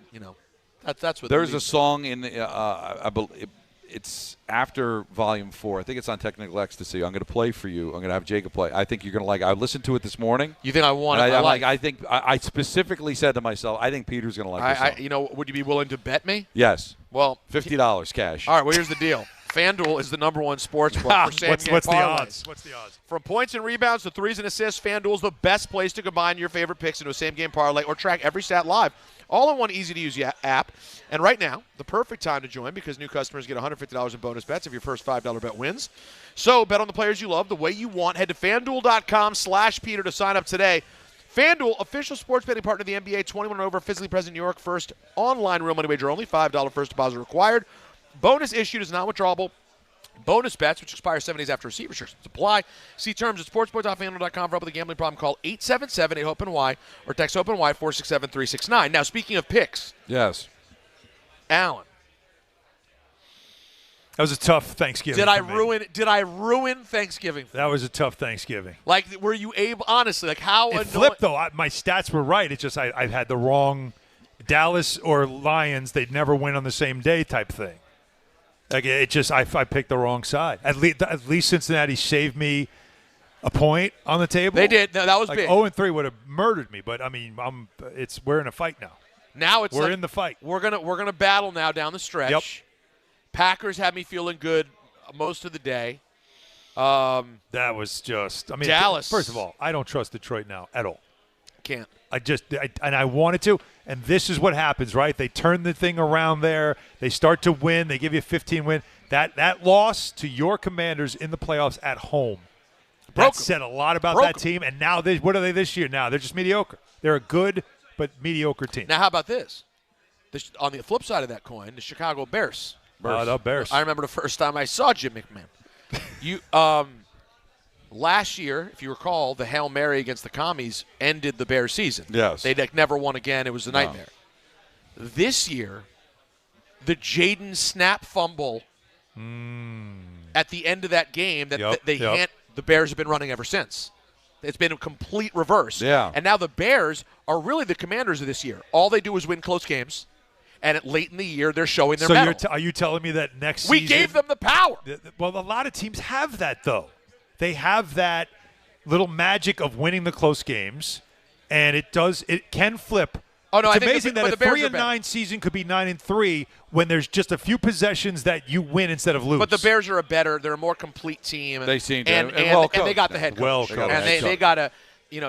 that's what. There's a song in the. I believe it's after Volume 4. I think it's on Technical Ecstasy. I'm going to play for you. I'm going to have Jacob play. I think you're going to like it. I listened to it this morning. You think I want it? I think I specifically said to myself, I think Peter's going to like this song. Would you be willing to bet me? Yes. Well, $50 cash. All right. Well, here's the deal. FanDuel is the #1 sports book for same game what's the parlays. odds? What's the odds? From points and rebounds to threes and assists, FanDuel is the best place to combine your favorite picks into a same-game parlay or track every stat live, all in one easy-to-use app. And right now, the perfect time to join because new customers get $150 in bonus bets if your first $5 bet wins. So bet on the players you love the way you want. Head to FanDuel.com/Peter to sign up today. FanDuel, official sports betting partner of the NBA, 21 and over, physically present in New York. First online real money wager only, $5 first deposit required. Bonus issued is not withdrawable Bonus bets, which expire 7 days after receipt restrictions apply. See terms at sportsbook.fanduel.com. For help with a gambling problem, call 877-8-HOPE-NY or text HOPE-NY 467-369. Now, speaking of picks. Yes. Alan. That was a tough Thanksgiving. Did I ruin Thanksgiving? That was a tough Thanksgiving. Like, were you able, honestly, like how annoying? It flipped, though. My stats were right. It's just I had the wrong Dallas or Lions. They'd never win on the same day type thing. Like, it just, I picked the wrong side. At least Cincinnati saved me a point on the table. They did. No, that was like big. 0-3 would have murdered me, but I mean, we're in a fight now. Now it's we're in the fight. We're gonna battle now down the stretch. Yep. Packers had me feeling good most of the day. That was just, I mean, Dallas. First of all, I don't trust Detroit now at all. Can't. I wanted to, and this is what happens, right? They turn the thing around there. They start to win. They give you a 15-win. That loss to your Commanders in the playoffs at home, that said a lot about that team. And now, what are they this year? Now they're just mediocre. They're a good but mediocre team. Now, how about this? On the flip side of that coin, the Chicago Bears. The Bears. I remember the first time I saw Jim McMahon. Last year, if you recall, the Hail Mary against the Commies ended the Bears season. Yes. They never won again. It was a nightmare. This year, the Jaden snap fumble at the end of that game that the Bears have been running ever since. It's been a complete reverse. Yeah. And now the Bears are really the Commanders of this year. All they do is win close games. And late in the year, they're showing their mettle. Are you telling me that next season? We gave them the power. Well, a lot of teams have that, though. They have that little magic of winning the close games, and it can flip. Oh, no, it's I think amazing that a 3-9 season could be 9-3 when there's just a few possessions that you win instead of lose. But the Bears are they're a more complete team. They seem to, and they got the head coach. Well coached. And they got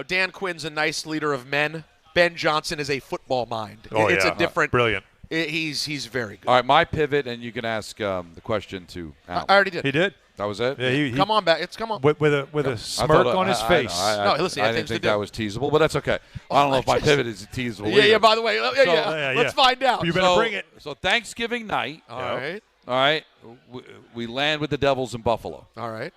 Dan Quinn's a nice leader of men. Ben Johnson is a football mind. It's a different. Brilliant. He's very good. All right, my pivot, and you can ask the question to Alan. I already did. He did. That was it? Yeah, come on back. Come on. With a smirk on his face. No, listen, I didn't think that was teasable, but that's okay. I don't know if my pivot is teasable. Yeah, by the way. Let's find out. You better bring it. So Thanksgiving night. All right. All right. We land with the Devils in Buffalo. All right.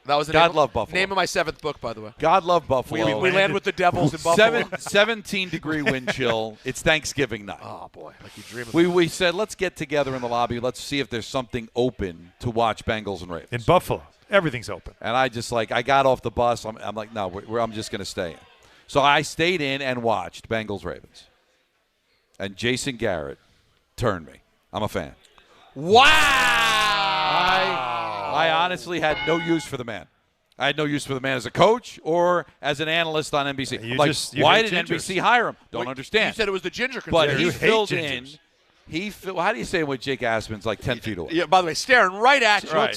That was the God love Buffalo. Name of my 7th book, by the way. God love Buffalo. We land with the Devils in Buffalo. 17-degree wind chill. It's Thanksgiving night. Oh, boy. Like you dream of We said, let's get together in the lobby. Let's see if there's something open to watch Bengals and Ravens. In Buffalo, everything's open. And I got off the bus. I'm like, no, I'm just going to stay in. So I stayed in and watched Bengals Ravens. And Jason Garrett turned me. I'm a fan. Wow! I honestly had no use for the man. I had no use for the man as a coach or as an analyst on NBC. Why did NBC hire him? Don't understand. You said it was the ginger But conspiracy. he filled in. How do you say when Jake Aspen's like 10 feet away? Yeah, by the way, staring right at you. Right.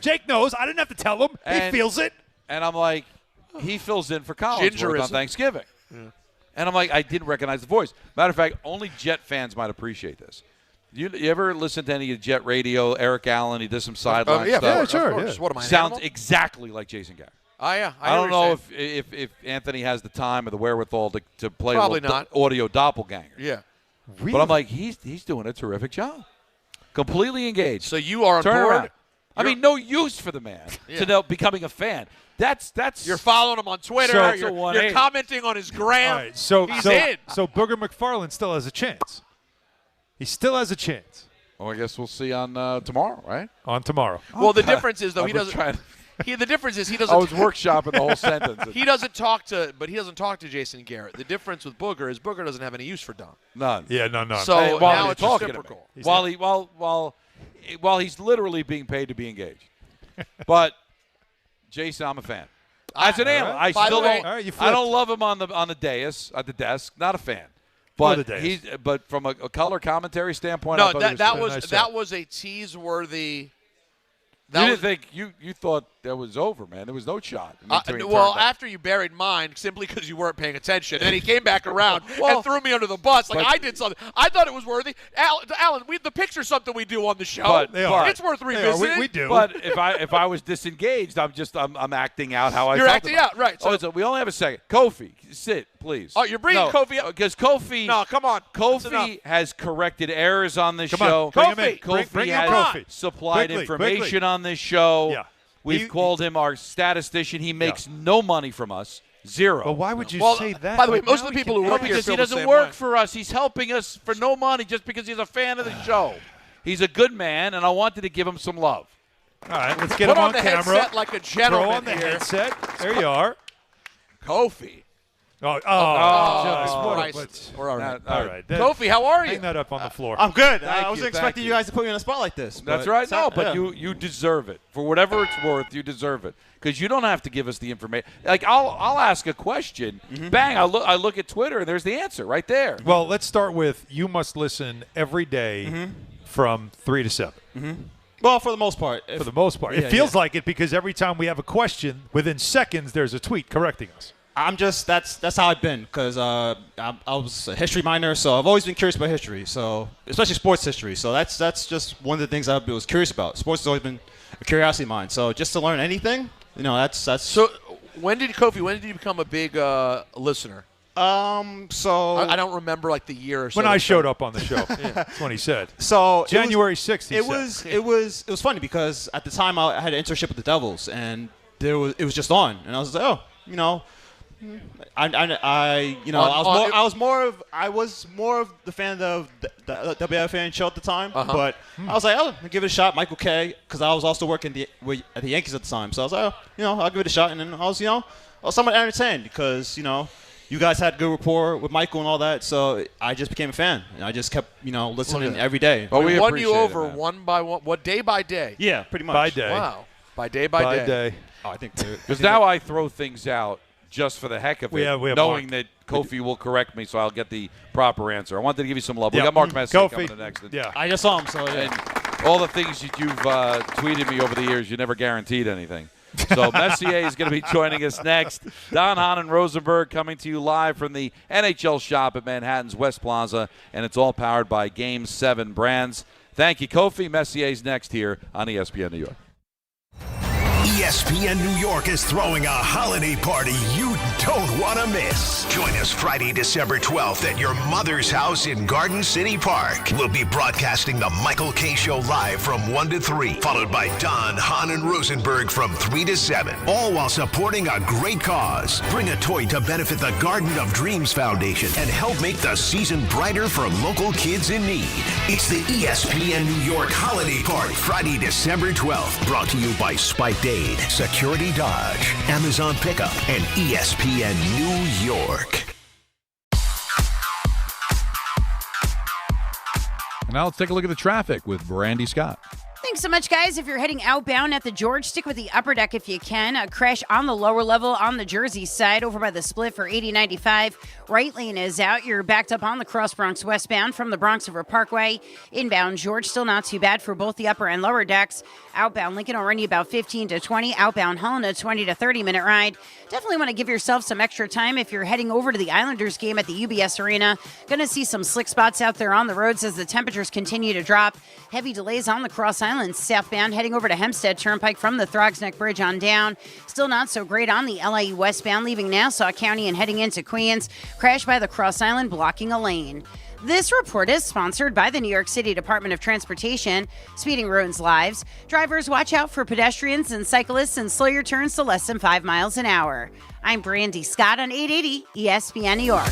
Jake knows. I didn't have to tell him. He feels it. And I'm like, he fills in for Collinsworth on Thanksgiving. Yeah. And I'm like, I didn't recognize the voice. Matter of fact, only Jet fans might appreciate this. You ever listen to any of Jet Radio? Eric Allen, he does some sideline stuff. Yeah, sure. Yeah. What am I, sounds exactly like Jason Garrett. Oh, yeah. I don't know if Anthony has the time or the wherewithal to play Probably not. audio doppelganger. Yeah. Really? But I'm like, he's doing a terrific job. Completely engaged. So you are on Turn board. around. I mean, no use for the man to know becoming a fan. That's you're following him on Twitter. You're commenting on his gram. All right, so Booger McFarland still has a chance. He still has a chance. Well, I guess we'll see on tomorrow, right? On tomorrow. Well, the difference is though he doesn't. The difference is he doesn't. I was workshopping the whole sentence. He doesn't talk to Jason Garrett. The difference with Booger is Booger doesn't have any use for Don. None. Yeah, none. So now it's reciprocal. While he's literally being paid to be engaged. But Jason, I'm a fan. As an analyst, I don't love him on the dais at the desk. Not a fan. But from a color commentary standpoint, no, that was a tease-worthy. You didn't think you thought that was over, man. There was no shot. After you buried mine, simply because you weren't paying attention, and he came back around and threw me under the bus. Like I did something. I thought it was worthy. Alan, the picture's something we do on the show. It's worth revisiting. We do. But if I was disengaged, I'm acting out how I You're felt acting about out, right. So we only have a second. Kofi, sit, please. Oh, you're bringing Kofi up? Because Kofi. No, come on. Kofi has corrected errors on this Come show. on, bring him in. Kofi Bring has Kofi. supplied Quickly, information on this show. Yeah. We've called him our statistician. He makes no money from us. Zero. But why would you say that? By the way, most of the people who work here because feel he the doesn't same work way. for us. He's helping us for no money just because he's a fan of the show. He's a good man, and I wanted to give him some love. All right, let's get Put him on on the camera. headset like a gentleman Throw on the here. headset. There you are. Kofi. Oh, Christ. We're all right. All right. Kofi, how are you? Hang that up on the floor. I'm good. Thank I wasn't you, expecting thank you guys to put me on a spot like this. That's but right. it's No, not- but yeah. you deserve it. For whatever it's worth, you deserve it. Because you don't have to give us the information. Like, I'll ask a question. Bang, I look at Twitter, and there's the answer right there. Well, let's start with you must listen every day from 3 to 7. Well, for the most part. For the most part. Yeah, It feels like it because every time we have a question, within seconds there's a tweet correcting us. I'm just that's how I've been because I was a history minor, so I've always been curious about history, so especially sports history. So that's just one of the things I was curious about. Sports has always been a curiosity of mine. So just to learn anything, that's. So when did you become a big listener? So I don't remember like the year or so. When I showed up on the show. That's when he said. So January 6th, he said. It was funny because at the time I had an internship with the Devils, and it was just on, and I was like, I was more of the fan of the WFAN show at the time, but I was like, I'll give it a shot. Michael Kay, because I was also working at the Yankees at the time, so I was like, I'll give it a shot, and then I was somewhat entertained because you guys had good rapport with Michael and all that, so I just became a fan, and I just kept listening every day. Well, we won you over one by one. What, day by day? Yeah, pretty much. By day. Wow. By day. Oh, I think because now I throw things out just for the heck of it, we have knowing that Kofi will correct me, so I'll get the proper answer. I wanted to give you some love. Yeah. We got Mark Messier Kofi. coming the next. Yeah. I just saw him, so yeah. And all the things that you've tweeted me over the years, you never guaranteed anything. So Messier is going to be joining us next. Hahn Rosenberg coming to you live from the NHL Shop at Manhattan's West Plaza, and it's all powered by Game 7 brands. Thank you, Kofi. Messier's next here on ESPN New York. ESPN New York is throwing a holiday party you don't want to miss. Join us Friday, December 12th at your mother's house in Garden City Park. We'll be broadcasting the Michael K. Show live from 1 to 3, followed by Hahn Rosenberg from 3 to 7, all while supporting a great cause. Bring a toy to benefit the Garden of Dreams Foundation and help make the season brighter for local kids in need. It's the ESPN New York Holiday Party, Friday, December 12th, brought to you by Spike Dade, Security Dodge, Amazon Pickup, and ESPN New York. And now let's take a look at the traffic with Brandy Scott. Thanks so much, guys. If you're heading outbound at the George, stick with the upper deck if you can. A crash on the lower level on the Jersey side over by the split for 80-95. Right lane is out. You're backed up on the Cross Bronx westbound from the Bronx River Parkway. Inbound George, still not too bad for both the upper and lower decks. Outbound Lincoln will run you about 15 to 20. Outbound Helena, 20 to 30-minute ride. Definitely want to give yourself some extra time if you're heading over to the Islanders game at the UBS Arena. Going to see some slick spots out there on the roads as the temperatures continue to drop. Heavy delays on the Cross Island southbound heading over to Hempstead Turnpike from the Throgs Neck Bridge on down. Still not so great on the LIE westbound leaving Nassau County and heading into Queens. Crash by the Cross Island blocking a lane. This report is sponsored by the New York City Department of Transportation. Speeding ruins lives. Drivers, watch out for pedestrians and cyclists and slow your turns to less than 5 miles an hour. I'm Brandy Scott on 880 ESPN New York.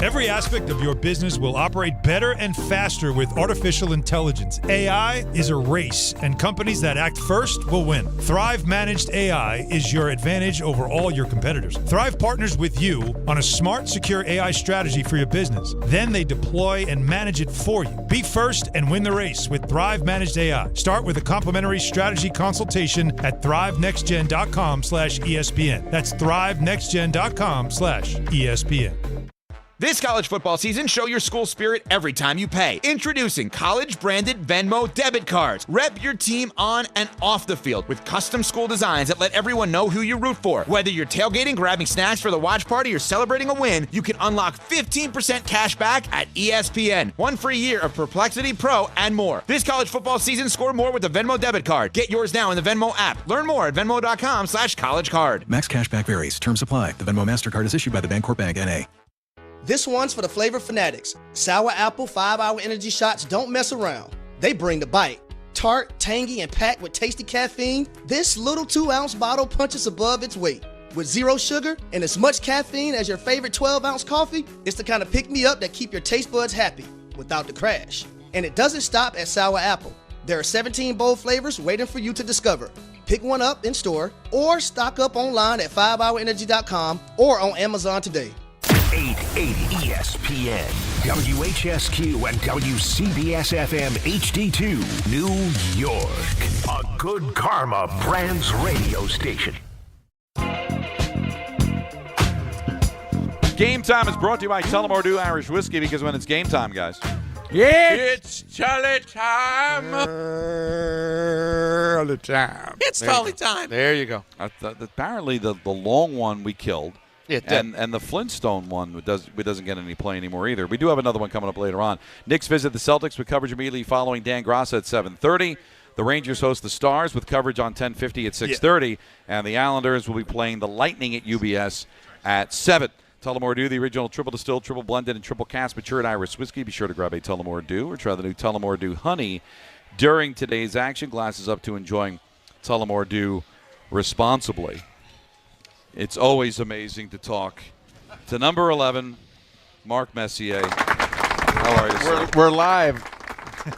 Every aspect of your business will operate better and faster with artificial intelligence. AI is a race, and companies that act first will win. Thrive Managed AI is your advantage over all your competitors. Thrive partners with you on a smart, secure AI strategy for your business. Then they deploy and manage it for you. Be first and win the race with Thrive Managed AI. Start with a complimentary strategy consultation at thrivenextgen.com/ESPN. That's thrivenextgen.com/ESPN. This college football season, show your school spirit every time you pay. Introducing college-branded Venmo debit cards. Rep your team on and off the field with custom school designs that let everyone know who you root for. Whether you're tailgating, grabbing snacks for the watch party, or celebrating a win, you can unlock 15% cash back at ESPN. 1 free year of Perplexity Pro and more. This college football season, score more with the Venmo debit card. Get yours now in the Venmo app. Learn more at venmo.com/collegecard. Max cashback varies. Terms apply. The Venmo MasterCard is issued by the Bancorp Bank, N.A. This one's for the flavor fanatics. Sour apple 5-hour energy shots don't mess around. They bring the bite. Tart, tangy, and packed with tasty caffeine, this little 2-ounce bottle punches above its weight. With 0 sugar and as much caffeine as your favorite 12-ounce coffee, it's the kind of pick-me-up that keep your taste buds happy without the crash. And it doesn't stop at sour apple. There are 17 bold flavors waiting for you to discover. Pick one up in store or stock up online at 5hourenergy.com or on Amazon today. 880 ESPN, WHSQ, and WCBS-FM HD2, New York. A Good Karma Brands radio station. Game time is brought to you by Tullamore Dew Irish Whiskey, because when it's game time, guys. It's Charlie time. All the time. It's Tully time. There you go. Apparently, the long one we killed. Yeah, it did. And the Flintstone one doesn't get any play anymore either. We do have another one coming up later on. Knicks visit the Celtics with coverage immediately following Dan Grassa at 7:30. The Rangers host the Stars with coverage on 10:50 at 6:30. And the Islanders will be playing the Lightning at UBS at 7. Tullamore Dew, the original triple distilled, triple blended, and triple cast matured Irish whiskey. Be sure to grab a Tullamore Dew or try the new Tullamore Dew Honey during today's action. Glasses up to enjoying Tullamore Dew responsibly. It's always amazing to talk to number 11, Mark Messier. How are you, sir? We're live.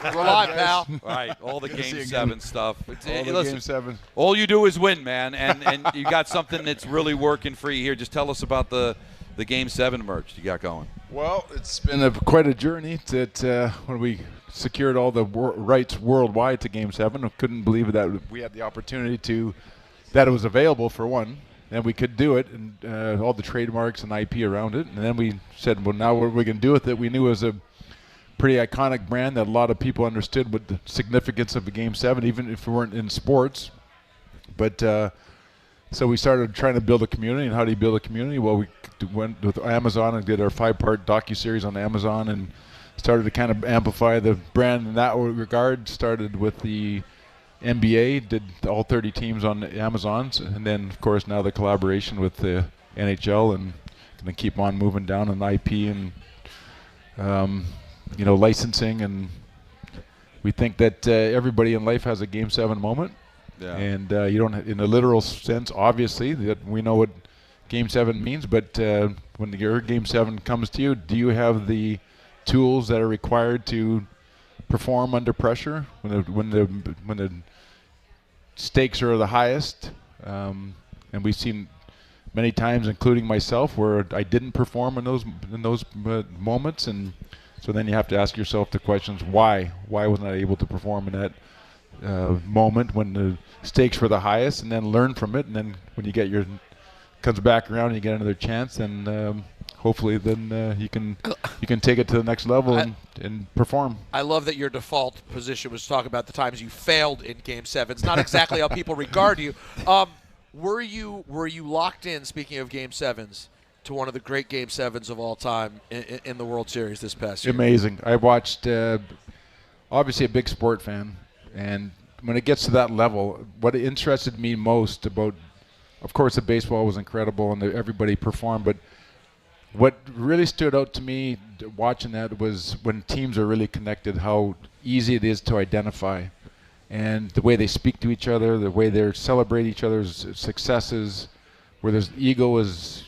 We're live, pal. All right, all the Game 7 stuff. Game 7. All you do is win, man, and you got something that's really working for you here. Just tell us about the Game 7 merch you got going. Well, it's been quite a journey that when we secured all the rights worldwide to Game 7, I couldn't believe that we had the opportunity that it was available for one. And we could do it, and all the trademarks and IP around it. And then we said, well, now what are we going to do with it? We knew it was a pretty iconic brand that a lot of people understood what the significance of a Game 7, even if we weren't in sports. But so we started trying to build a community. And how do you build a community? Well, we went with Amazon and did our 5-part docuseries on Amazon and started to kind of amplify the brand in that regard. Started with the NBA, did all 30 teams on Amazon's, and then, of course, now the collaboration with the NHL, and going to keep on moving down on IP and, licensing. And we think that everybody in life has a Game 7 moment. Yeah. And you don't, in a literal sense, obviously, that we know what Game 7 means, but when your Game 7 comes to you, do you have the tools that are required to perform under pressure when the stakes are the highest? And we've seen many times, including myself, where I didn't perform in those moments, and so then you have to ask yourself the questions: why wasn't I able to perform in that moment when the stakes were the highest? And then learn from it, and then when you get comes back around and you get another chance, then hopefully then you can take it to the next level and perform. I love that your default position was to talk about the times you failed in Game 7. It's not exactly how people regard you. Were you locked in, speaking of Game 7s, to one of the great Game 7s of all time in the World Series this past year? Amazing. I watched, obviously a big sport fan, and when it gets to that level, what interested me most about, of course, the baseball was incredible and everybody performed, but what really stood out to me watching that was when teams are really connected, how easy it is to identify, and the way they speak to each other, the way they celebrate each other's successes, where there's ego is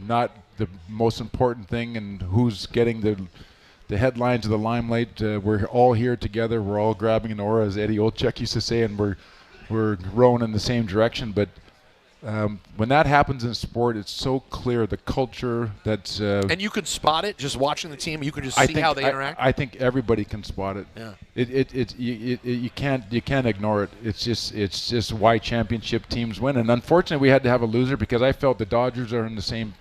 not the most important thing, and who's getting the headlines of the limelight. We're all here together. We're all grabbing an aura, as Eddie Olczyk used to say, and we're rowing in the same direction. But when that happens in sport, it's so clear the culture that's. And you can spot it just watching the team. You can just see how they interact. I think everybody can spot it. Yeah. You can't ignore it. It's just why championship teams win. And unfortunately, we had to have a loser because I felt the Dodgers are in the same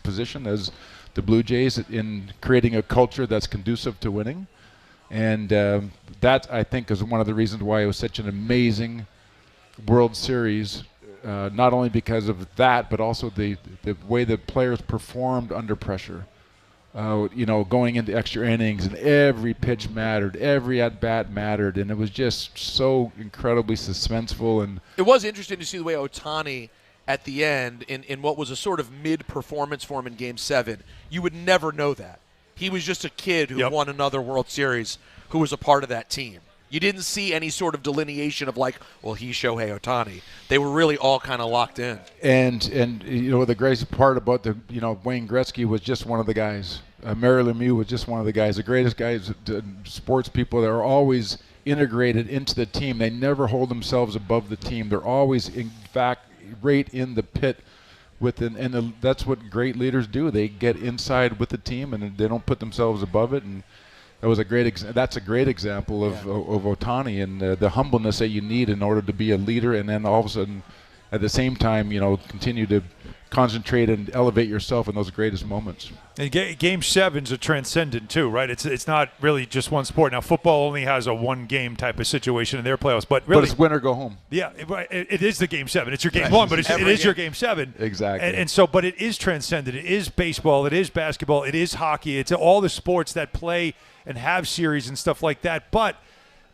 position as the Blue Jays in creating a culture that's conducive to winning. And that, I think, is one of the reasons why it was such an amazing World Series, not only because of that, but also the way the players performed under pressure. Going into extra innings, and every pitch mattered, every at-bat mattered, and it was just so incredibly suspenseful. And it was interesting to see the way Ohtani at the end, in what was a sort of mid-performance for him in Game 7, you would never know that. He was just a kid who won another World Series who was a part of that team. You didn't see any sort of delineation of like, well, he's Shohei Ohtani. They were really all kind of locked in. And the greatest part about Wayne Gretzky was just one of the guys. Mary Lemieux was just one of the guys. The greatest guys, sports people, that are always integrated into the team. They never hold themselves above the team. They're always, in fact, right in the pit that's what great leaders do. They get inside with the team and they don't put themselves above it. And that's a great example of Ohtani and the humbleness that you need in order to be a leader, and then all of a sudden, at the same time, continue to concentrate and elevate yourself in those greatest moments. And Game 7's a transcendent too, right? It's not really just one sport. Now, football only has a one-game type of situation in their playoffs, but really, it's win or go home. Yeah, it is the Game 7. It's your Game 1, but it is your Game 7. Exactly. And so, but it is transcendent. It is baseball. It is basketball. It is hockey. It's all the sports that play and have series and stuff like that. But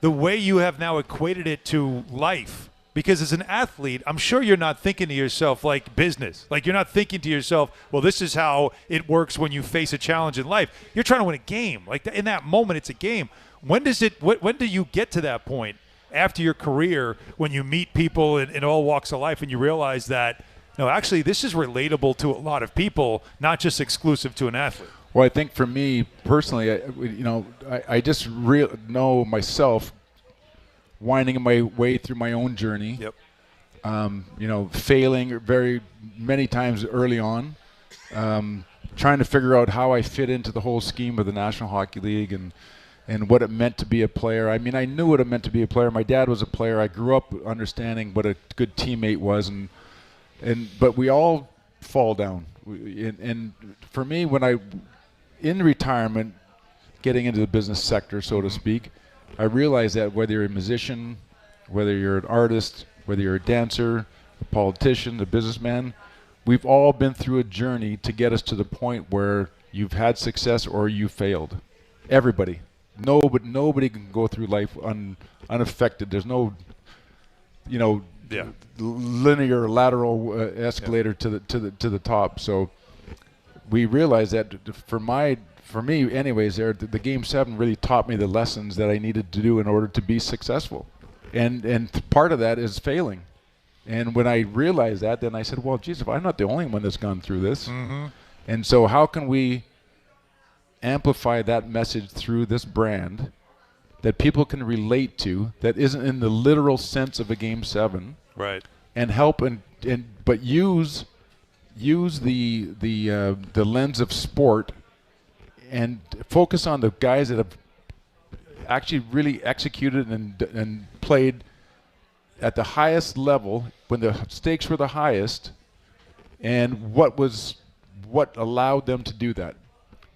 the way you have now equated it to life. Because as an athlete, I'm sure you're not thinking to yourself like business. Like, you're not thinking to yourself, well, this is how it works when you face a challenge in life. You're trying to win a game. Like, in that moment, it's a game. When do you get to that point after your career when you meet people in all walks of life and you realize that, no, actually, this is relatable to a lot of people, not just exclusive to an athlete? Well, I think for me personally, I just know myself winding my way through my own journey. Yep. Failing very many times early on, trying to figure out how I fit into the whole scheme of the National Hockey League and what it meant to be a player. I mean, I knew what it meant to be a player. My dad was a player. I grew up understanding what a good teammate was, but we all fall down. And for me, when I in retirement, getting into the business sector, so to speak, I realized that whether you're a musician, whether you're an artist, whether you're a dancer, a politician, a businessman, we've all been through a journey to get us to the point where you've had success or you failed. Everybody. Nobody can go through life unaffected. There's no, linear lateral escalator to the top. So we realized that for me, anyways, the Game 7 really taught me the lessons that I needed to do in order to be successful. And part of that is failing. And when I realized that, then I said, well, geez, if I'm not the only one that's gone through this. Mm-hmm. And so how can we amplify that message through this brand that people can relate to, that isn't in the literal sense of a Game 7. Right. And help but use the lens of sport and focus on the guys that have actually really executed and played at the highest level when the stakes were the highest, and what allowed them to do that.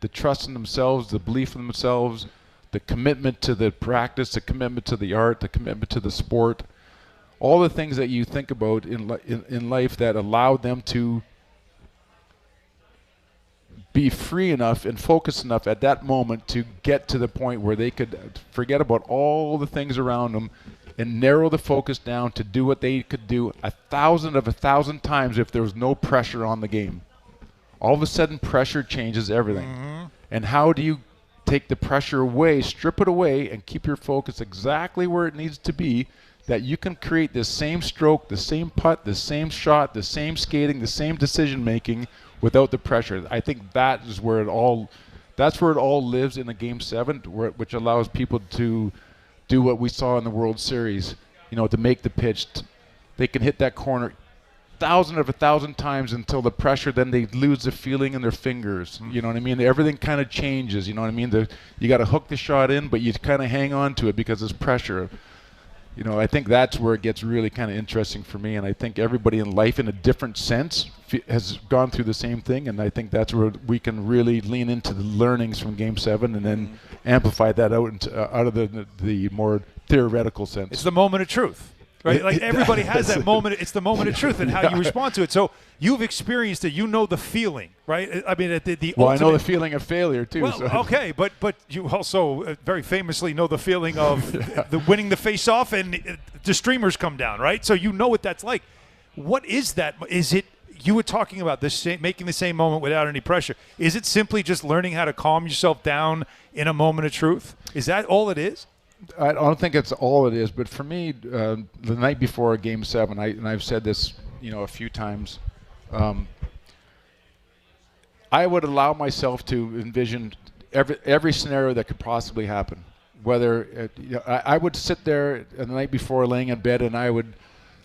The trust in themselves, the belief in themselves, the commitment to the practice, the commitment to the art, the commitment to the sport, all the things that you think about in life that allowed them to be free enough and focused enough at that moment to get to the point where they could forget about all the things around them and narrow the focus down to do what they could do 1,000 times if there was no pressure on the game. All of a sudden, pressure changes everything. Mm-hmm. And how do you take the pressure away, strip it away, and keep your focus exactly where it needs to be, that you can create the same stroke, the same putt, the same shot, the same skating, the same decision-making without the pressure. I think that is where that's where it all lives in a Game 7, which allows people to do what we saw in the World Series, to make the pitch. They can hit that corner 1,000 times until the pressure, then they lose the feeling in their fingers. You know what I mean? Everything kind of changes, you know what I mean? You got to hook the shot in, but you kind of hang on to it because there's pressure. I think that's where it gets really kind of interesting for me. And I think everybody in life, in a different sense, has gone through the same thing. And I think that's where we can really lean into the learnings from Game 7 and then amplify that out of the more theoretical sense. It's the moment of truth. Right, like everybody has that moment. It's the moment of truth and how you respond to it. So you've experienced it. You know the feeling, right? I mean, the well, I know the feeling of failure too. Well, okay, but you also very famously know the feeling of the winning the face-off and the streamers come down, right? So you know what that's like. What is that? Is it you were talking about this making the same moment without any pressure? Is it simply just learning how to calm yourself down in a moment of truth? Is that all it is? I don't think it's all it is, but for me, the night before Game 7, and I've said this, a few times, I would allow myself to envision every scenario that could possibly happen. Whether I would sit there the night before, laying in bed, and I would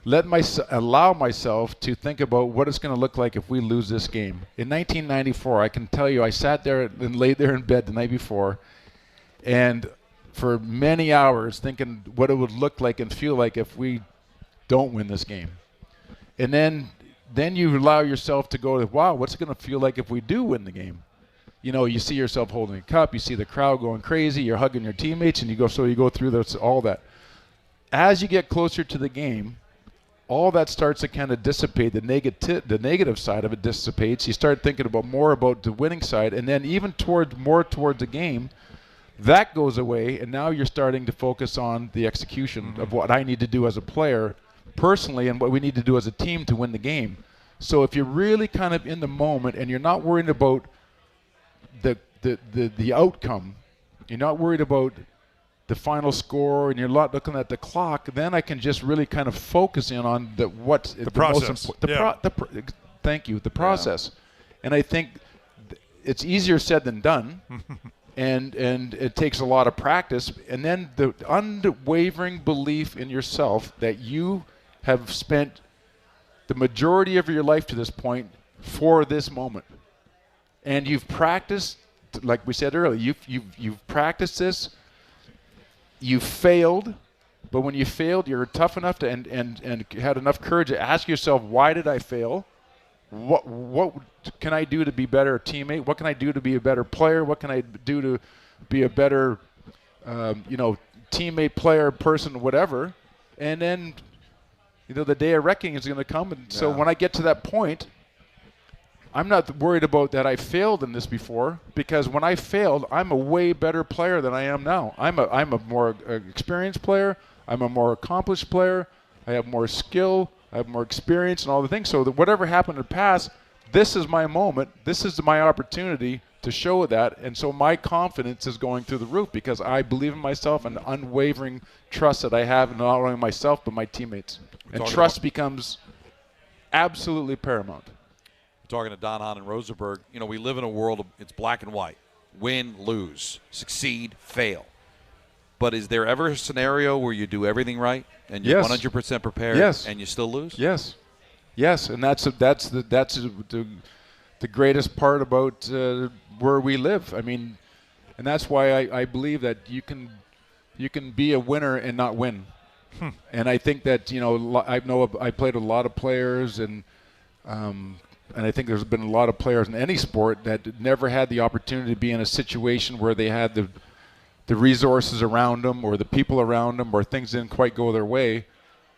allow myself to think about what it's going to look like if we lose this game. In 1994, I can tell you, I sat there and laid there in bed the night before, and for many hours thinking what it would look like and feel like if we don't win this game. And then you allow yourself to go, wow, what's it going to feel like if we do win the game? You see yourself holding a cup, you see the crowd going crazy, you're hugging your teammates, and you go through all that. As you get closer to the game, all that starts to kind of dissipate. The negative side of it dissipates. You start thinking more about the winning side, and then even more towards the game, that goes away, and now you're starting to focus on the execution of what I need to do as a player personally and what we need to do as a team to win the game. So if you're really kind of in the moment and you're not worried about the outcome, you're not worried about the final score, and you're not looking at the clock, then I can just really kind of focus in on the process. Thank you, the process. And I think it's easier said than done. And it takes a lot of practice, and then the unwavering belief in yourself that you have spent the majority of your life to this point for this moment, and you've practiced, like we said earlier, you've practiced this. You failed, but when you failed, you're tough enough to and had enough courage to ask yourself, why did I fail? What can I do to be a better teammate? What can I do to be a better player? What can I do to be a better, teammate, player, person, whatever? And then, the day of reckoning is going to come. And so when I get to that point, I'm not worried about that I failed in this before, because when I failed, I'm a way better player than I am now. I'm a more experienced player. I'm a more accomplished player. I have more skill. I have more experience and all the things. So that whatever happened in the past, this is my moment. This is my opportunity to show that. And so my confidence is going through the roof because I believe in myself and unwavering trust that I have in not only myself but my teammates. And trust becomes absolutely paramount. Talking to Hahn Rosenberg, we live in a world of it's black and white. Win, lose, succeed, fail. But is there ever a scenario where you do everything right and you're 100% prepared and you still lose? Yes, and that's the greatest part about where we live. I mean, and that's why I believe that you can be a winner and not win. And I think that I played with a lot of players and I think there's been a lot of players in any sport that never had the opportunity to be in a situation where they had the resources around them or the people around them or things didn't quite go their way.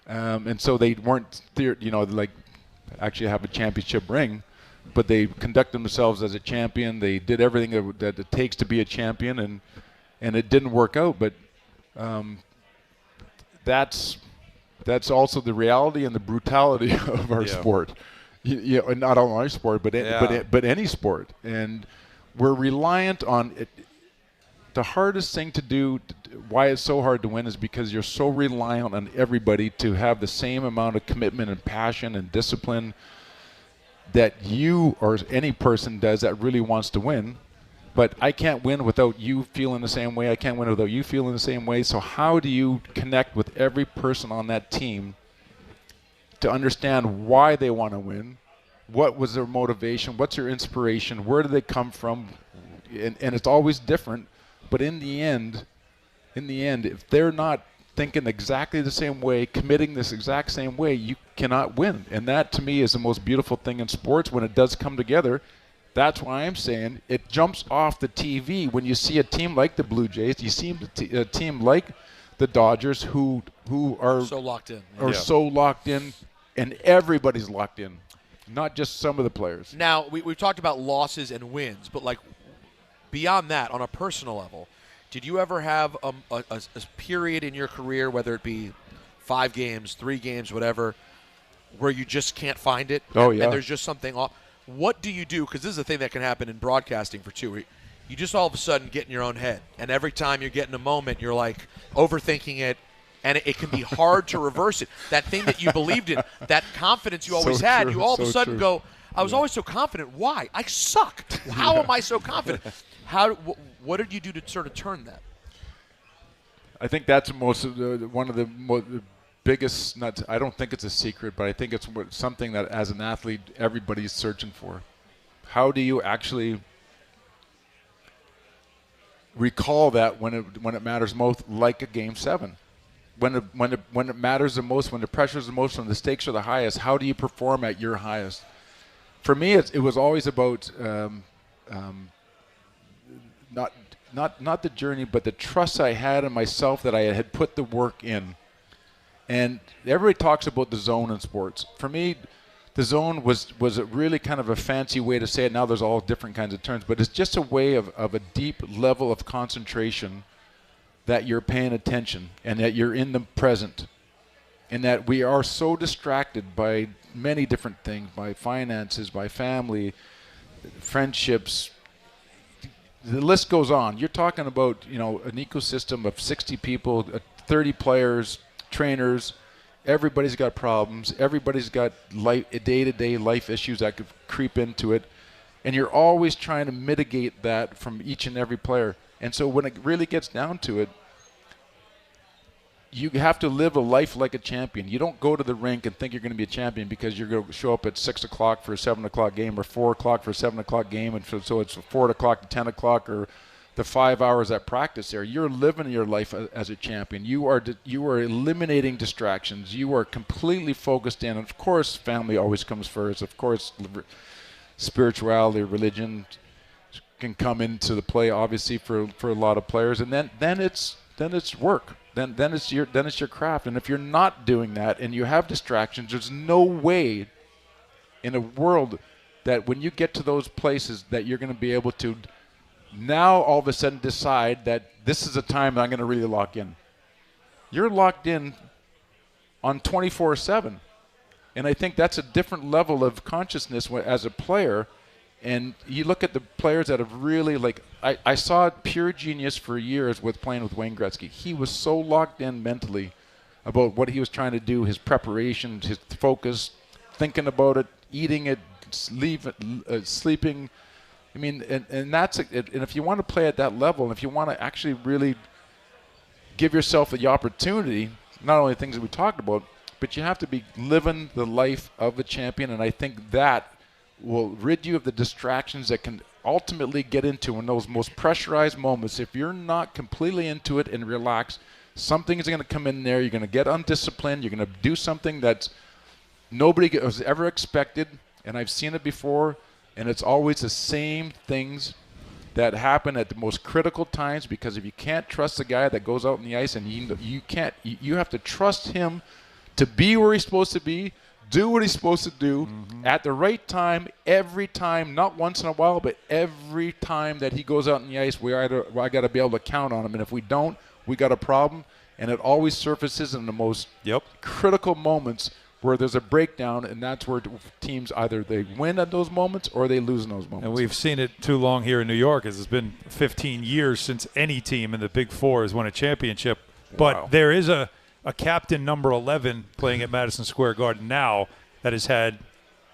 And so they weren't, like actually have a championship ring, but they conduct themselves as a champion. They did everything that it takes to be a champion, and it didn't work out. But that's also the reality and the brutality of our sport. And not only our sport, but any sport. And we're reliant on it. The hardest thing to do, why it's so hard to win, is because you're so reliant on everybody to have the same amount of commitment and passion and discipline that you or any person does that really wants to win. But I can't win without you feeling the same way. I can't win without you feeling the same way. So how do you connect with every person on that team to understand why they want to win? What was their motivation? What's their inspiration? Where do they come from? And it's always different. But in the end, if they're not thinking exactly the same way, committing this exact same way, you cannot win. And that, to me, is the most beautiful thing in sports when it does come together. That's why I'm saying it jumps off the TV when you see a team like the Blue Jays, you see a team like the Dodgers who are so locked in. So locked in, and everybody's locked in, not just some of the players. Now, we've talked about losses and wins, but like beyond that, on a personal level, did you ever have a period in your career, whether it be 5 games, 3 games, whatever, where you just can't find it? Oh, yeah. And there's just something off. What do you do? Because this is a thing that can happen in broadcasting for 2 weeks. You just all of a sudden get in your own head. And every time you're getting a moment, you're like overthinking it. And it can be hard to reverse it. That thing that you believed in, that confidence you always had, true, you all of a so sudden true. go, I was always so confident. Why? I suck. How am I so confident? What did you do to sort of turn that? I think that's one of the biggest. I don't think it's a secret, but I think it's something that, as an athlete, everybody's searching for. How do you actually recall that when it matters most, like a Game 7? When it matters the most, when the pressure is the most, when the stakes are the highest, how do you perform at your highest? For me, it was always about not the journey, but the trust I had in myself that I had put the work in. And everybody talks about the zone in sports. For me, the zone was a really kind of a fancy way to say it. Now there's all different kinds of terms, but it's just a way of a deep level of concentration that you're paying attention and that you're in the present. And that we are so distracted by many different things, by finances, by family, friendships. The list goes on. You're talking about, an ecosystem of 60 people, 30 players, trainers. Everybody's got problems. Everybody's got day-to-day life issues that could creep into it. And you're always trying to mitigate that from each and every player. And so when it really gets down to it, you have to live a life like a champion. You don't go to the rink and think you're going to be a champion because you're going to show up at 6 o'clock for a 7 o'clock game or 4 o'clock for a 7 o'clock game. And so it's 4 o'clock to 10 o'clock or the 5 hours at practice there. You're living your life as a champion. You are eliminating distractions. You are completely focused in. And of course, family always comes first. Of course, spirituality, religion can come into the play, obviously, for a lot of players. And then it's work. Then it's your craft. And if you're not doing that and you have distractions, there's no way in a world that when you get to those places that you're going to be able to now all of a sudden decide that this is a time that I'm going to really lock in. You're locked in on 24/7. And I think that's a different level of consciousness as a player. And you look at the players that have really, I saw pure genius for years with playing with Wayne Gretzky. He was so locked in mentally about what he was trying to do, his preparation, his focus, thinking about it, eating it, sleeping. I mean, and that's it. And if you want to play at that level, and if you want to actually really give yourself the opportunity, not only the things that we talked about, but you have to be living the life of a champion. And I think that will rid you of the distractions that can ultimately get into in those most pressurized moments. If you're not completely into it and relaxed, something is going to come in there. You're going to get undisciplined. You're going to do something that nobody has ever expected. And I've seen it before. And it's always the same things that happen at the most critical times, because if you can't trust the guy that goes out on the ice, and you have to trust him to be where he's supposed to be, do what he's supposed to do at the right time, every time, not once in a while, but every time that he goes out on the ice, I got to be able to count on him. And if we don't, we got a problem. And it always surfaces in the most critical moments where there's a breakdown, and that's where teams either they win at those moments or they lose in those moments. And we've seen it too long here in New York, as it's been 15 years since any team in the Big Four has won a championship. But there is a captain number 11 playing at Madison Square Garden now that has had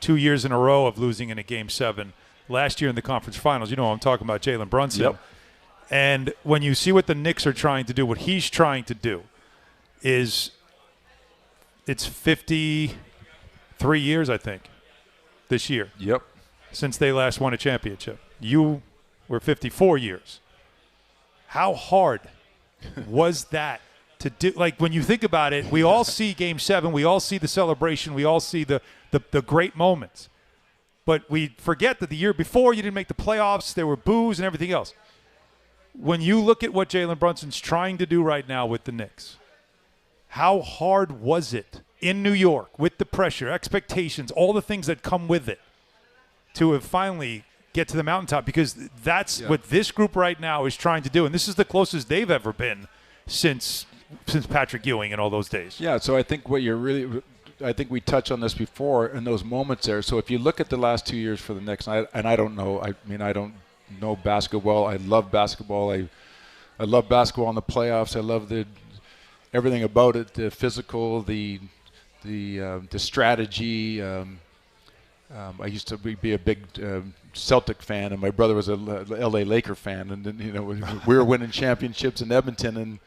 2 years in a row of losing in a Game 7. Last year in the conference finals, I'm talking about Jalen Brunson. Yep. And when you see what the Knicks are trying to do, what he's trying to do is – it's 53 years, I think, this year. Yep. Since they last won a championship. You were 54 years. How hard was that to do. Like, when you think about it, we all see Game 7. We all see the celebration. We all see the great moments. But we forget that the year before you didn't make the playoffs. There were boos and everything else. When you look at what Jalen Brunson's trying to do right now with the Knicks, how hard was it in New York with the pressure, expectations, all the things that come with it to have finally get to the mountaintop? Because that's what this group right now is trying to do. And this is the closest they've ever been since Patrick Ewing and all those days. Yeah, so I think I think we touched on this before in those moments there. So if you look at the last 2 years for the Knicks, and I don't know, I don't know basketball. I love basketball. I love basketball in the playoffs. I love everything about it, the physical, the strategy. I used to be a big Celtic fan, and my brother was a L.A. Laker fan, and then, we were winning championships in Edmonton, and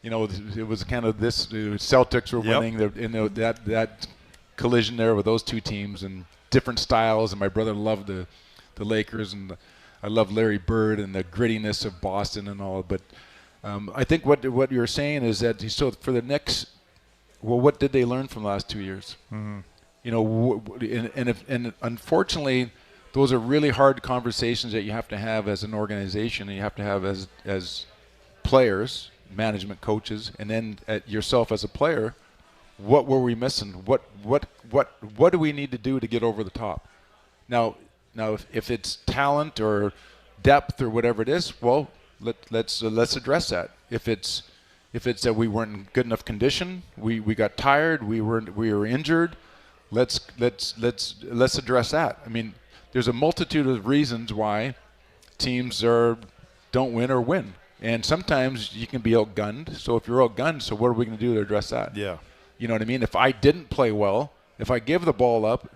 it was kind of this. Celtics were winning. That collision there with those two teams and different styles. And my brother loved the Lakers, and I love Larry Bird and the grittiness of Boston and all. But I think what you're saying is that for the Knicks, well, what did they learn from the last 2 years? Mm-hmm. And unfortunately, those are really hard conversations that you have to have as an organization, and you have to have as players, management, coaches, and then yourself as a player. What were we missing? What do we need to do to get over the top? Now if it's talent or depth or whatever it is, well, let's address that. If it's that we weren't in good enough condition, we got tired, we were injured, let's address that. I mean, there's a multitude of reasons why teams don't win or win. And sometimes you can be outgunned. So if you're outgunned, so what are we going to do to address that? Yeah. You know what I mean? If I didn't play well, if I give the ball up,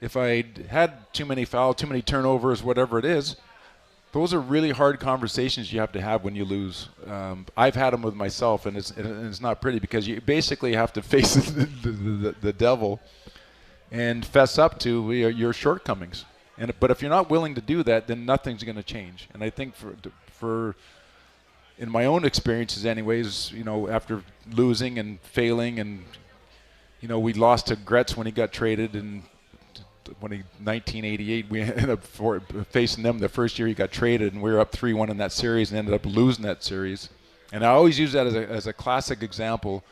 if I had too many fouls, too many turnovers, whatever it is, those are really hard conversations you have to have when you lose. I've had them with myself, and it's not pretty, because you basically have to face the devil and fess up to your shortcomings. But if you're not willing to do that, then nothing's going to change. And I think for in my own experiences anyways, after losing and failing, and we lost to Gretz when he got traded, and 1988 we ended up facing them the first year he got traded, and we were up 3-1 in that series and ended up losing that series. And I always use that as a classic example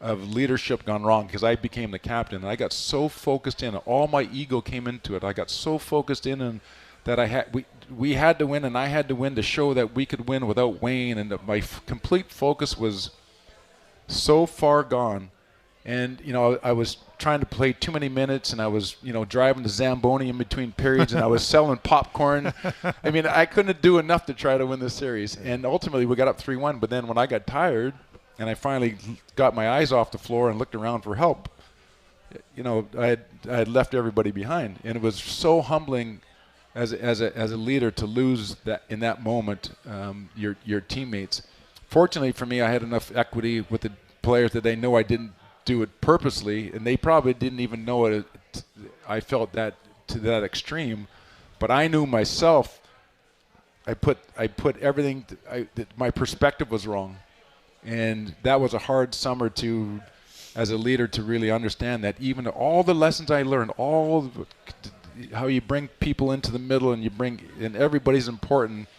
of leadership gone wrong, because I became the captain and I got so focused in, all my ego came into it. I got so focused in, and that we had to win, and I had to win to show that we could win without Wayne, and that my complete focus was so far gone. And I was trying to play too many minutes, and I was driving the Zamboni in between periods, and I was selling popcorn. I mean, I couldn't do enough to try to win this series, and ultimately we got up 3-1. But then when I got tired and I finally got my eyes off the floor and looked around for help, I had left everybody behind, and it was so humbling as a leader to lose that in that moment, your teammates. Fortunately for me, I had enough equity with the players that they know I didn't do it purposely, and they probably didn't even know it. I felt that to that extreme, but I knew myself. I put everything. My perspective was wrong, and that was a hard summer as a leader, to really understand that. Even all the lessons I learned, how you bring people into the middle, and everybody's important.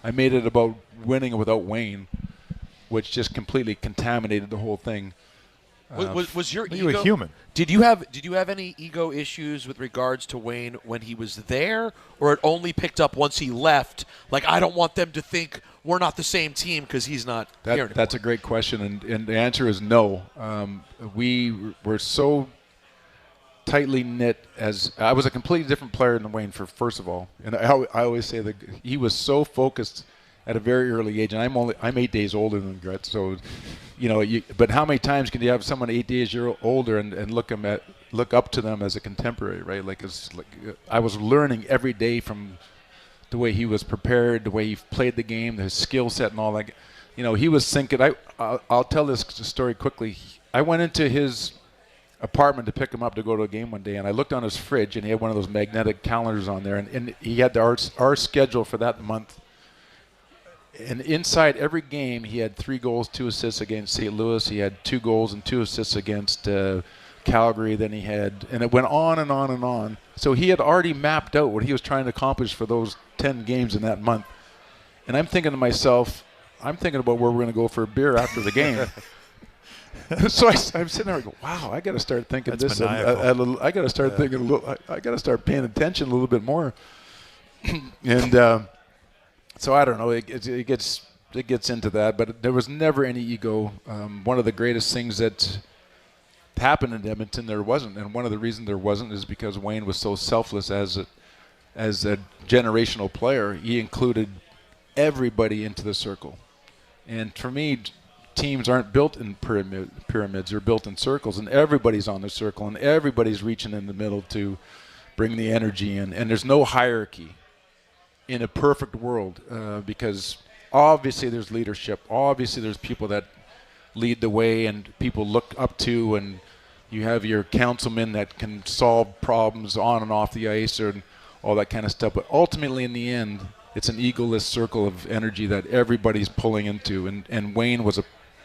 I made it about winning without Wayne, which just completely contaminated the whole thing. Was your ego? You were human. Did you have any ego issues with regards to Wayne when he was there, or it only picked up once he left? Like, I don't want them to think we're not the same team because he's not here anymore. That's a great question, and the answer is no. We were so tightly knit. As I was a completely different player than Wayne, first of all, and I always say that he was so focused at a very early age, and I'm 8 days older than Gretz, so but how many times can you have someone 8 days older and look up to them as a contemporary, right? Like I was learning every day from the way he was prepared, the way he played the game, his skill set, and all that. He was thinking. I'll tell this story quickly. I went into his apartment to pick him up to go to a game one day, and I looked on his fridge, and he had one of those magnetic calendars on there, and he had our schedule for that month. And inside every game, he had 3 goals, 2 assists against St. Louis. He had 2 goals and 2 assists against Calgary. Then he had, and it went on and on and on. So he had already mapped out what he was trying to accomplish for those 10 games in that month. And I'm thinking to myself, I'm thinking about where we're going to go for a beer after the game. So I'm sitting there and go, wow, I got to start thinking That's this. maniacal. I got to start thinking a little. I got to start paying attention a little bit more. And so I don't know. It gets into that, but there was never any ego. One of the greatest things that happened in Edmonton, there wasn't, and one of the reasons there wasn't is because Wayne was so selfless as a generational player. He included everybody into the circle, and for me, teams aren't built in pyramids; they're built in circles, and everybody's on the circle, and everybody's reaching in the middle to bring the energy in, and there's no hierarchy in a perfect world, because obviously there's leadership. Obviously there's people that lead the way and people look up to, and you have your councilmen that can solve problems on and off the ice and all that kind of stuff. But ultimately in the end, it's an egoless circle of energy that everybody's pulling into, and Wayne was a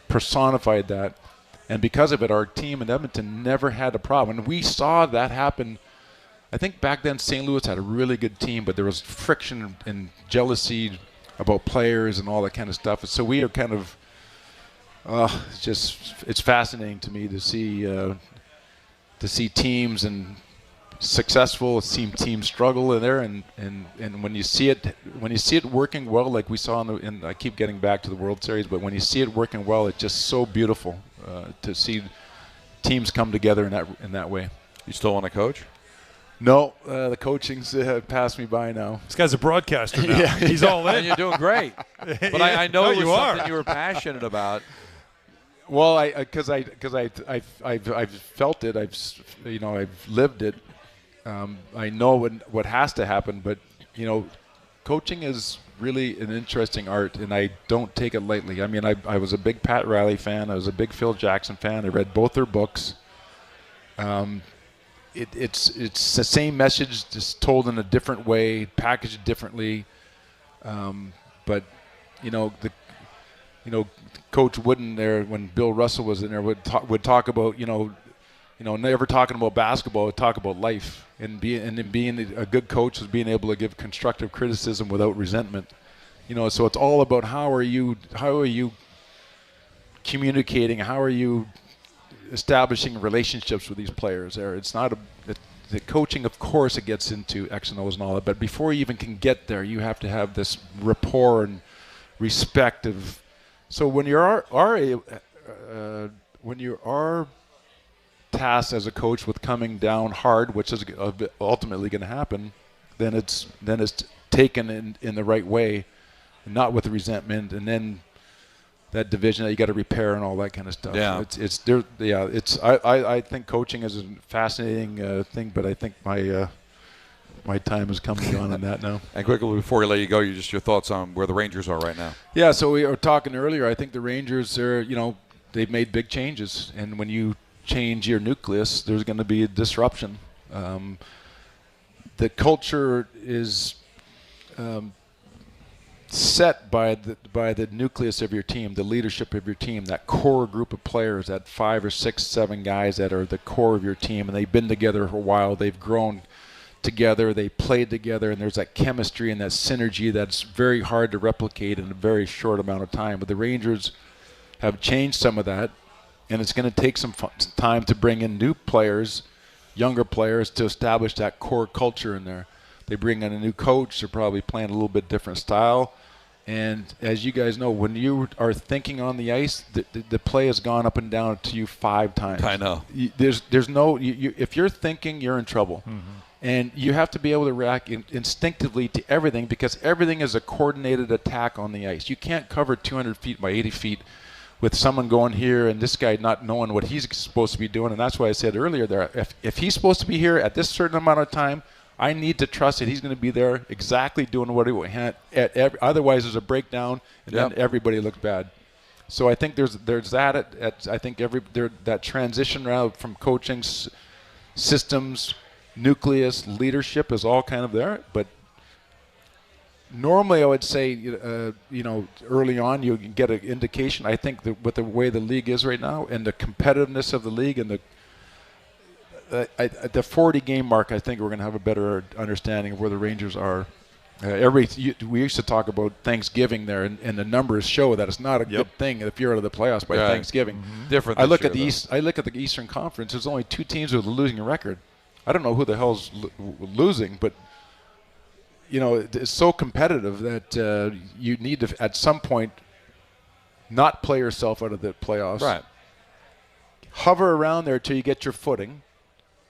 personified that. And because of it, our team in Edmonton never had a problem. And we saw that happen. I think back then St. Louis had a really good team, but there was friction and jealousy about players and all that kind of stuff. So we are kind of, it's fascinating to me to see teams and successful, teams struggle in there, and when you see it working well, like we saw in I keep getting back to the World Series, but when you see it working well, it's just so beautiful to see teams come together in that way. You still want to coach? No, the coaching's passed me by now. This guy's a broadcaster now. Yeah, he's all in. And you're doing great. But I know it was something you were passionate about. Well, because I've felt it. I've lived it. I know what has to happen, but coaching is really an interesting art, and I don't take it lightly. I mean, I was a big Pat Riley fan. I was a big Phil Jackson fan. I read both their books. It's the same message, just told in a different way, packaged differently. But Coach Wooden there, when Bill Russell was in there, would talk about never talking about basketball, would talk about life, and being a good coach is being able to give constructive criticism without resentment. So it's all about how are you communicating, how are you establishing relationships with these players there. It's not the coaching, of course, it gets into X and O's and all that, but before you even can get there, you have to have this rapport and respect of. So when you are tasked as a coach with coming down hard, which is ultimately going to happen, then it's taken in the right way, and not with resentment, and then that division that you got to repair and all that kind of stuff. Yeah, I think coaching is a fascinating thing, but I think my time has come and gone on that now. And quickly before we let you go, your thoughts on where the Rangers are right now. Yeah, so we were talking earlier. I think the Rangers are, they've made big changes, and when you change your nucleus, there's going to be a disruption. The culture is set by the nucleus of your team, the leadership of your team, that core group of players, that 5 or 6, 7 guys that are the core of your team, and they've been together for a while. They've grown together, they played together, and there's that chemistry and that synergy that's very hard to replicate in a very short amount of time. But the Rangers have changed some of that, and it's going to take some time to bring in new players, younger players, to establish that core culture in there. They bring in a new coach. They're probably playing a little bit different style. And as you guys know, when you are thinking on the ice, the play has gone up and down to you 5 times. I know. There's no if you're thinking, you're in trouble. Mm-hmm. And you have to be able to react instinctively to everything, because everything is a coordinated attack on the ice. You can't cover 200 feet by 80 feet with someone going here and this guy not knowing what he's supposed to be doing. And that's why I said earlier there, if he's supposed to be here at this certain amount of time, I need to trust that he's going to be there exactly doing what he wants. Otherwise, there's a breakdown, and then everybody looks bad. So I think there's that. I think that transition route from coaching, systems, nucleus, leadership is all kind of there. But normally I would say, early on you can get an indication. I think that with the way the league is right now and the competitiveness of the league and at the 40-game mark, I think we're going to have a better understanding of where the Rangers are. We used to talk about Thanksgiving there, and the numbers show that it's not a good thing if you're out of the playoffs by Thanksgiving. Mm-hmm. Different. I look at the Eastern Conference. There's only 2 teams with a losing record. I don't know who the hell's losing, but it's so competitive that you need to at some point not play yourself out of the playoffs. Right. Hover around there till you get your footing.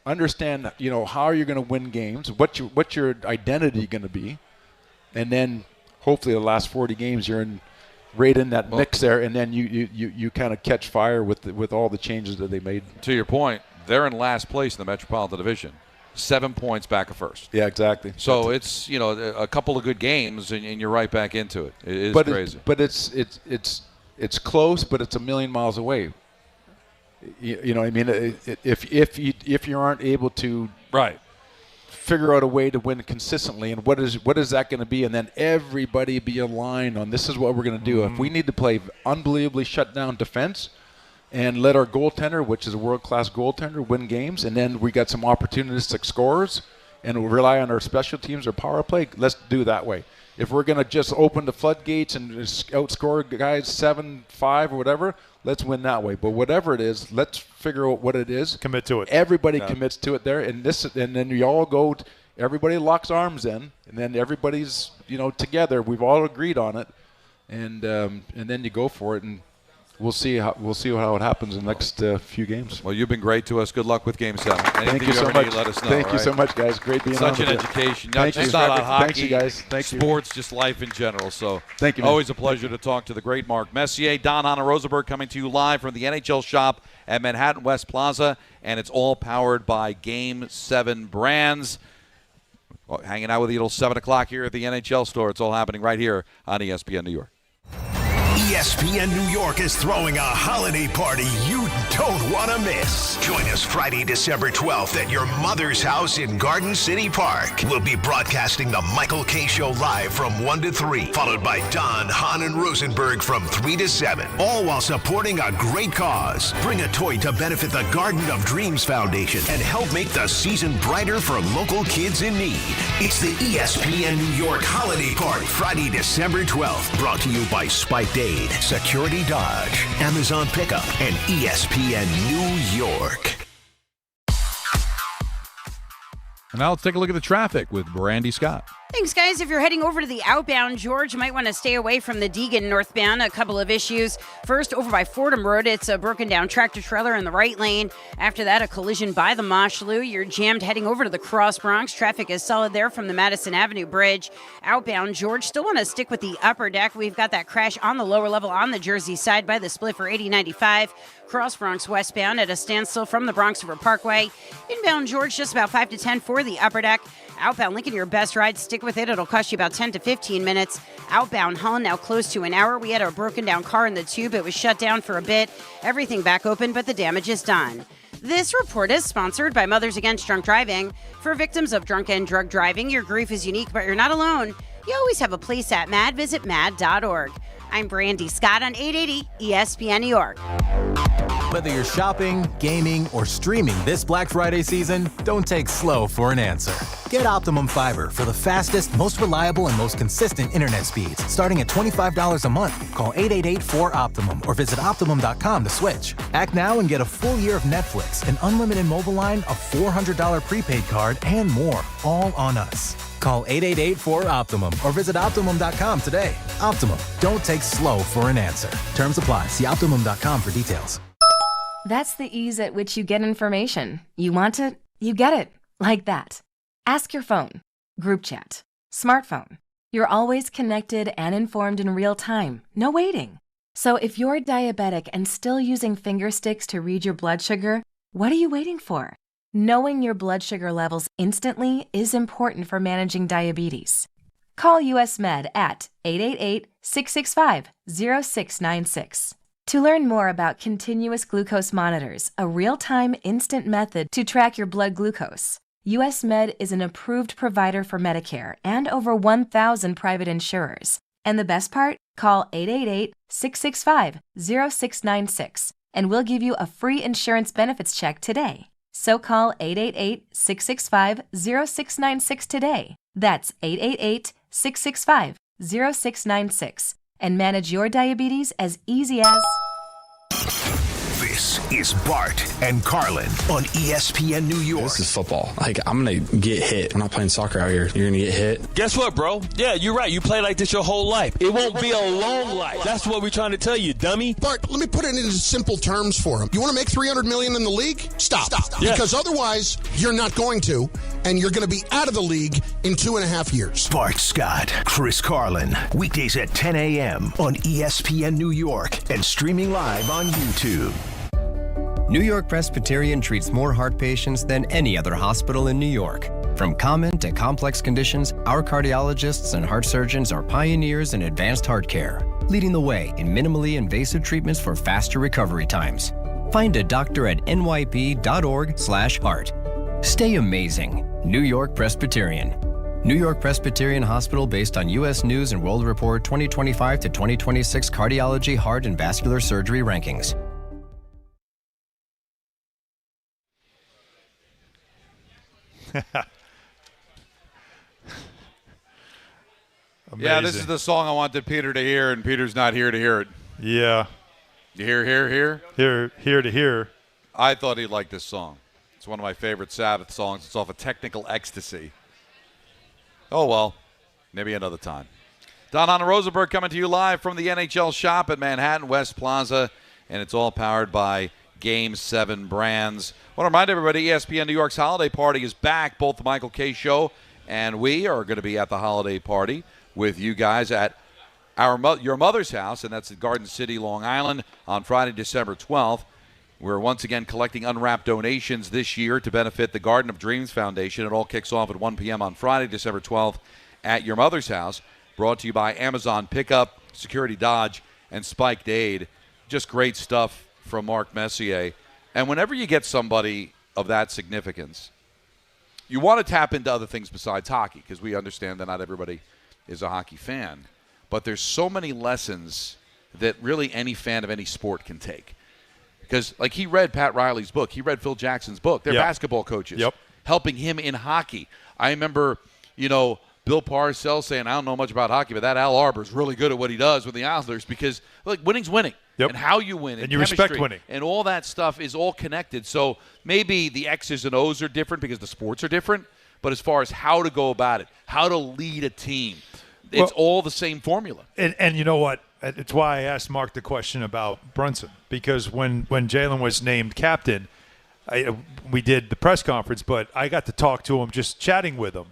Understand, how you're going to win games. What's your identity going to be? And then hopefully the last 40 games you're right in that mix there, and then you kind of catch fire with all the changes that they made. To your point, they're in last place in the Metropolitan Division, 7 points back of first. Yeah, exactly. So it's a couple of good games, and you're right back into it. It is crazy. But it's close, but it's a million miles away. You know what I mean? If you aren't able to figure out a way to win consistently, and what is that going to be, and then everybody be aligned on this is what we're going to do. Mm-hmm. If we need to play unbelievably shut down defense and let our goaltender, which is a world-class goaltender, win games, and then we got some opportunistic scorers and we'll rely on our special teams or power play, let's do that way. If we're going to just open the floodgates and outscore guys 7-5 or whatever, let's win that way. But whatever it is, let's figure out what it is. Commit to it. Everybody commits to it there, and then you all go. Everybody locks arms in, and then everybody's together. We've all agreed on it, and then you go for it, and we'll see how it happens in the next few games. Well, you've been great to us. Good luck with Game 7. Thank you so much. Let us know. Thank you so much, guys. Great being on. Such an education. Not Thank just you. not on hockey. Thanks, you guys. Thank you. Sports, just life in general. So thank you, man. Always a pleasure to talk to the great Mark Messier. Hahn Rosenberg coming to you live from the NHL Shop at Manhattan West Plaza, and it's all powered by Game 7 brands. Well, hanging out with you till 7 o'clock here at the NHL store. It's all happening right here on ESPN New York. ESPN New York is throwing a holiday party you don't want to miss. Join us Friday, December 12th at your mother's house in Garden City Park. We'll be broadcasting the Michael K. Show live from 1 to 3, followed by Hahn and Rosenberg from 3 to 7, all while supporting a great cause. Bring a toy to benefit the Garden of Dreams Foundation and help make the season brighter for local kids in need. It's the ESPN New York Holiday Party, Friday, December 12th, brought to you by Spike Day, Security Dodge, Amazon Pickup, and ESPN New York. And now let's take a look at the traffic with Brandy Scott. Thanks, guys. If you're heading over to the outbound George, you might want to stay away from the Deegan northbound. A couple of issues. First, over by Fordham Road, it's a broken down tractor trailer in the right lane. After that, a collision by the Moshlu. You're jammed heading over to the Cross Bronx. Traffic is solid there from the Madison Avenue Bridge. Outbound George, still want to stick with the upper deck. We've got that crash on the lower level on the Jersey side by the split for 8095. Cross Bronx westbound at a standstill from the Bronx River Parkway. Inbound George, just about 5 to 10 for the upper deck. Outbound Lincoln, your best ride. Stick with it. It'll cost you about 10 to 15 minutes. Outbound Hull, now close to an hour. We had a broken down car in the tube. It was shut down for a bit. Everything back open, but the damage is done. This report is sponsored by Mothers Against Drunk Driving. For victims of drunk and drug driving, your grief is unique, but you're not alone. You always have a place at MAD. Visit MAD.org. I'm Brandy Scott on 880 ESPN New York. Whether you're shopping, gaming, or streaming this Black Friday season, don't take slow for an answer. Get Optimum Fiber for the fastest, most reliable, and most consistent internet speeds. Starting at $25 a month. Call 888-4OPTIMUM or visit Optimum.com to switch. Act now and get a full year of Netflix, an unlimited mobile line, a $400 prepaid card, and more, all on us. Call 888-4OPTIMUM or visit Optimum.com today. Optimum, don't take slow for an answer. Terms apply. See Optimum.com for details. That's the ease at which you get information. You want it, you get it. Like that. Ask your phone. Group chat. Smartphone. You're always connected and informed in real time. No waiting. So if you're diabetic and still using finger sticks to read your blood sugar, what are you waiting for? Knowing your blood sugar levels instantly is important for managing diabetes. Call US Med at 888-665-0696. To learn more about continuous glucose monitors, a real-time instant method to track your blood glucose, US Med is an approved provider for Medicare and over 1,000 private insurers. And the best part? Call 888-665-0696 and we'll give you a free insurance benefits check today. So call 888-665-0696 today. That's 888-665-0696 and manage your diabetes as easy as... This is Bart and Carlin on ESPN New York. This is football. Like, I'm going to get hit. I'm not playing soccer out here. You're going to get hit. Guess what, bro? Yeah, you're right. You play like this your whole life. It won't be a long life. That's what we're trying to tell you, dummy. Bart, let me put it into simple terms for him. You want to make $300 million in the league? Stop. Yes. Because otherwise, you're not going to, and you're going to be out of the league in 2.5 years. Bart Scott, Chris Carlin, weekdays at 10 a.m. on ESPN New York and streaming live on YouTube. New York Presbyterian treats more heart patients than any other hospital in New York. From common to complex conditions, our cardiologists and heart surgeons are pioneers in advanced heart care, leading the way in minimally invasive treatments for faster recovery times. Find a doctor at nyp.org/heart. Stay amazing. New York Presbyterian. New York Presbyterian Hospital based on U.S. News and World Report 2025 to 2026 Cardiology, Heart, and Vascular Surgery rankings. Yeah, this is the song I wanted Peter to hear, and Peter's not here to hear it. Yeah. You hear? Here to hear. I thought he'd like this song. It's one of my favorite Sabbath songs. It's off of Technical Ecstasy. Oh, well, maybe another time. Hahn Rosenberg coming to you live from the NHL Shop at Manhattan West Plaza, and it's all powered by Game 7 brands. I want to remind everybody, ESPN New York's holiday party is back. Both the Michael K. Show and we are going to be at the holiday party with you guys at your mother's house, and that's at Garden City, Long Island, on Friday, December 12th. We're once again collecting unwrapped donations this year to benefit the Garden of Dreams Foundation. It all kicks off at 1 p.m. on Friday, December 12th at your mother's house. Brought to you by Amazon Pickup, Security Dodge, and Spiked Aid. Just great stuff from Mark Messier. And whenever you get somebody of that significance, you want to tap into other things besides hockey, because we understand that not everybody is a hockey fan. But there's so many lessons that really any fan of any sport can take. Because, like, he read Pat Riley's book. He read Phil Jackson's book. They're basketball coaches helping him in hockey. I remember, Bill Parcells saying, I don't know much about hockey, but that Al Arbor's really good at what he does with the Islanders because, look, winning's winning. Yep. And how you win. And you respect winning. And all that stuff is all connected. So maybe the X's and O's are different because the sports are different, but as far as how to go about it, how to lead a team, it's all the same formula. And you know what? It's why I asked Mark the question about Brunson, because when Jalen was named captain, we did the press conference, but I got to talk to him, just chatting with him.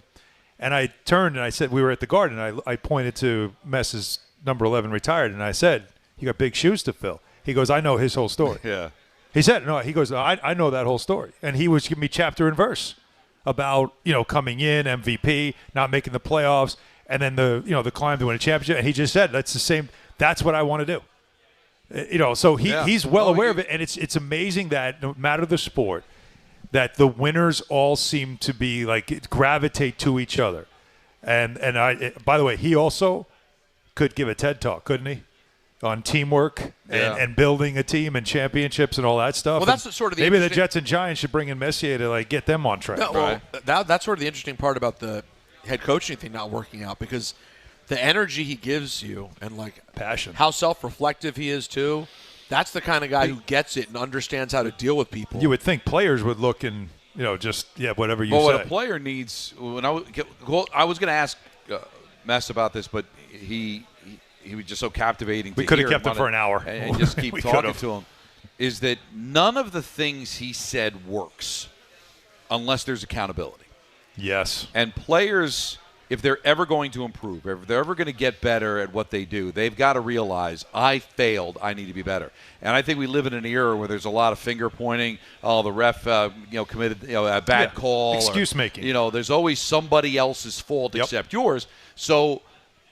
And I turned and I said, we were at the Garden. I pointed to Mess's number 11 retired, and I said, you got big shoes to fill. He goes, I know his whole story. Yeah. He said, no, he goes, I know that whole story. And he was giving me chapter and verse about, coming in, MVP, not making the playoffs, and then the climb to win a championship. And he just said, that's the same. That's what I want to do. So he's well aware of it. And it's amazing that no matter the sport, that the winners all seem to be gravitate to each other. And by the way, he also could give a TED Talk, couldn't he? On teamwork and building a team and championships and all that stuff. Well, that's sort of maybe the Jets and Giants should bring in Messier to get them on track. No, well, that's sort of the interesting part about the head coaching thing not working out, because the energy he gives you and passion, how self-reflective he is too. That's the kind of guy who gets it and understands how to deal with people. You would think players would look and whatever you say. Well, what a player needs. When I was going to ask Mess about this, but he was just so captivating. We could have kept him for an hour and just keep talking to him. Is that none of the things he said works unless there's accountability. Yes. And players, if they're ever going to improve, if they're ever going to get better at what they do, they've got to realize, I failed, I need to be better. And I think we live in an era where there's a lot of finger pointing. Oh, the ref, committed a bad call. Excuse making. There's always somebody else's fault except yours. So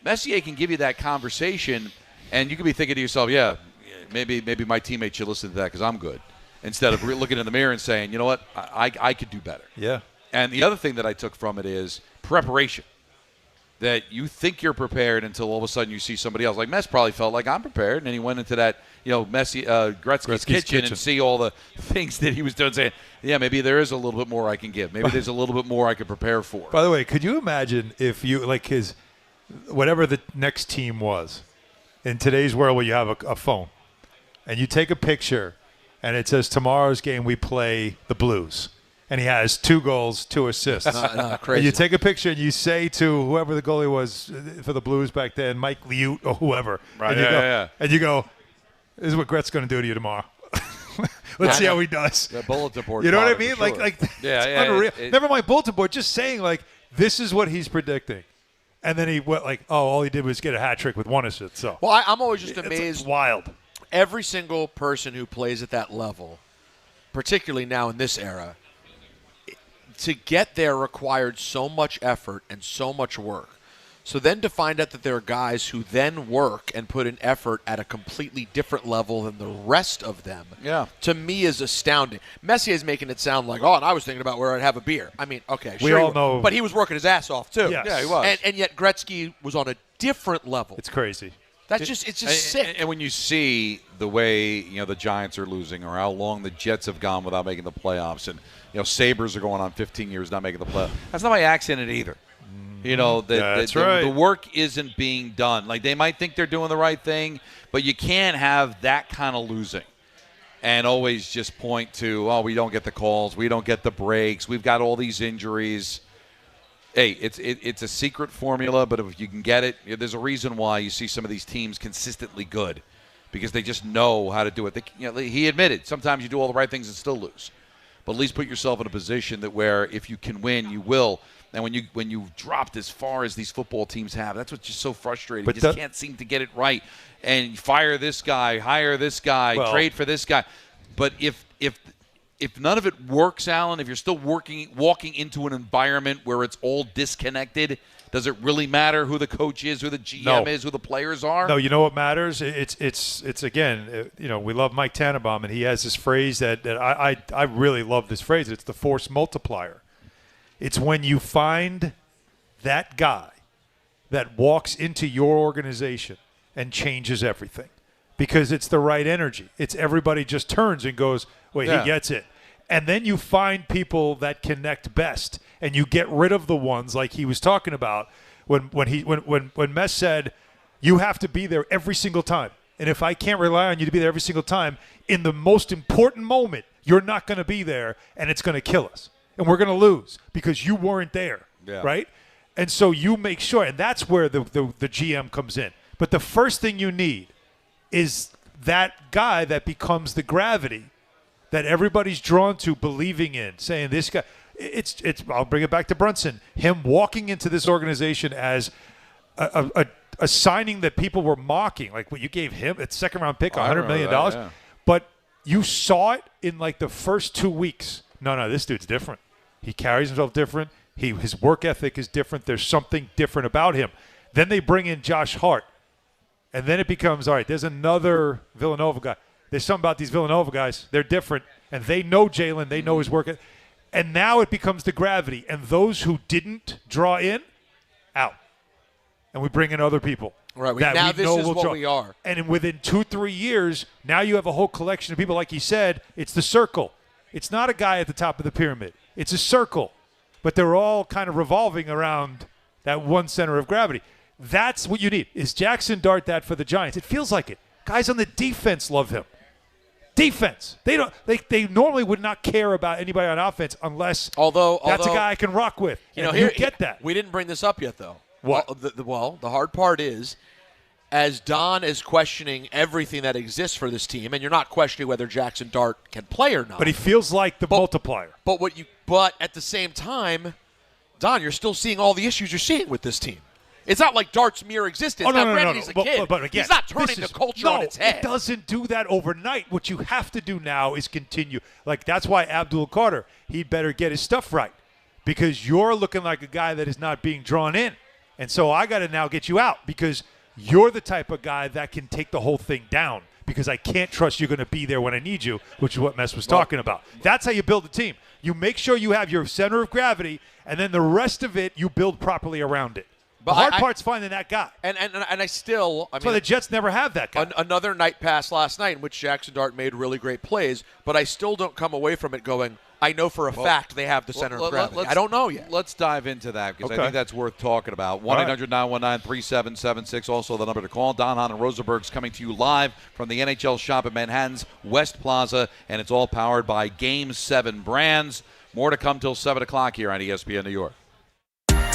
Messier can give you that conversation, and you can be thinking to yourself, maybe my teammate should listen to that because I'm good, instead of looking in the mirror and saying, you know what, I could do better. Yeah. And the other thing that I took from it is preparation. That you think you're prepared until all of a sudden you see somebody else. Like Mess probably felt like I'm prepared, and then he went into that, Messier, Gretzky's kitchen and see all the things that he was doing, saying, yeah, maybe there is a little bit more I can give. Maybe there's a little bit more I could prepare for. By the way, could you imagine if you, like whatever the next team was, in today's world where you have a phone, and you take a picture, and it says tomorrow's game we play the Blues. And he has 2 goals, 2 assists. Crazy. And you take a picture and you say to whoever the goalie was for the Blues back then, Mike Liut or whoever, right? And you go, "This is what Gret's going to do to you tomorrow." Let's see how he does. The bulletin board. You know what I mean? Sure. Like unreal. Never mind bulletin board. Just saying, like, this is what he's predicting. And then he went like, "Oh, all he did was get a hat trick with 1 assist." So, well, I'm always just amazed. It's wild. Every single person who plays at that level, particularly now in this era, to get there required so much effort and so much work. So then to find out that there are guys who then work and put in effort at a completely different level than the rest of them, to me is astounding. Messier is making it sound like, and I was thinking about where I'd have a beer. I mean, okay, we all know. But he was working his ass off, too. Yes. Yeah, he was. And yet Gretzky was on a different level. It's crazy. It's just sick. And when you see the way the Giants are losing, or how long the Jets have gone without making the playoffs, and Sabres are going on 15 years not making the playoffs, that's not by accident either. The work isn't being done. Like, they might think they're doing the right thing, but you can't have that kind of losing and always just point to, we don't get the calls, we don't get the breaks, we've got all these injuries. Hey, it's a secret formula, but if you can get it, there's a reason why you see some of these teams consistently good, because they just know how to do it. He admitted sometimes you do all the right things and still lose, but at least put yourself in a position that where if you can win, you will. And when you've dropped as far as these football teams have, that's what's just so frustrating. You just can't seem to get it right. And you fire this guy, hire this guy, trade for this guy. But if none of it works, Alan, if you're still walking into an environment where it's all disconnected, does it really matter who the coach is, who the GM is, who the players are? No, you know what matters? It's again, we love Mike Tannenbaum, and he has this phrase that I really love this phrase. It's the force multiplier. It's when you find that guy that walks into your organization and changes everything, because it's the right energy. It's everybody just turns and goes, wait, he gets it. And then you find people that connect best, and you get rid of the ones like he was talking about when Mess said, you have to be there every single time. And if I can't rely on you to be there every single time, in the most important moment, you're not going to be there, and it's going to kill us. And we're going to lose because you weren't there, right? And so you make sure, and that's where the GM comes in. But the first thing you need is that guy that becomes the gravity that everybody's drawn to, believing in, saying this guy. It's. I'll bring it back to Brunson. Him walking into this organization as a signing that people were mocking, like what you gave him, a second-round pick, $100 million. But you saw it in like the first 2 weeks. No, this dude's different. He carries himself different. His work ethic is different. There's something different about him. Then they bring in Josh Hart. And then it becomes, all right, there's another Villanova guy. There's something about these Villanova guys. They're different. And they know Jalen. They know his work ethic. And now it becomes the gravity. And those who didn't draw in, out. And we bring in other people. Right. Now this is what we are. And within 2-3 years, now you have a whole collection of people. Like he said, it's the circle. It's not a guy at the top of the pyramid. It's a circle. But they're all kind of revolving around that one center of gravity. That's what you need. Is Jackson Dart that for the Giants? It feels like it. Guys on the defense love him. Defense. They don't. They normally would not care about anybody on offense unless that's a guy I can rock with. You get that. We didn't bring this up yet, though. What? The hard part is, as Don is questioning everything that exists for this team, and you're not questioning whether Jackson Dart can play or not. But he feels like the multiplier. But at the same time, Don, you're still seeing all the issues you're seeing with this team. It's not like Dart's mere existence. Granted, he's a kid. But again, he's not turning the culture on its head. It doesn't do that overnight. What you have to do now is continue. Like, that's why Abdul Carter, he'd better get his stuff right, because you're looking like a guy that is not being drawn in. And so I got to now get you out, because you're the type of guy that can take the whole thing down, because I can't trust you're going to be there when I need you, which is what Mess was talking about. That's how you build a team. You make sure you have your center of gravity, and then the rest of it you build properly around it. But the hard part's finding that guy. And I still – That's why the Jets never have that guy. Another night pass last night in which Jackson Dart made really great plays, but I still don't come away from it going, I know for a fact they have the center of gravity. I don't know yet. Let's dive into that because I think that's worth talking about. 1-800-919-3776, also the number to call. Hahn Rosenberg's coming to you live from the NHL Shop at Manhattan's West Plaza, and it's all powered by Game 7 brands. More to come till 7 o'clock here on ESPN New York.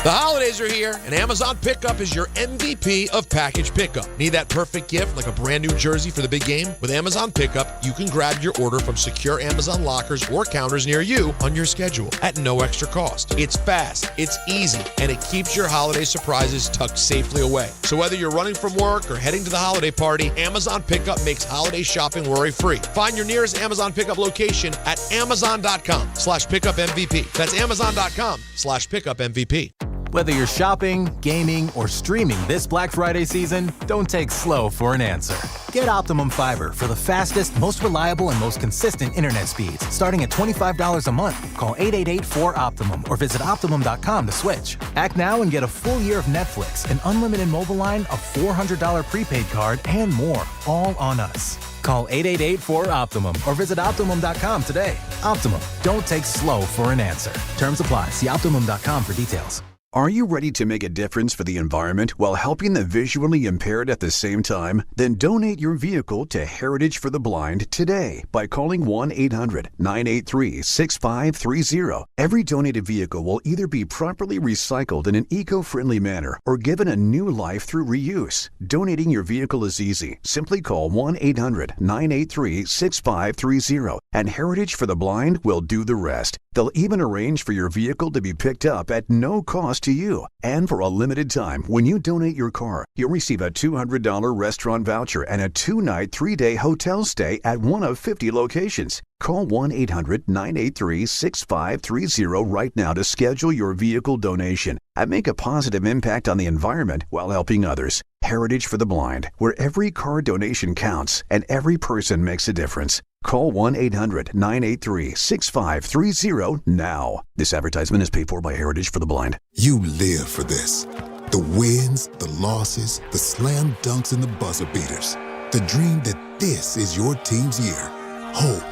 The holidays are here, and Amazon Pickup is your MVP of package pickup. Need that perfect gift like a brand new jersey for the big game? With Amazon Pickup, you can grab your order from secure Amazon lockers or counters near you on your schedule at no extra cost. It's fast, it's easy, and it keeps your holiday surprises tucked safely away. So whether you're running from work or heading to the holiday party, Amazon Pickup makes holiday shopping worry-free. Find your nearest Amazon Pickup location at amazon.com/pickupmvp. That's amazon.com/pickupmvp. Whether you're shopping, gaming, or streaming this Black Friday season, don't take slow for an answer. Get Optimum Fiber for the fastest, most reliable, and most consistent internet speeds, starting at $25 a month. Call 888-4OPTIMUM or visit Optimum.com to switch. Act now and get a full year of Netflix, an unlimited mobile line, a $400 prepaid card, and more, all on us. Call 888-4OPTIMUM or visit Optimum.com today. Optimum, don't take slow for an answer. Terms apply. See Optimum.com for details. Are you ready to make a difference for the environment while helping the visually impaired at the same time? Then donate your vehicle to Heritage for the Blind today by calling 1-800-983-6530. Every donated vehicle will either be properly recycled in an eco-friendly manner or given a new life through reuse. Donating your vehicle is easy. Simply call 1-800-983-6530 and Heritage for the Blind will do the rest. They'll even arrange for your vehicle to be picked up at no cost to you. And for a limited time, when you donate your car, you'll receive a $200 restaurant voucher and a 2-night, 3-day hotel stay at one of 50 locations. Call 1-800-983-6530 right now to schedule your vehicle donation and make a positive impact on the environment while helping others. Heritage for the Blind, where every car donation counts and every person makes a difference. Call 1-800-983-6530 now. This advertisement is paid for by Heritage for the Blind. You live for this. The wins, the losses, the slam dunks, and the buzzer beaters. The dream that this is your team's year. Hope.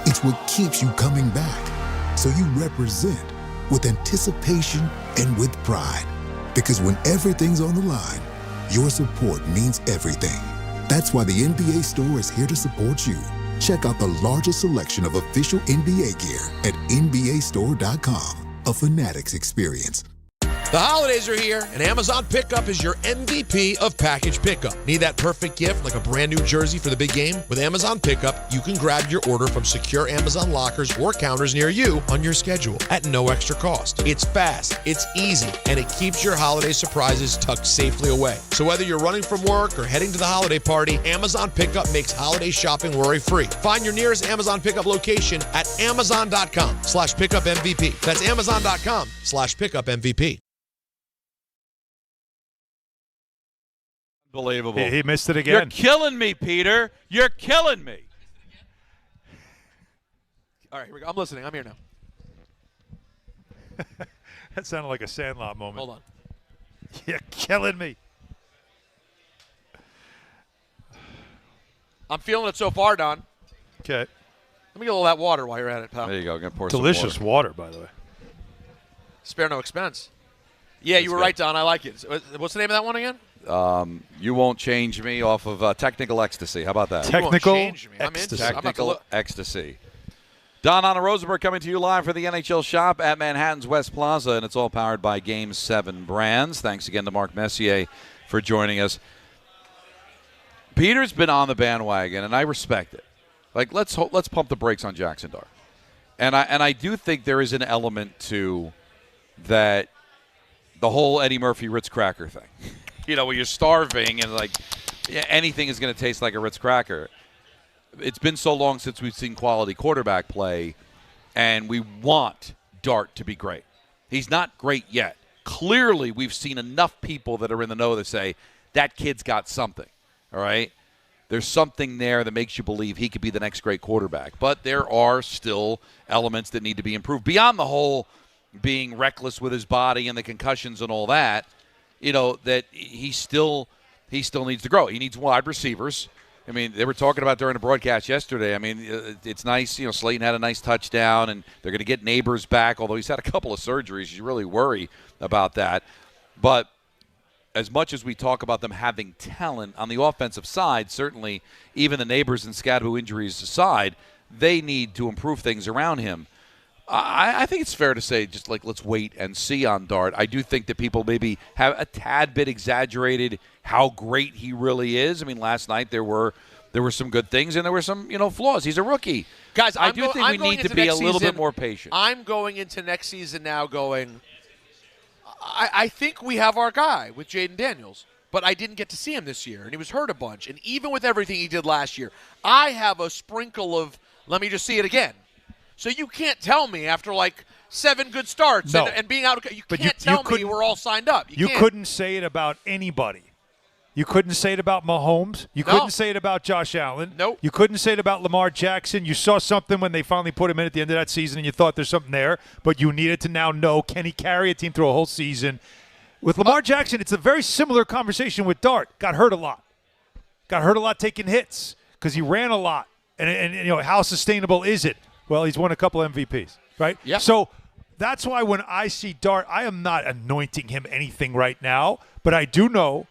It's what keeps you coming back. So you represent with anticipation and with pride. Because when everything's on the line, your support means everything. That's why the NBA Store is here to support you. Check out the largest selection of official NBA gear at NBAstore.com. A Fanatics experience. The holidays are here, and Amazon Pickup is your MVP of package pickup. Need that perfect gift like a brand new jersey for the big game? With Amazon Pickup, you can grab your order from secure Amazon lockers or counters near you on your schedule at no extra cost. It's fast, it's easy, and it keeps your holiday surprises tucked safely away. So whether you're running from work or heading to the holiday party, Amazon Pickup makes holiday shopping worry-free. Find your nearest Amazon Pickup location at amazon.com/pickupmvp. That's amazon.com/pickupmvp. Unbelievable. He missed it again. You're killing me, Peter. You're killing me. All right, here we go. I'm listening. I'm here now. That sounded like a Sandlot moment. Hold on. You're killing me. I'm feeling it so far, Don. Okay. Let me get a little of that water while you're at it, pal. There you go. Gonna pour Delicious some water, by the way. Spare no expense. Yeah, you were right, Don. I like it. What's the name of that one again? You Won't Change Me off of Technical Ecstasy. How about that? Technical Ecstasy. Technical Ecstasy. Hahn Rosenberg coming to you live for the NHL Shop at Manhattan's West Plaza, and it's all powered by Game 7 brands. Thanks again to Mark Messier for joining us. Peter's been on the bandwagon, and I respect it. Like, let's pump the brakes on Jackson Dart. And I do think there is an element to that, the whole Eddie Murphy Ritz cracker thing. You know, where you're starving and like anything is going to taste like a Ritz cracker. It's been so long since we've seen quality quarterback play, and we want Dart to be great. He's not great yet. Clearly, we've seen enough people that are in the know that say, that kid's got something, all right? there's something there that makes you believe he could be the next great quarterback. But there are still elements that need to be improved beyond the whole being reckless with his body and the concussions and all that. That he still needs to grow. He needs wide receivers. I mean, they were talking about during the broadcast yesterday. I mean, it's nice. Slayton had a nice touchdown, and they're going to get Neighbors back, although he's had a couple of surgeries. You really worry about that. But as much as we talk about them having talent on the offensive side, certainly even the Neighbors and Scadoo injuries aside, they need to improve things around him. I think it's fair to say just let's wait and see on Dart. I do think that people maybe have a tad bit exaggerated how great he really is. I mean, last night there were some good things and there were some flaws. He's a rookie. Guys, I do think we need to be a little bit more patient. I'm going into next season now going, I think we have our guy with Jaden Daniels, but I didn't get to see him this year, and he was hurt a bunch. And even with everything he did last year, I have a sprinkle of, let me just see it again. So you can't tell me after 7 good starts and being out, you can't tell me we're all signed up. You couldn't say it about anybody. You couldn't say it about Mahomes. You couldn't say it about Josh Allen. Nope. You couldn't say it about Lamar Jackson. You saw something when they finally put him in at the end of that season and you thought there's something there, but you needed to now know, can he carry a team through a whole season? With Lamar Jackson, it's a very similar conversation with Dart. Got hurt a lot. Got hurt a lot taking hits because he ran a lot. And how sustainable is it? Well, he's won a couple MVPs, right? Yeah. So that's why when I see Dart, I am not anointing him anything right now, but I do know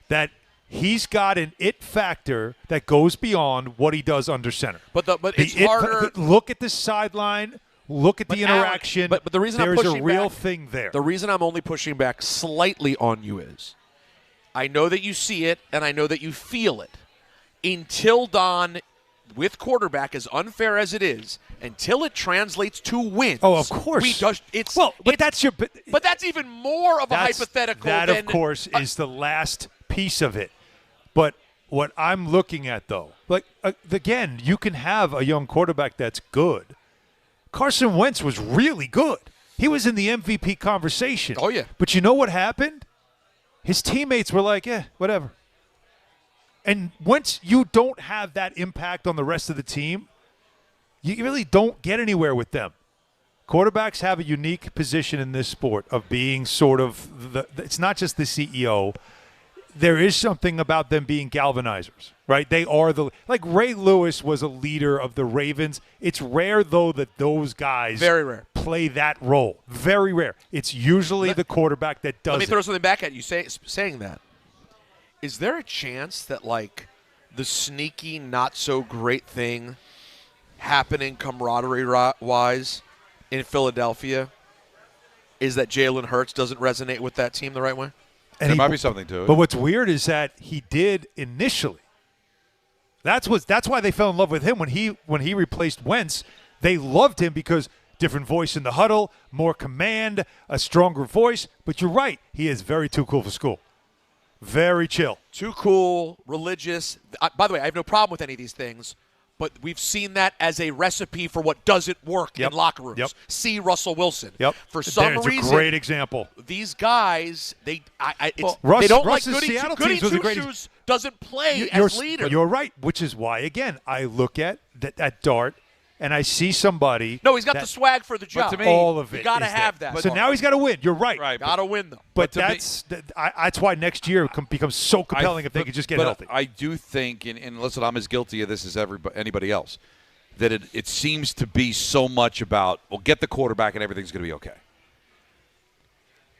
that he's got an it factor that goes beyond what he does under center. But it's harder. Look at the sideline. Look at the interaction. But the reason there's I'm pushing a real back, thing there. The reason I'm only pushing back slightly on you is I know that you see it and I know that you feel it. Until Don, with quarterback, as unfair as it is, until it translates to wins. Oh, of course. But that's even more of a hypothetical. That, of course, is the last piece of it. But what I'm looking at, though, again, you can have a young quarterback that's good. Carson Wentz was really good. He was in the MVP conversation. Oh, yeah. But you know what happened? His teammates were like, whatever. And once you don't have that impact on the rest of the team, you really don't get anywhere with them. Quarterbacks have a unique position in this sport of being sort of it's not just the CEO. There is something about them being galvanizers, right? They are like Ray Lewis was a leader of the Ravens. It's rare, though, that those guys very rare play that role. Very rare. It's usually the quarterback that does it. Let me throw something back at you saying that. Is there a chance that, the sneaky, not-so-great thing happening camaraderie-wise in Philadelphia is that Jalen Hurts doesn't resonate with that team the right way? And there might be something to it. But what's weird is that he did initially. That's why they fell in love with him when he replaced Wentz. They loved him because different voice in the huddle, more command, a stronger voice. But you're right, he is very too cool for school. Very chill. Too cool, religious. By the way, I have no problem with any of these things, but we've seen that as a recipe for what doesn't work in locker rooms. See Russell Wilson. For some reason, it's a great example. These guys, they don't like goody two-shoes doesn't play as leader. You're right, which is why, again, I look at Dart and I see somebody. No, he's got the swag for the job. To me, all of it. You got to have that. So now he's got to win. You're right. Got to win, though. But that's why next year becomes so compelling if they could just get healthy. I do think, and listen, I'm as guilty of this as anybody else, that it seems to be so much about, get the quarterback and everything's going to be okay.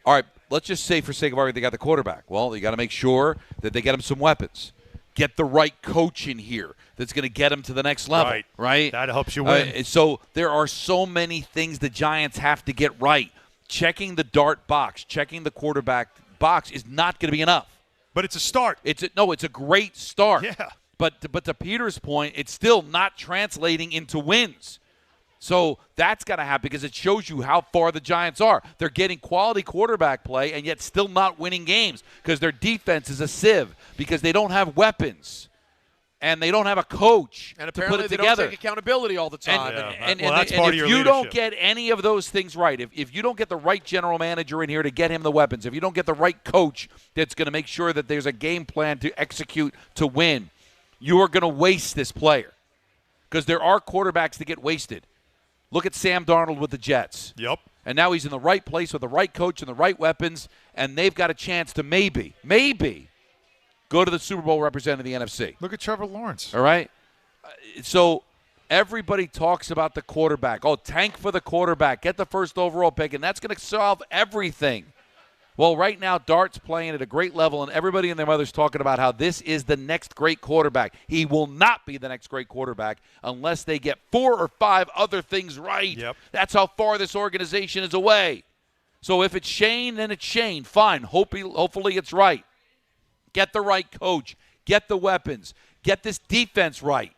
All right, let's just say for sake of argument they got the quarterback. Well, you got to make sure that they get him some weapons. Get the right coach in here that's going to get him to the next level, right? That helps you win. So there are so many things the Giants have to get right. Checking the Dart box, checking the quarterback box is not going to be enough. But it's a start. It's a great start. Yeah. But to Peter's point, it's still not translating into wins. So that's got to happen because it shows you how far the Giants are. They're getting quality quarterback play and yet still not winning games because their defense is a sieve because they don't have weapons and they don't have a coach and to put it together. Don't take accountability all the time. And if you don't get any of those things right, if you don't get the right general manager in here to get him the weapons, if you don't get the right coach that's going to make sure that there's a game plan to execute to win, you are going to waste this player. Because there are quarterbacks that get wasted. Look at Sam Darnold with the Jets. Yep. And now he's in the right place with the right coach and the right weapons, and they've got a chance to maybe go to the Super Bowl representing the NFC. Look at Trevor Lawrence. All right? So everybody talks about the quarterback. Oh, tank for the quarterback. Get the first overall pick, and that's going to solve everything. Well, right now, Dart's playing at a great level, and everybody and their mother's talking about how this is the next great quarterback. He will not be the next great quarterback unless they get 4 or 5 other things right. Yep. That's how far this organization is away. So if it's Shane, then it's Shane. Fine. Hopefully it's right. Get the right coach. Get the weapons. Get this defense right.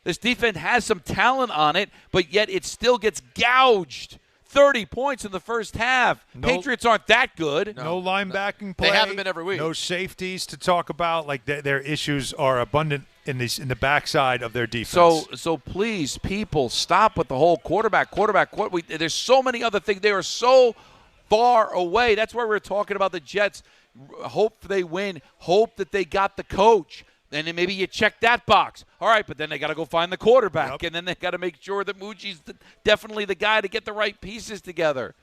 This defense has some talent on it, but yet it still gets gouged. 30 points in the first half. Patriots aren't that good. No linebacking play. They haven't been every week. No safeties to talk about. Like their issues are abundant in the backside of their defense. So please, people, stop with the whole quarterback. There's so many other things. They are so far away. That's why we're talking about the Jets. Hope they win. Hope that they got the coach. And then maybe you check that box. All right, but then they got to go find the quarterback. Yep. And then they got to make sure that Muji's definitely the guy to get the right pieces together.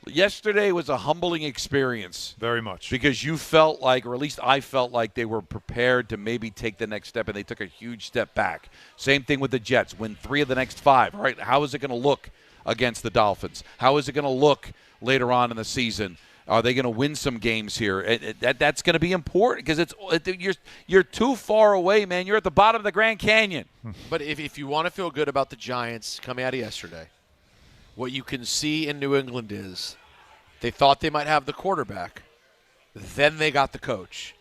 Yesterday was a humbling experience. Very much. Because you felt like, or at least I felt like, they were prepared to maybe take the next step, and they took a huge step back. Same thing with the Jets. Win 3 of the next 5. All right, how is it going to look against the Dolphins? How is it going to look later on in the season? Are they going to win some games here? That's going to be important because you're too far away, man. You're at the bottom of the Grand Canyon. But if you want to feel good about the Giants coming out of yesterday, what you can see in New England is they thought they might have the quarterback. Then they got the coach.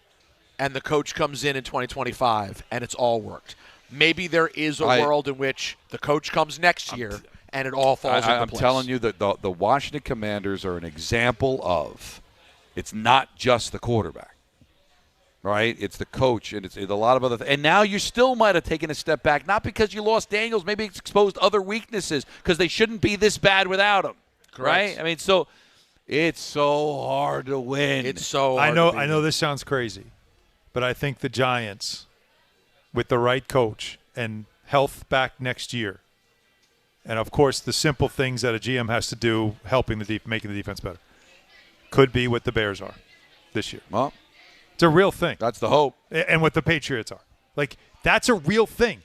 And the coach comes in 2025, and it's all worked. Maybe there is a world in which the coach comes next year, and it all falls into place. I'm telling you that the Washington Commanders are an example of it's not just the quarterback, right? It's the coach, and it's a lot of other things. And now you still might have taken a step back, not because you lost Daniels. Maybe it's exposed other weaknesses because they shouldn't be this bad without him, right? I mean, so it's so hard to win. It's so hard I know this sounds crazy, but I think the Giants, with the right coach and health back next year, and, of course, the simple things that a GM has to do helping making the defense better, could be what the Bears are this year. Well, it's a real thing. That's the hope. And what the Patriots are. Like, that's a real thing.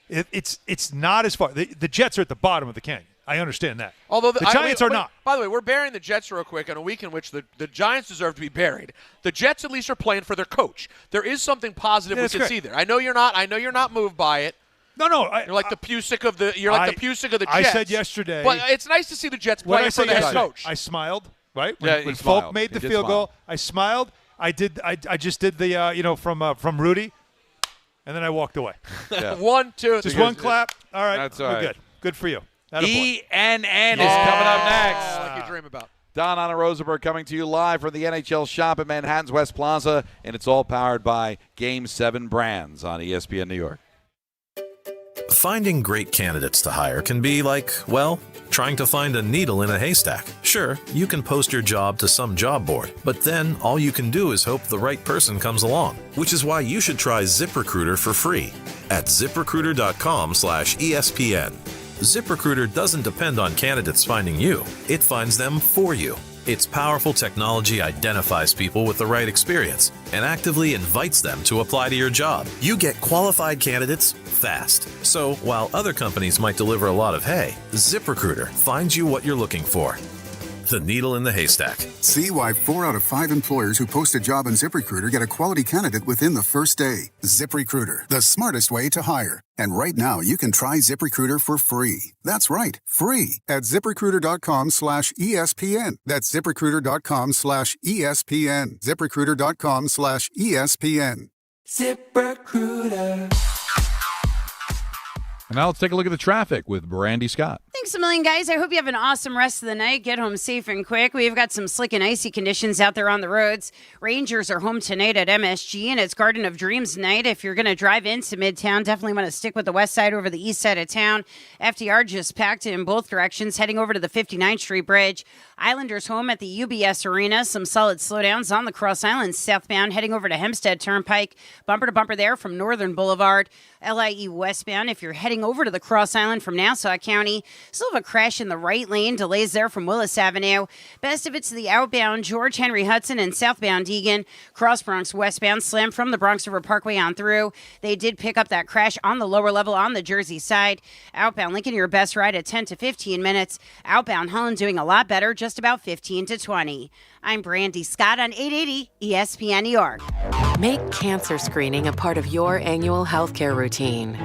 It's not as far. The Jets are at the bottom of the canyon. I understand that. Although the Giants are not. By the way, we're burying the Jets real quick on a week in which the Giants deserve to be buried. The Jets at least are playing for their coach. There is something positive we can see there. I know you're not moved by it. No. You're like the Pusick of the Jets. I said yesterday. But it's nice to see the Jets playing for their head coach. I smiled, right? When Folk made the field goal, I smiled. I just did the from Rudy, and then I walked away. Yeah. 1, 2. Just one clap. All right. That's all right. Good. Good for you. ENN is coming up next. Like you dream about. Hahn Rosenberg coming to you live from the NHL Shop at Manhattan's West Plaza, and it's all powered by Game 7 Brands on ESPN New York. Finding great candidates to hire can be like, well, trying to find a needle in a haystack. Sure, you can post your job to some job board, but then all you can do is hope the right person comes along, which is why you should try ZipRecruiter for free at ZipRecruiter.com/ESPN. ZipRecruiter doesn't depend on candidates finding you. It finds them for you. Its powerful technology identifies people with the right experience and actively invites them to apply to your job. You get qualified candidates fast. So while other companies might deliver a lot of hay, ZipRecruiter finds you what you're looking for. The needle in the haystack. See why 4 out of 5 employers who post a job on ZipRecruiter get a quality candidate within the first day. ZipRecruiter, the smartest way to hire. And right now, you can try ZipRecruiter for free. That's right, free at ZipRecruiter.com/ESPN. That's ZipRecruiter.com/ESPN. ZipRecruiter.com/ESPN. ZipRecruiter. And now let's take a look at the traffic with Brandy Scott. Thanks Thanks a million, guys. I hope you have an awesome rest of the night. Get home safe and quick. We've got some slick and icy conditions out there on the roads. Rangers are home tonight at MSG, and it's Garden of Dreams night. If you're going to drive into Midtown, definitely want to stick with the west side over the east side of town. FDR just packed in both directions, heading over to the 59th Street Bridge. Islanders home at the UBS Arena. Some solid slowdowns on the Cross Island southbound, heading over to Hempstead Turnpike. Bumper to bumper there from Northern Boulevard. LIE westbound, if you're heading over to the Cross Island from Nassau County. Still have a crash in the right lane. Delays there from Willis Avenue. Best of it's the outbound George Henry Hudson and southbound Egan. Cross Bronx westbound slam from the Bronx River Parkway on through. They did pick up that crash on the lower level on the Jersey side. Outbound Lincoln, your best ride at 10 to 15 minutes. Outbound Holland doing a lot better, just about 15 to 20. I'm Brandy Scott on 880 ESPN New York. Make cancer screening a part of your annual healthcare routine.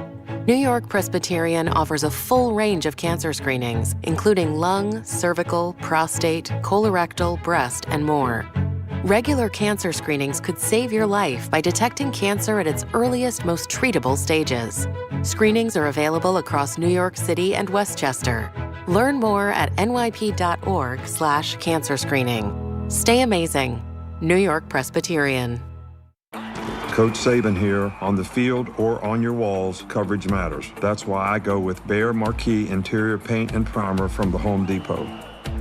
New York Presbyterian offers a full range of cancer screenings, including lung, cervical, prostate, colorectal, breast, and more. Regular cancer screenings could save your life by detecting cancer at its earliest, most treatable stages. Screenings are available across New York City and Westchester. Learn more at nyp.org/cancer screening. Stay amazing. New York Presbyterian. Coach Saban here. On the field or on your walls, coverage matters. That's why I go with Behr Marquee Interior Paint and Primer from the Home Depot.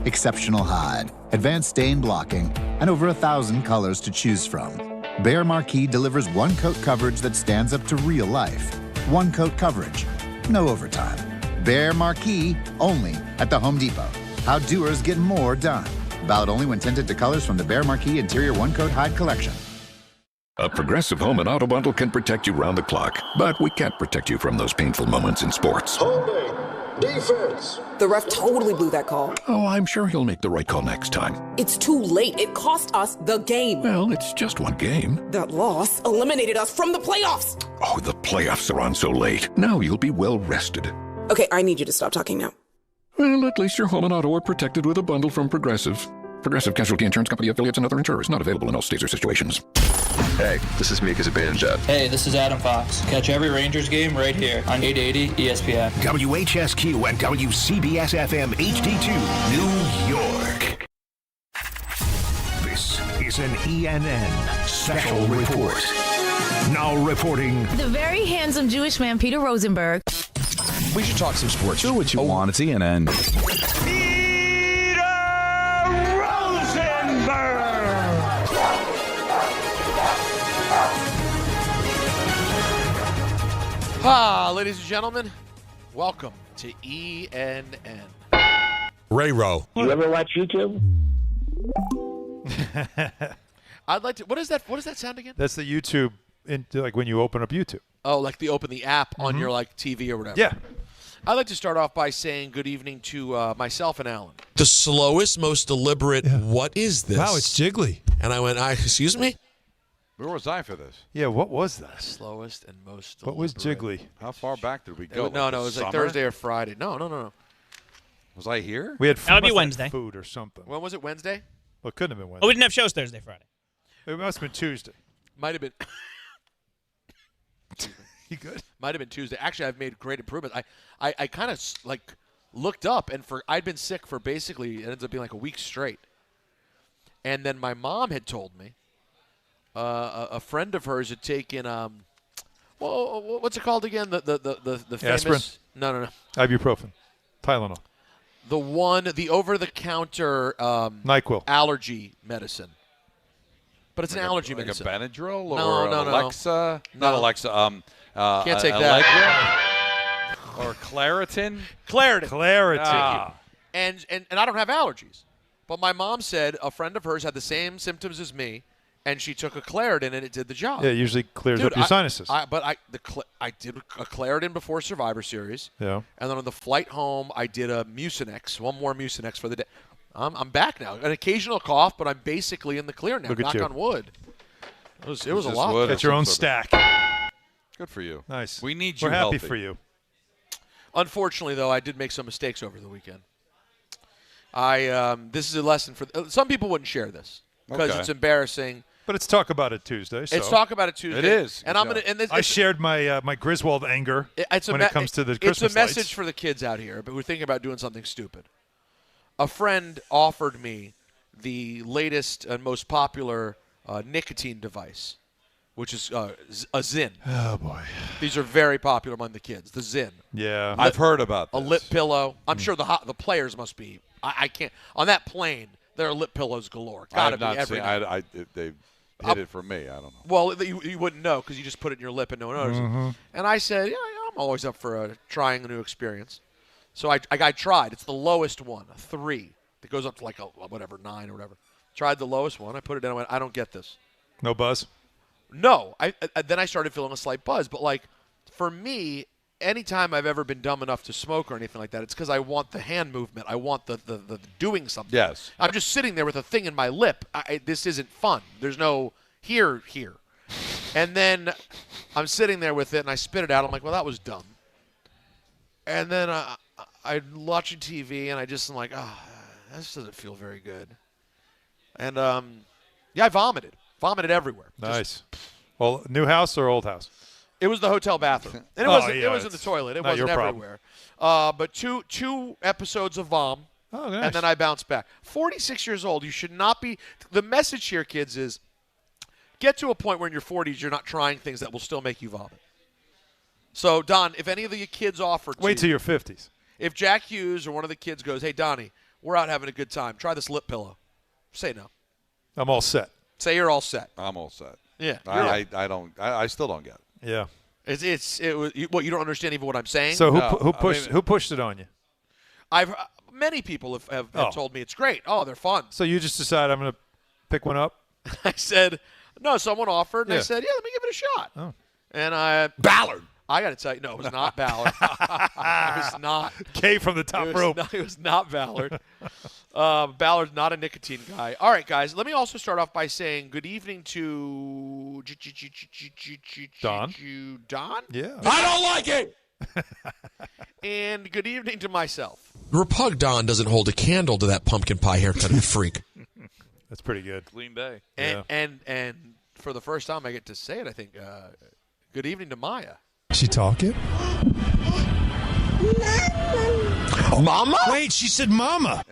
Exceptional hide, advanced stain blocking, and over 1,000 colors to choose from. Behr Marquee delivers one-coat coverage that stands up to real life. One-coat coverage, no overtime. Behr Marquee, only at the Home Depot. How doers get more done. Valid only when tinted to colors from the Behr Marquee Interior One-Coat Hide Collection. A Progressive Home and Auto Bundle can protect you round the clock, but we can't protect you from those painful moments in sports. Holding. Defense. The ref totally blew that call. Oh, I'm sure he'll make the right call next time. It's too late. It cost us the game. Well, it's just one game. That loss eliminated us from the playoffs. Oh, the playoffs are on so late. Now you'll be well rested. Okay, I need you to stop talking now. Well, at least your home and auto are protected with a bundle from Progressive. Progressive Casualty Insurance Company affiliates and other insurers. Not available in all states or situations. Hey, this is Mika Zibanejad. Hey, this is Adam Fox. Catch every Rangers game right here on 880 ESPN. WHSQ and WCBS-FM HD2, New York. This is an ENN Special Report. Now reporting. The very handsome Jewish man, Peter Rosenberg. We should talk some sports. Do what you want. It's ENN. Ladies and gentlemen, welcome to ENN. Ray Rowe. You ever watch YouTube? I'd like to. What is that? What does that sound again? That's the YouTube, like when you open up YouTube. Oh, like open the app on your TV or whatever. Yeah. I'd like to start off by saying good evening to myself and Alan. The slowest, most deliberate. Yeah. What is this? Wow, it's jiggly. And I went, excuse me? Where was I for this? Yeah, what was that? Slowest and most deliberate. What was jiggly? How far back did we go? It was like Thursday or Friday. No. Was I here? We had That'll be Wednesday. Food or something. When was it? Wednesday? Well, it couldn't have been Wednesday. Oh, we didn't have shows Thursday, Friday. It must have been Tuesday. Might have been. You good? Might have been Tuesday. Actually, I've made great improvements. I kind of looked up, and I'd been sick for basically, it ends up being like a week straight. And then my mom had told me a friend of hers had taken what's it called again? The famous aspirin? No. Ibuprofen, Tylenol. The over-the-counter NyQuil allergy medicine. But it's an allergy like medicine. Like a Benadryl No. Alexa? No. Not Alexa. Can't take that. Or Claritin? Claritin. Ah. And I don't have allergies. But my mom said a friend of hers had the same symptoms as me, and she took a Claritin, and it did the job. Yeah, it usually clears up your sinuses. I did a Claritin before Survivor Series. Yeah. And then on the flight home, I did a Mucinex, one more Mucinex for the day. I'm back now. An occasional cough, but I'm basically in the clear now. Knock on wood. It was a lot. Get your own stack. Good for you. Nice. We need you We're happy healthy. for you. Unfortunately, though, I did make some mistakes over the weekend. This is a lesson for some people wouldn't share this because it's embarrassing. But it's Talk About It Tuesday. So. It's Talk About It Tuesday. It is. And I'm gonna. And this, I shared my my Griswold anger when it comes to the Christmas It's a message lights. for the kids out here, but we're thinking about doing something stupid. A friend offered me the latest and most popular nicotine device, which is a Zyn. Oh, boy. These are very popular among the kids, the Zyn. Yeah. I've heard about this. A lip pillow. I'm sure the players must be. I can't. On that plane, there are lip pillows galore. Gotta be every night. They hid it from me. I don't know. Well, you wouldn't know because you just put it in your lip and no one notices. Mm-hmm. And I said, yeah, I'm always up for trying a new experience. So I tried. It's the lowest one, a 3. It goes up to like a 9 or whatever. Tried the lowest one. I put it in. I went, I don't get this. No buzz? No. Then I started feeling a slight buzz. But like for me, anytime I've ever been dumb enough to smoke or anything like that, it's because I want the hand movement. I want the doing something. Yes. I'm just sitting there with a thing in my lip. This isn't fun. There's no here. And then I'm sitting there with it, and I spit it out. I'm like, well, that was dumb. And then I'm watching TV, and I just am like, this doesn't feel very good. And, I vomited. Vomited everywhere. Nice. Well, new house or old house? It was the hotel bathroom. And it was in the toilet. It wasn't everywhere. But two episodes of vom. Oh, nice. And then I bounced back. 46 years old. You should not be – the message here, kids, is get to a point where in your 40s you're not trying things that will still make you vomit. So, Don, if any of the kids offer to wait till your 50s. If Jack Hughes or one of the kids goes, hey, Donnie, we're out having a good time. Try this lip pillow. Say no. I'm all set. Say you're all set. I'm all set. Yeah. I still don't get it. Yeah. You don't understand even what I'm saying? So who pushed it on you? Many people have told me it's great. Oh, they're fun. So you just decide I'm going to pick one up? I said, no, someone offered, and I said, yeah, let me give it a shot. Oh. And Ballard. I got to tell you, no, it was not Ballard. It was not. K from the top rope. It was not Ballard. Ballard's not a nicotine guy. All right, guys, let me also start off by saying good evening to Don. Don? Yeah. I don't like it! And good evening to myself. Repug Don doesn't hold a candle to that pumpkin pie haircut of a freak. That's pretty good. Clean Bay. And for the first time I get to say it, I think, good evening to Maya. She talking? Mama? Wait, she said mama.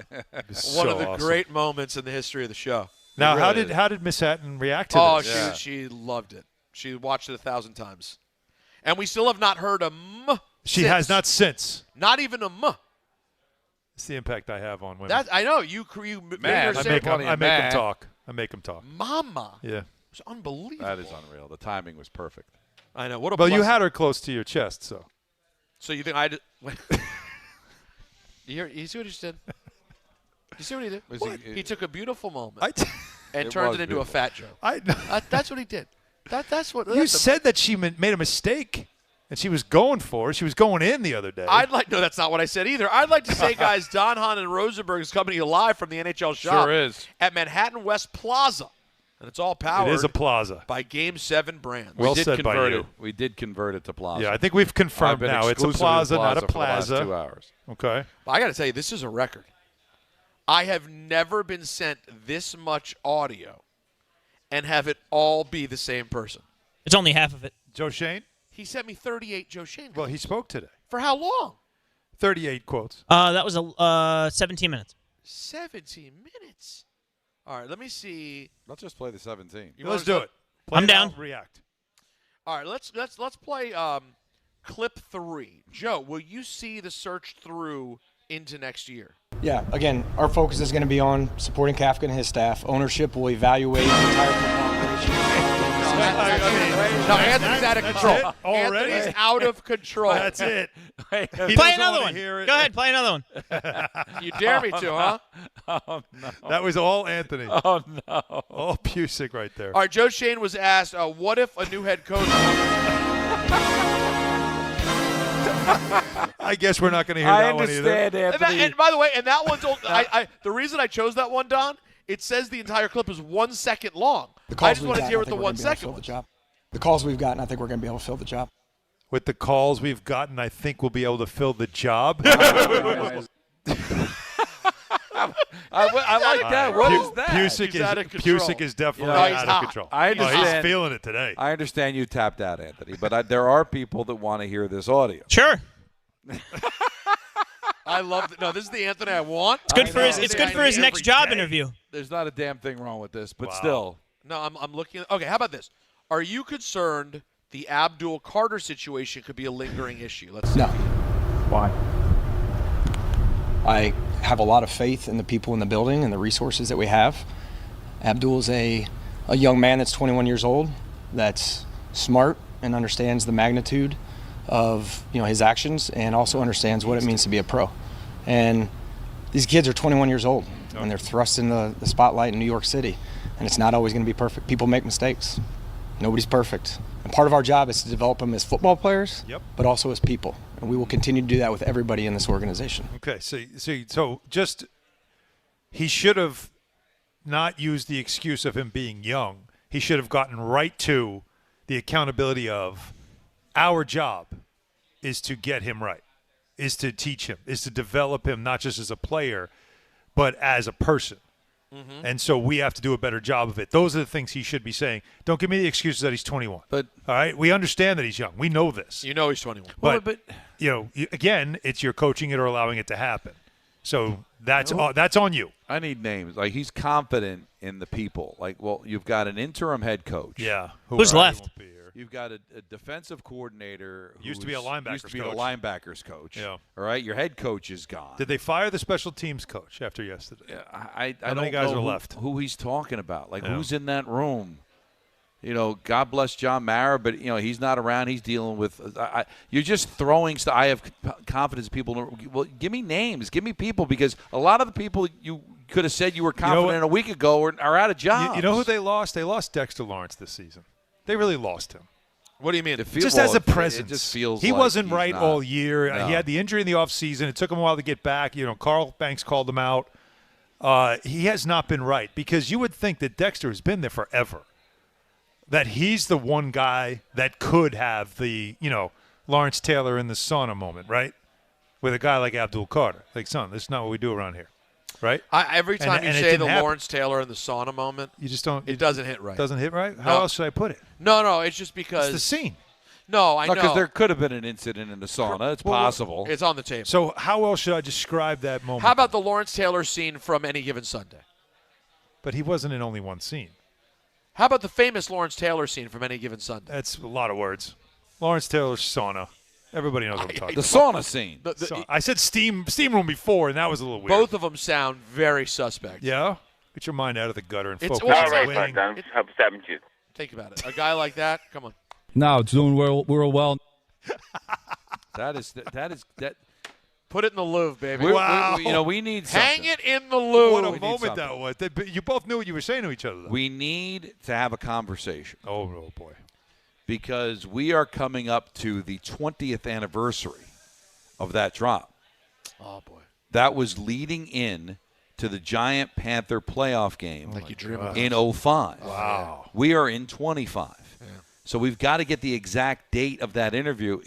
One of the great moments in the history of the show. Now, how did Miss Hatton react to this? Oh, she loved it. She watched it 1,000 times. And we still have not heard a m. She has not since. Not even a m. It's the impact I have on women. That I know. You I make them talk. I make them talk. Mama. Yeah. It's unbelievable. That is unreal. The timing was perfect. I know. What a Well, you blessing. had her close to your chest, so. So you think I did? You see what he just did? You see what he did? He took a beautiful moment and turned it into a fat joke. That's what he did. That's what you said that she made a mistake, and she was going for it. She was going in the other day. No, that's not what I said either. I'd like to say, guys, Don Hahn and Rosenberg is coming to you live from the NHL Shop. Sure is. At Manhattan West Plaza. And it's all powered. It is a plaza. By Game 7 brands. Well said by you. We did convert it to plaza. Yeah, I think we've confirmed now. It's a plaza, not a plaza. For the last 2 hours. Okay. Well, I got to tell you, this is a record. I have never been sent this much audio and have it all be the same person. It's only half of it. Joe Shane? He sent me 38 Joe Shane quotes. Well, he spoke today. For how long? 38 quotes. That was 17 minutes. 17 minutes. All right, let me see. Let's just play the 17. Let's do it. Play I'm it down. out, react. All right, let's play clip 3. Joe, will you see the search through into next year? Yeah, again, our focus is going to be on supporting Kafka and his staff. Ownership will evaluate the entire football operation. No, Anthony's out of control. Already? Anthony's out of control. That's it. Play another one. Go ahead, play another one. You dare me to, huh? Oh, no. That was all Anthony. Oh, no. All Pusick right there. All right, Joe Shane was asked, what if a new head coach... I guess we're not going to hear that one either. I understand, Anthony. And by the way, and that one's old, the reason I chose that one, Don, it says the entire clip is 1 second long. I just wanted to hear what the 1 second was. The calls we've gotten, I think we're going to be able to fill the job. With the calls we've gotten, I think we'll be able to fill the job. I like that. What is that? Pusick is definitely out of control. I understand. He's feeling it today. I understand you tapped out, Anthony, but there are people that want to hear this audio. Sure. I love it. No, this is the Anthony I want. It's good for his. It's good for his next job interview. There's not a damn thing wrong with this, but still. No, I'm looking. Okay, how about this? Are you concerned the Abdul Carter situation could be a lingering issue? Let's see. No. Why? I have a lot of faith in the people in the building and the resources that we have. Abdul is a young man that's 21 years old, that's smart and understands the magnitude of his actions, and also understands what it means to be a pro. And these kids are 21 years old, and they're thrust in the spotlight in New York City, and it's not always going to be perfect. People make mistakes. Nobody's perfect. And part of our job is to develop them as football players, but also as people. And we will continue to do that with everybody in this organization. Okay, so just he should have not used the excuse of him being young. He should have gotten right to the accountability of our job is to get him right, is to teach him, is to develop him not just as a player, but as a person. Mm-hmm. And so we have to do a better job of it. Those are the things he should be saying. Don't give me the excuses that he's 21. But all right, we understand that he's young. We know this. You know he's 21. But again, it's you're coaching it or allowing it to happen. So that's on you. I need names. Like, he's confident in the people. Like, well, you've got an interim head coach. Yeah. Who's left? You've got a defensive coordinator who used to be a linebackers coach. Yeah. All right, your head coach is gone. Did they fire the special teams coach after yesterday? Yeah, I How many don't guys know are left? who he's talking about. Like, who's in that room? God bless John Mara, but he's not around. He's dealing with. You're just throwing stuff. I have confidence in people. Well, give me names. Give me people, because a lot of the people you could have said you were confident in a week ago are out of jobs. You know who they lost? They lost Dexter Lawrence this season. They really lost him. What do you mean? Just as a presence. It just feels he like wasn't he's right not. all year. No. He had the injury in the offseason. It took him a while to get back. Carl Banks called him out. He has not been right, because you would think that Dexter has been there forever, that he's the one guy that could have the, Lawrence Taylor in the sauna moment, right? With a guy like Abdul Carter. Like, son, this is not what we do around here, right? Every time you say the Lawrence Taylor in the sauna moment, you just don't. It doesn't hit right. Doesn't hit right? How else should I put it? No, it's just because. It's the scene. No, I know. Because there could have been an incident in the sauna. It's possible. It's on the table. So how else should I describe that moment? How about the Lawrence Taylor scene from Any Given Sunday? But he wasn't in only one scene. How about the famous Lawrence Taylor scene from Any Given Sunday? That's a lot of words. Lawrence Taylor's sauna. Everybody knows what I'm talking about. The sauna scene. I said steam room before, and that was a little weird. Both of them sound very suspect. Yeah? Get your mind out of the gutter and focus on winning. Think about it. A guy like that, come on. No, it's doing real well. That is. Put it in the Louvre, baby. Wow. We need something. Hang it in the Louvre. What a moment that was. You both knew what you were saying to each other, though. We need to have a conversation. Oh, boy. Because we are coming up to the 20th anniversary of that drop. Oh, boy. That was leading in to the Giant Panther playoff game in 05. Wow. We are in 25. Yeah. So we've got to get the exact date of that interview.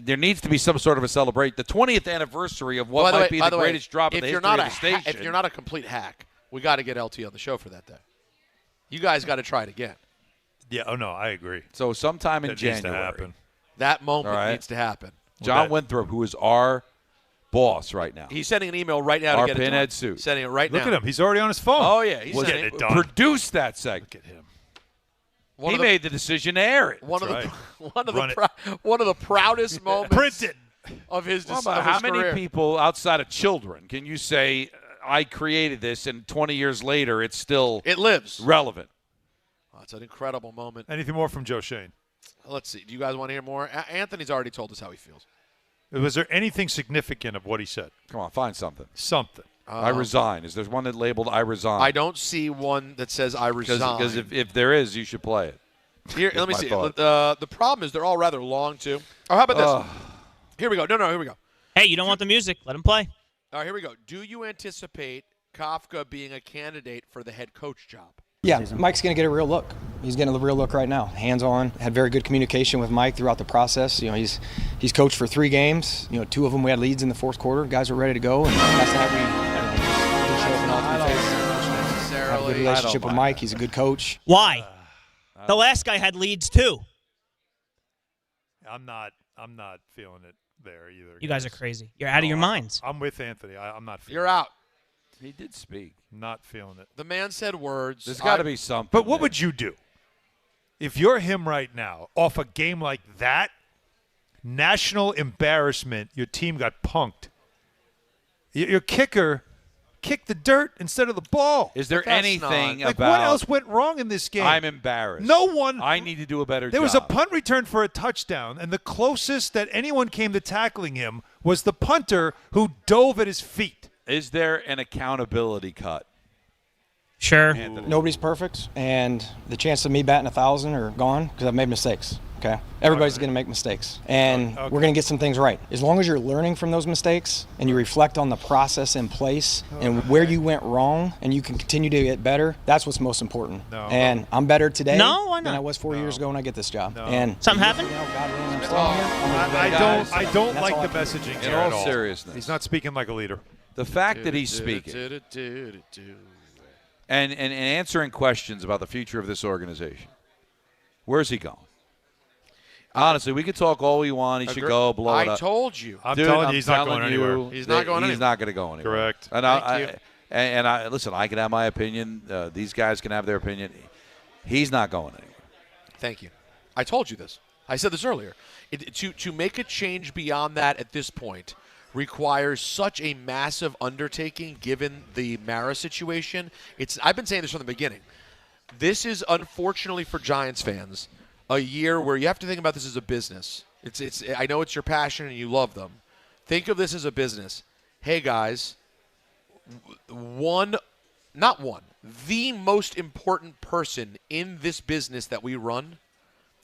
There needs to be some sort of a celebration. The 20th anniversary of what might be the greatest drop in the history of the station. If you're not a complete hack, we got to get LT on the show for that day. You guys got to try it again. Yeah, no, I agree. So sometime in January. Needs to happen. That moment needs to happen. John Winthrop, who is our boss right now. He's sending an email right now to get it done. Pinhead suit. Sending it right now. Look at him. He's already on his phone. Oh, yeah. He's getting it done. Produce that segment. Look at him. He made the decision to air it. One of the proudest moments Print it. of his How career. many people outside of children can you say, I created this, and 20 years later it lives relevant? Oh, it's an incredible moment. Anything more from Joe Shane? Let's see. Do you guys want to hear more? Anthony's already told us how he feels. Was there anything significant of what he said? Come on, find something. Something. I resign. Is there one that labeled I resign? I don't see one that says I resign. Because if there is, you should play it. Here, let me see. The problem is they're all rather long, too. Oh, how about this? Here we go. No, here we go. Hey, you don't want the music. Let him play. All right, here we go. Do you anticipate Kafka being a candidate for the head coach job? Yeah, Mike's going to get a real look. He's getting a real look right now. Hands-on. Had very good communication with Mike throughout the process. He's coached for 3 games. 2 of them we had leads in the fourth quarter. Guys were ready to go, and last night we showed a good relationship with Mike. He's a good coach. Why? The last guy had leads too. I'm not feeling it there either. You guys are crazy. You're out of your minds. I'm with Anthony. I'm not feeling You're out. He did speak. Not feeling it. The man said words. There's got to be something. But what would you do? If you're him right now, off a game like that, national embarrassment, your team got punked. Your kicker kicked the dirt instead of the ball. Is there anything like about... what else went wrong in this game? I'm embarrassed. No one... I need to do a better job. There was a punt return for a touchdown, and the closest that anyone came to tackling him was the punter who dove at his feet. Is there an accountability cut? Sure. Nobody's perfect, and the chances of me batting 1,000 are gone because I've made mistakes. Okay, everybody's going to make mistakes, and we're going to get some things right. As long as you're learning from those mistakes and you reflect on the process in place and where you went wrong, and you can continue to get better, that's what's most important. And I'm better today than I was 4 years ago when I get this job. And something happened? I don't like the messaging In here all at all. seriousness. He's not speaking like a leader. The fact that he's speaking and answering questions about the future of this organization, where's he going? Honestly, we could talk all we want. He should go blow it up. I told you. I'm telling you, he's not going anywhere. He's not going anywhere. He's not going to go anywhere. Correct. And I listen, I can have my opinion. These guys can have their opinion. He's not going anywhere. Thank you. I told you this. I said this earlier. To make a change beyond that at this point requires such a massive undertaking given the Mara situation. I've been saying this from the beginning. This is, unfortunately for Giants fans, a year where you have to think about this as a business. I know it's your passion and you love them. Think of this as a business. Hey, guys, the most important person in this business that we run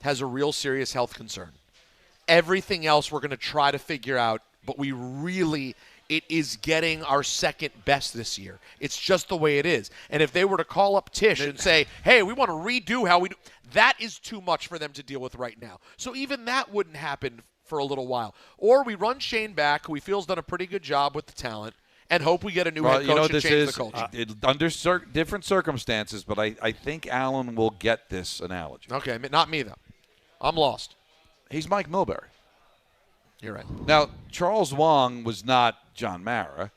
has a real serious health concern. Everything else we're going to try to figure out, but it is getting our second best this year. It's just the way it is. And if they were to call up Tish and say, hey, we want to redo how we do, that is too much for them to deal with right now. So even that wouldn't happen for a little while. Or we run Shane back, who we feel's done a pretty good job with the talent, and hope we get a new head coach and change the culture. Under different circumstances, but I think Alan will get this analogy. Okay, not me, though. I'm lost. He's Mike Milbury. You're right. Now, Charles Wong was not John Mara,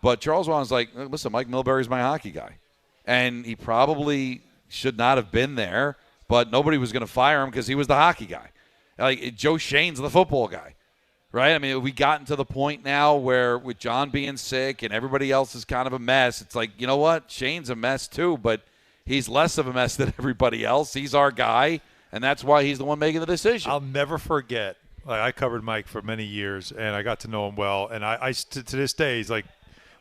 but Charles Wong's like, listen, Mike Milbury's my hockey guy. And he probably should not have been there, but nobody was going to fire him because he was the hockey guy. Like, Joe Shane's the football guy, right? I mean, we gotten to the point now where with John being sick and everybody else is kind of a mess, it's like, you know what? Shane's a mess too, but he's less of a mess than everybody else. He's our guy, and that's why he's the one making the decision. I'll never forget. I covered Mike for many years, and I got to know him well. And I to this day, he's like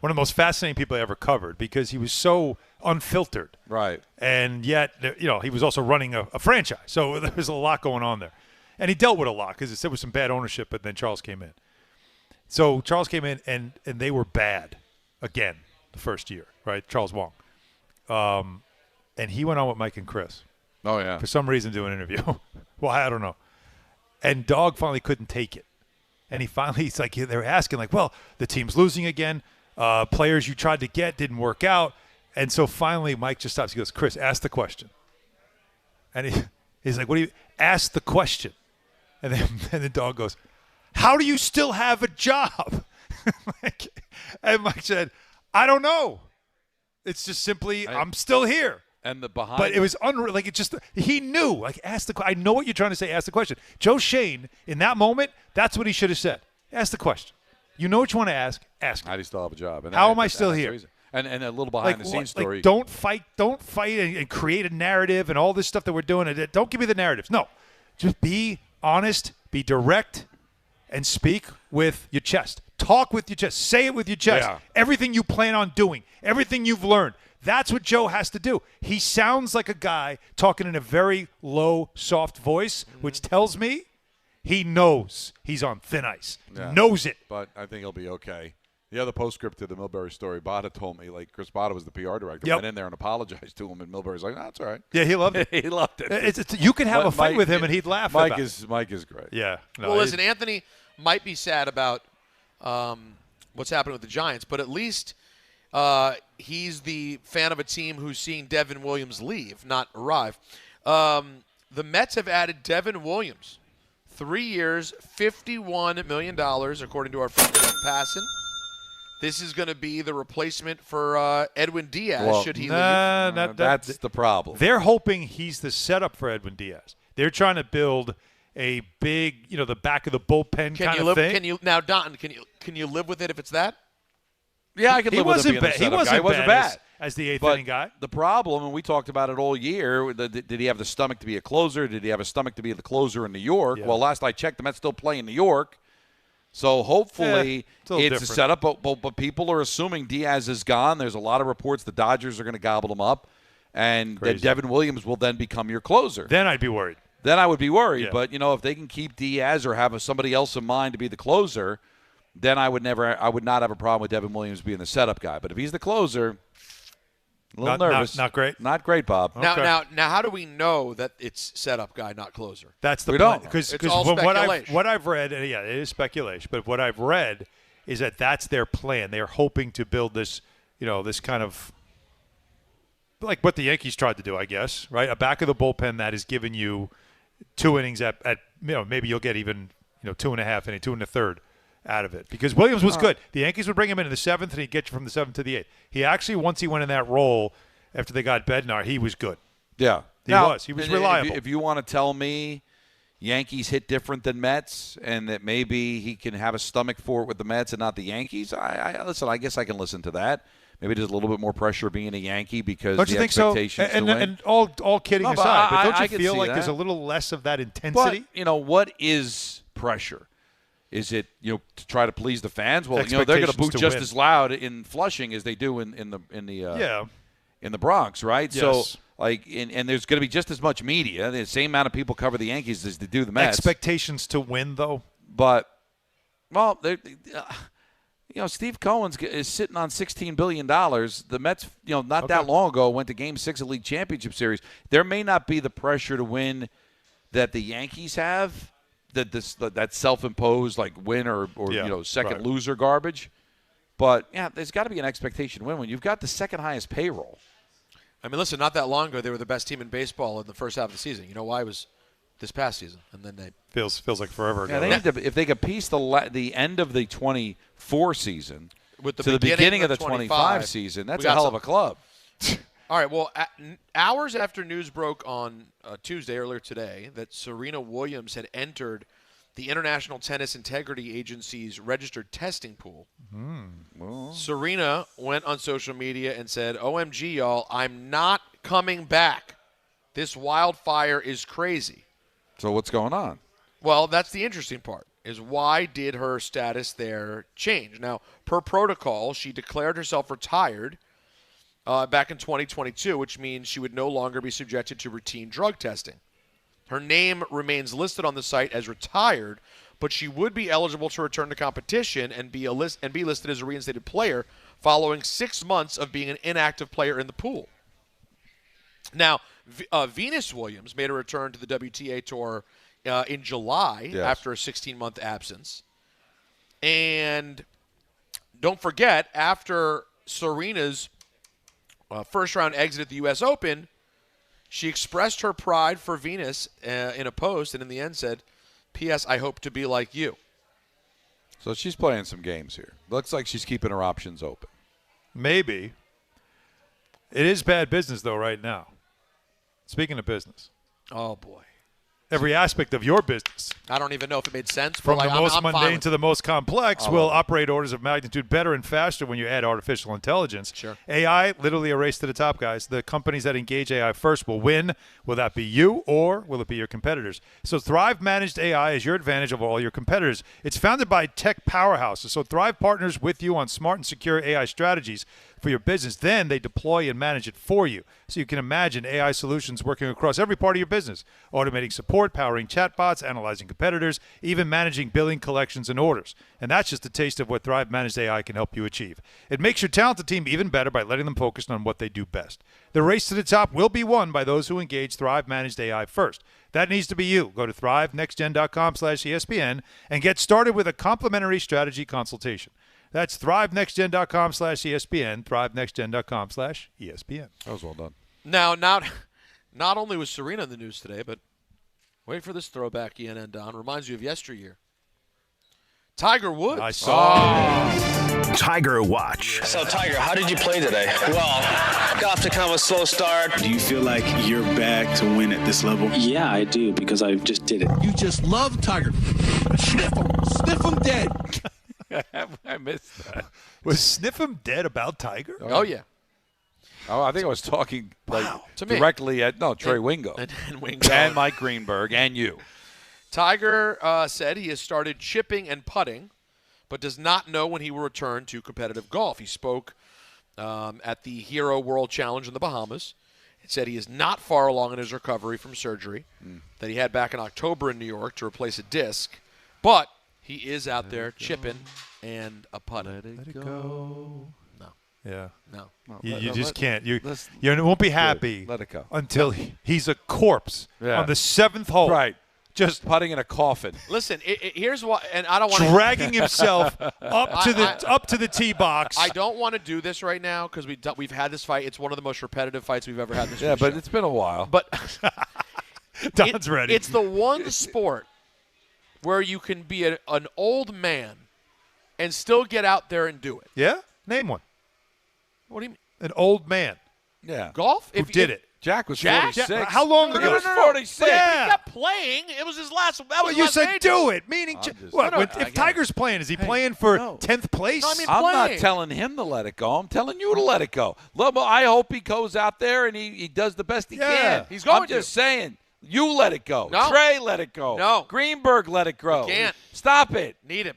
one of the most fascinating people I ever covered because he was so unfiltered. Right. And yet, he was also running a franchise. So there was a lot going on there. And he dealt with a lot because there was some bad ownership, but then Charles came in. So Charles came in, and they were bad again the first year, right? Charles Wong. And he went on with Mike and Chris. Oh, yeah. For some reason, do an interview. Well, I don't know. And Dog finally couldn't take it. And he's like, they were asking, like, well, the team's losing again. Players you tried to get didn't work out. And so finally, Mike just stops. He goes, Chris, ask the question. And he's like, what do you – ask the question. And then the Dog goes, how do you still have a job? And Mike said, I don't know. It's just simply, I'm still here. And the behind, but it was unreal. Like it just, he knew. Like, ask the. I know what you're trying to say. Ask the question. Joe Shane, in that moment, that's what he should have said. Ask the question. You know what you want to ask. Ask. How do you still have a job? How am I still here? And a little behind the scenes story. Like, don't fight and create a narrative and all this stuff that we're doing. Don't give me the narratives. No, just be honest, be direct, and speak with your chest. Talk with your chest. Say it with your chest. Yeah. Everything you plan on doing. Everything you've learned. That's what Joe has to do. He sounds like a guy talking in a very low, soft voice, which tells me he knows he's on thin ice. Yeah. Knows it. But I think he'll be okay. The other postscript to the Milbury story, Botta told me, like, Chris Botta was the PR director, went in there and apologized to him, and Milbury's like, that's all right. Yeah, he loved it. He loved it. You can have a fight with him, and he'd laugh Mike about it. Mike is great. Yeah. No, well, listen, Anthony might be sad about what's happening with the Giants, but at least He's the fan of a team who's seeing Devin Williams leave, not arrive. The Mets have added Devin Williams. 3 years, $51 million, according to our friend Jeff Passan. This is going to be the replacement for Edwin Diaz, should he leave. That's the problem. They're hoping he's the setup for Edwin Diaz. They're trying to build a big, the back of the bullpen kind of thing. Now, Don, can you live with it if it's that? Yeah, I can live with him being the setup guy. He wasn't bad as the eighth but inning guy. The problem, and we talked about it all year, did he have the stomach to be a closer? Did he have a stomach to be the closer in New York? Yeah. Well, last I checked, the Mets still play in New York. So hopefully it's a setup. But people are assuming Diaz is gone. There's a lot of reports the Dodgers are going to gobble him up. And that Devin Williams will then become your closer. Then I'd be worried. Then I would be worried. Yeah. But, if they can keep Diaz or have somebody else in mind to be the closer, then I would not have a problem with Devin Williams being the setup guy. But if he's the closer, a little nervous. Not great. Not great, Bob. Okay. Now, how do we know that it's setup guy, not closer? That's the we point. Because what I've read, and it is speculation, but what I've read is that that's their plan. They're hoping to build this, this kind of like what the Yankees tried to do, I guess, right? A back of the bullpen that is giving you 2 innings at maybe you'll get even 2.5 innings, 2 1/3 out of it, because Williams was good. The Yankees would bring him in the 7th, and he'd get you from the 7th to the 8th. He actually, once he went in that role after they got Bednar, he was good. Yeah, he was reliable. If you want to tell me Yankees hit different than Mets, and that maybe he can have a stomach for it with the Mets and not the Yankees, I listen. I guess I can listen to that. Maybe there's a little bit more pressure being a Yankee because don't you think so? And all kidding aside, but don't you feel like there's a little less of that intensity? But, what is pressure? Is it to try to please the fans? Well, they're going to boo just as loud in Flushing as they do in the Bronx, right? Yes. So and there's going to be just as much media. The same amount of people cover the Yankees as they do the Mets. Expectations to win, though. But Steve Cohen is sitting on $16 billion. The Mets, not that long ago, went to Game 6 of the League Championship Series. There may not be the pressure to win that the Yankees have. That self-imposed win or second loser garbage, but there's got to be an expectation to win when you've got the second highest payroll. I mean, listen, not that long ago they were the best team in baseball in the first half of the season. You know why? It was this past season, and then they feels like forever ago. Yeah, they need to, if they could piece the end of the 24 season with the beginning of the 25 season, that's a hell of a club. All right, well, hours after news broke on Tuesday, earlier today, that Serena Williams had entered the International Tennis Integrity Agency's registered testing pool, Serena went on social media and said, OMG, y'all, I'm not coming back. This wildfire is crazy. So what's going on? Well, that's the interesting part, is why did her status there change? Now, per protocol, she declared herself retired back in 2022, which means she would no longer be subjected to routine drug testing. Her name remains listed on the site as retired, but she would be eligible to return to competition and be listed as a reinstated player following 6 months of being an inactive player in the pool. Now, Venus Williams made a return to the WTA Tour in July after a 16-month absence. And don't forget, after Serena's first-round exit at the U.S. Open, she expressed her pride for Venus in a post and in the end said, P.S. I hope to be like you. So she's playing some games here. Looks like she's keeping her options open. Maybe. It is bad business, though, right now. Speaking of business. Oh, boy. Every aspect of your business. I don't even know if it made sense. From the most mundane to the most complex will operate orders of magnitude better and faster when you add artificial intelligence. Sure. AI, literally a race to the top, guys. The companies that engage AI first will win. Will that be you or will it be your competitors? So Thrive Managed AI is your advantage over all your competitors. It's founded by tech powerhouses. So Thrive partners with you on smart and secure AI strategies for your business. Then they deploy and manage it for you. So you can imagine AI solutions working across every part of your business, automating support, powering chatbots, analyzing competitors, even managing billing, collections, and orders. And that's just a taste of what Thrive Managed AI can help you achieve. It makes your talented team even better by letting them focus on what they do best. The race to the top will be won by those who engage Thrive Managed AI first. That needs to be you. Go to thrivenextgen.com/ESPN and get started with a complimentary strategy consultation. That's thrivenextgen.com/ESPN, thrivenextgen.com/ESPN. That was well done. Now, not only was Serena in the news today, but wait for this throwback, Ian and Don. Reminds you of yesteryear. Tiger Woods. I saw. Tiger Watch. So, Tiger, how did you play today? Well, got off to kind of a slow start. Do you feel like you're back to win at this level? Yeah, I do, because I just did it. You just love Tiger. Sniff him. Sniff him dead. I missed that. Was Sniff Him Dead about Tiger? Oh, yeah. Oh, I think I was talking To me. directly at Trey Wingo. And Wingo. And Mike Greenberg and you. Tiger said he has started chipping and putting, but does not know when he will return to competitive golf. He spoke at the Hero World Challenge in the Bahamas. He said he is not far along in his recovery from surgery that he had back in October in New York to replace a disc, but he is out there chipping and a putting. Let it go. No. Yeah. No. You just can't. You won't be happy Let it go. until he's a corpse on the 7th hole. Right. Just putting in a coffin. Listen, here's what, and I don't want dragging himself up to the tee box. I don't want to do this right now because we've had this fight. It's one of the most repetitive fights we've ever had this Yeah, but show. it's been a while. But Don's ready. It's the one sport where you can be an old man and still get out there and do it. Yeah? Name one. What do you mean? An old man. Yeah. Golf? Who did it? Jack was Jack? 46. How long No, ago? no, no, no. 46. He kept playing. It was his last. That was Well, you his last said major. do it, meaning if Tiger's playing, is he playing for 10th place? No, I mean, I'm not playing. telling him to let it go. I'm telling you to let it go. Look, I hope he goes out there and he does the best he can. He's going I'm just saying, you let it go. No. Trey let it go. No. Greenberg let it go. You can't. Stop it. Need him.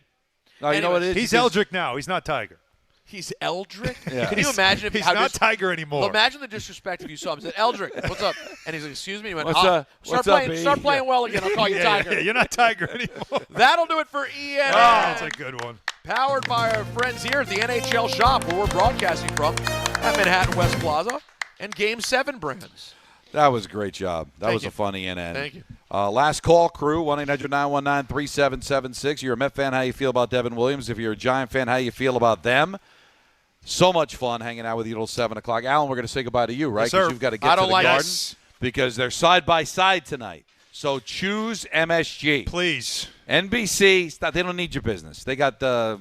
No, you know what it is? He's Eldrick now. He's not Tiger. He's Eldrick? Yeah. Can you imagine if he's not Tiger anymore? Well, imagine the disrespect if you saw him and said, Eldrick, what's up? And he's like, excuse me. He went, What's up? Start What's up, playing, E? start playing well again. I'll call you Tiger. Yeah, you're not Tiger anymore. That'll do it for ESPN. Oh, that's a good one. Powered by our friends here at the NHL Shop, where we're broadcasting from at Manhattan West Plaza, and Game 7 brands. That was a great job. That Thank was you. a funny NN. Thank you. Last call, crew, 1-800-919-3776. You're a Met fan, how you feel about Devin Williams? If you're a Giant fan, how you feel about them? So much fun hanging out with you till 7 o'clock. Alan, we're going to say goodbye to you, right? Yes, sir. Because you've got to get to the Garden. Yes. Because they're side by side tonight. So choose MSG. Please. NBC, stop, they don't need your business. They got they got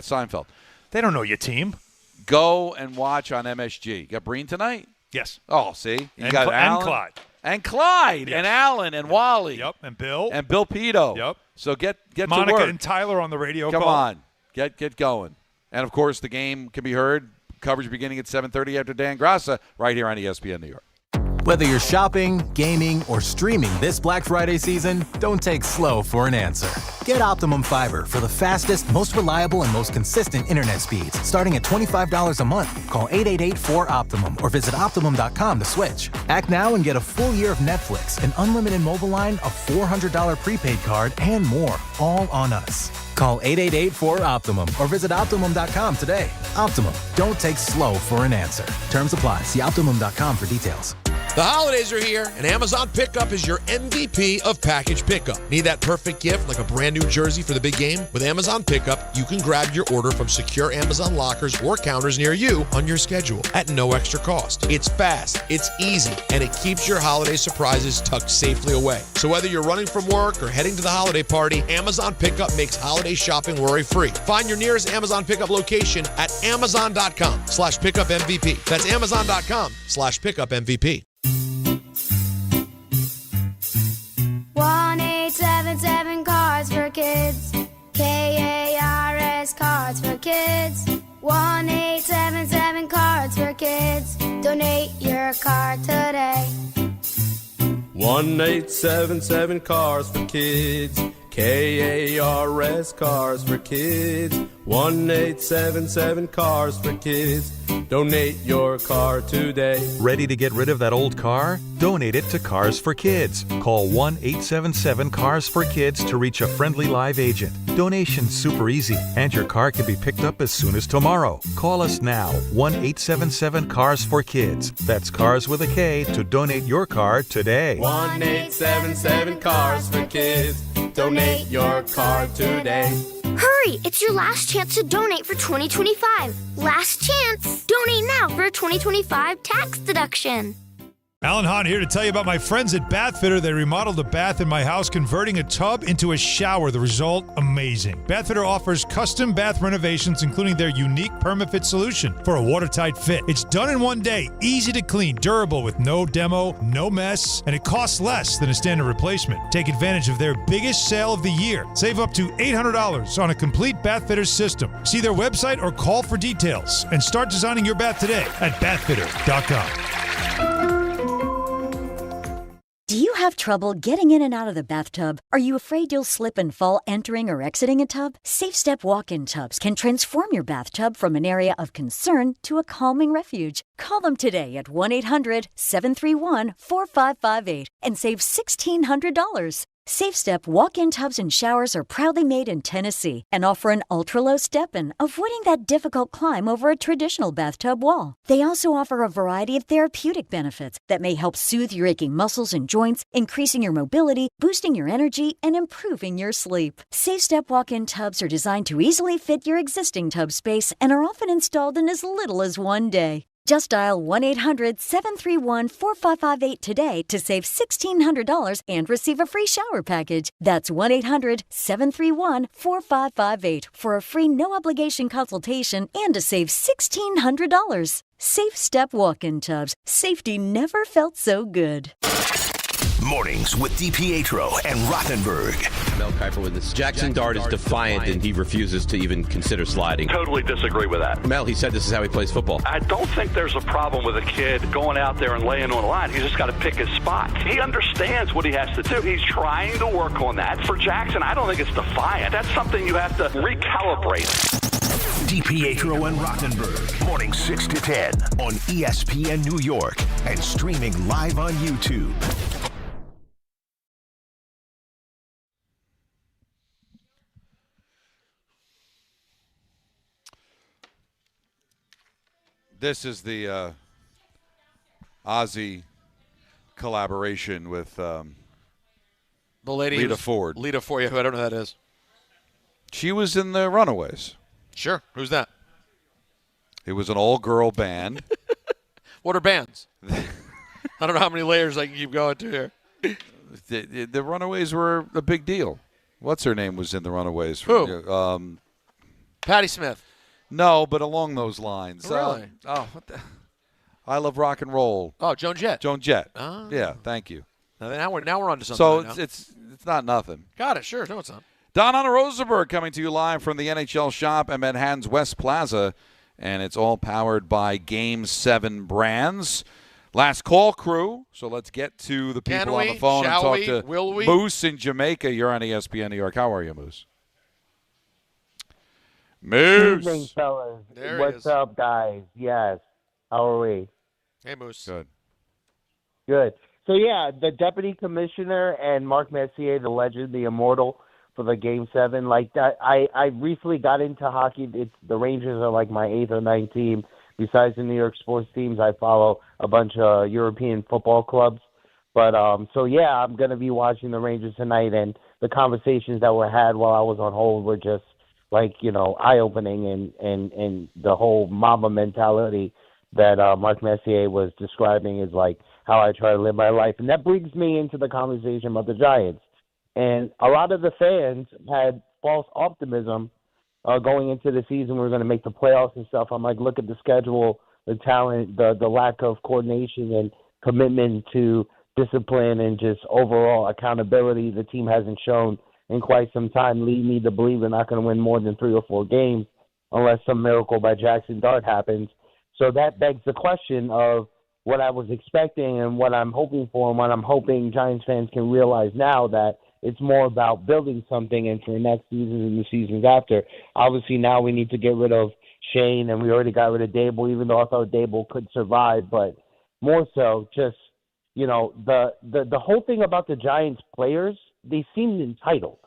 Seinfeld. They don't know your team. Go and watch on MSG. You got Breen tonight? Yes. Oh, see? You And got and Alan. Clyde. And Clyde. Yes. And Alan. And Wally. Yep. And Bill. And Bill Pito. Yep. So get Monica to work. and Tyler on the radio Come call. on. Get going. And, of course, the game can be heard, coverage beginning at 7:30 after Dan Grassa, right here on ESPN New York. Whether you're shopping, gaming, or streaming this Black Friday season, don't take slow for an answer. Get Optimum Fiber for the fastest, most reliable, and most consistent internet speeds, starting at $25 a month. Call 888-4OPTIMUM or visit Optimum.com to switch. Act now and get a full year of Netflix, an unlimited mobile line, a $400 prepaid card, and more, all on us. Call 888-4OPTIMUM or visit Optimum.com today. Optimum, don't take slow for an answer. Terms apply. See Optimum.com for details. The holidays are here, and Amazon Pickup is your MVP of package pickup. Need that perfect gift like a brand new jersey for the big game? With Amazon Pickup, you can grab your order from secure Amazon lockers or counters near you on your schedule at no extra cost. It's fast, it's easy, and it keeps your holiday surprises tucked safely away. So whether you're running from work or heading to the holiday party, Amazon Pickup makes holiday shopping worry-free. Find your nearest Amazon Pickup location at amazon.com/pickupmvp. That's amazon.com/pickupmvp. 1-877 Cards for Kids. KARS Cards for Kids. 1-877 Cards for Kids. Donate your card today. 1-877 Cars for Kids. KARS Cars for Kids. 1-877 Cars for Kids. Donate your car today. Ready to get rid of that old car? Donate it to Cars for Kids. Call 1-877-CARS-FOR-KIDS to reach a friendly live agent. Donation's super easy, and your car can be picked up as soon as tomorrow. Call us now, 1-877-CARS-FOR-KIDS. That's Cars with a K to donate your car today. 1-877 Cars for Kids. Donate your car today. Hurry! It's your last chance to donate for 2025. Last chance! Donate now for a 2025 tax deduction. Alan Hahn here to tell you about my friends at Bathfitter. They remodeled a bath in my house, converting a tub into a shower. The result, amazing. Bathfitter offers custom bath renovations, including their unique PermaFit solution for a watertight fit. It's done in one day, easy to clean, durable with no demo, no mess, and it costs less than a standard replacement. Take advantage of their biggest sale of the year. Save up to $800 on a complete Bathfitter system. See their website or call for details and start designing your bath today at bathfitter.com. Do you have trouble getting in and out of the bathtub? Are you afraid you'll slip and fall entering or exiting a tub? SafeStep walk-in tubs can transform your bathtub from an area of concern to a calming refuge. Call them today at 1-800-731-4558 and save $1,600. SafeStep walk-in tubs and showers are proudly made in Tennessee and offer an ultra-low step-in, avoiding that difficult climb over a traditional bathtub wall. They also offer a variety of therapeutic benefits that may help soothe your aching muscles and joints, increasing your mobility, boosting your energy, and improving your sleep. SafeStep walk-in tubs are designed to easily fit your existing tub space and are often installed in as little as one day. Just dial 1-800-731-4558 today to save $1,600 and receive a free shower package. That's 1-800-731-4558 for a free no-obligation consultation and to save $1,600. Safe Step walk-in tubs. Safety never felt so good. Mornings with DiPietro and Rosenberg. Mel Kiper with this. Jackson Dart is defiant and he refuses to even consider sliding. Totally disagree with that. Mel, he said this is how he plays football. I don't think there's a problem with a kid going out there and laying on the line. He's just got to pick his spot. He understands what he has to do. He's trying to work on that. For Jackson, I don't think it's defiant. That's something you have to recalibrate. DiPietro and Rosenberg, morning 6 to 10 on ESPN New York and streaming live on YouTube. This is the Ozzy collaboration with the lady Lita Ford. Lita Ford, yeah, I don't know who that is. She was in the Runaways. Sure. Who's that? It was an all-girl band. What are bands? I don't know how many layers I can keep going to here. The Runaways were a big deal. What's her name was in the Runaways? Who? Patti Smith. No, but along those lines. Really? What the? I Love Rock and Roll. Oh, Joan Jett. Joan Jett. Oh. Yeah, thank you. Now we're on to something. So right it's not nothing. Got it. Sure. No, it's not. Hahn Rosenberg coming to you live from the NHL Shop at Manhattan's West Plaza, and it's all powered by Game 7 brands. Last call, crew. So let's get to the people on the phone and talk to Moose in Jamaica. You're on ESPN New York. How are you, Moose? Moose. Good evening, fellas. There What's up, guys? Yes. How are we? Hey, Moose. Good. Good. So, yeah, the deputy commissioner and Mark Messier, the legend, the immortal for the Game 7, like that. I recently got into hockey. The Rangers are like my 8th or 9th team. Besides the New York sports teams, I follow a bunch of European football clubs. But, so, yeah, I'm going to be watching the Rangers tonight, and the conversations that were had while I was on hold were just, like, you know, eye-opening, and the whole Mamba mentality that Mark Messier was describing is, like, how I try to live my life. And that brings me into the conversation about the Giants. And a lot of the fans had false optimism going into the season. We're going to make the playoffs and stuff. I'm like, look at the schedule, the talent, the lack of coordination and commitment to discipline and just overall accountability the team hasn't shown in quite some time lead me to believe they're not going to win more than 3 or 4 games unless some miracle by Jackson Dart happens. So that begs the question of what I was expecting and what I'm hoping for, and what I'm hoping Giants fans can realize now, that it's more about building something into the next season and the seasons after. Obviously, now we need to get rid of Shane, and we already got rid of Dable, even though I thought Dable could survive. But more so, just, you know, the whole thing about the Giants players, they seemed entitled.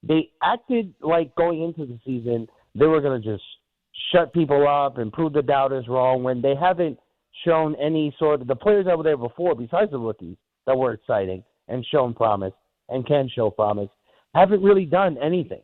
They acted like going into the season they were going to just shut people up and prove the doubters wrong, when they haven't shown any sort of – the players that were there before, besides the rookies that were exciting and shown promise and can show promise, haven't really done anything.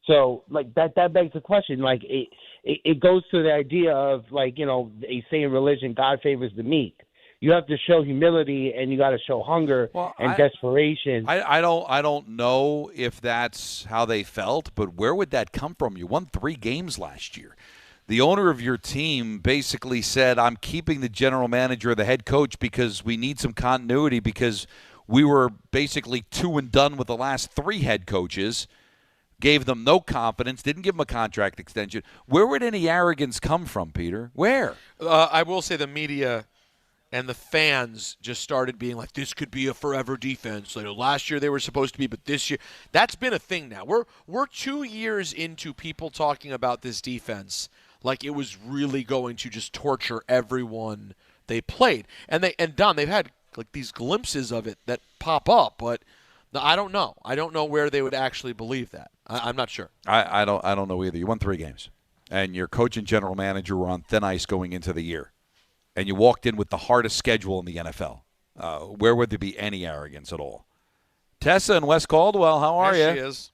So, like, that begs the question. Like, it goes to the idea of, like, you know, they say in religion, God favors the meek. You have to show humility, and you got to show hunger and desperation. I don't know if that's how they felt, but where would that come from? You won 3 games last year. The owner of your team basically said, I'm keeping the general manager or the head coach because we need some continuity because we were basically 2 and done with the last 3 head coaches, gave them no confidence, didn't give them a contract extension. Where would any arrogance come from, Peter? Where? I will say the media and the fans just started being like, this could be a forever defense. Like, last year they were supposed to be, but this year. That's been a thing now. We're 2 years into people talking about this defense like it was really going to just torture everyone they played. And Don, they've had like these glimpses of it that pop up, but I don't know. I don't know where they would actually believe that. I'm not sure. I don't know either. You won 3 games, and your coach and general manager were on thin ice going into the year. And you walked in with the hardest schedule in the NFL. Where would there be any arrogance at all? Tessa in West Caldwell, how are you? There she is.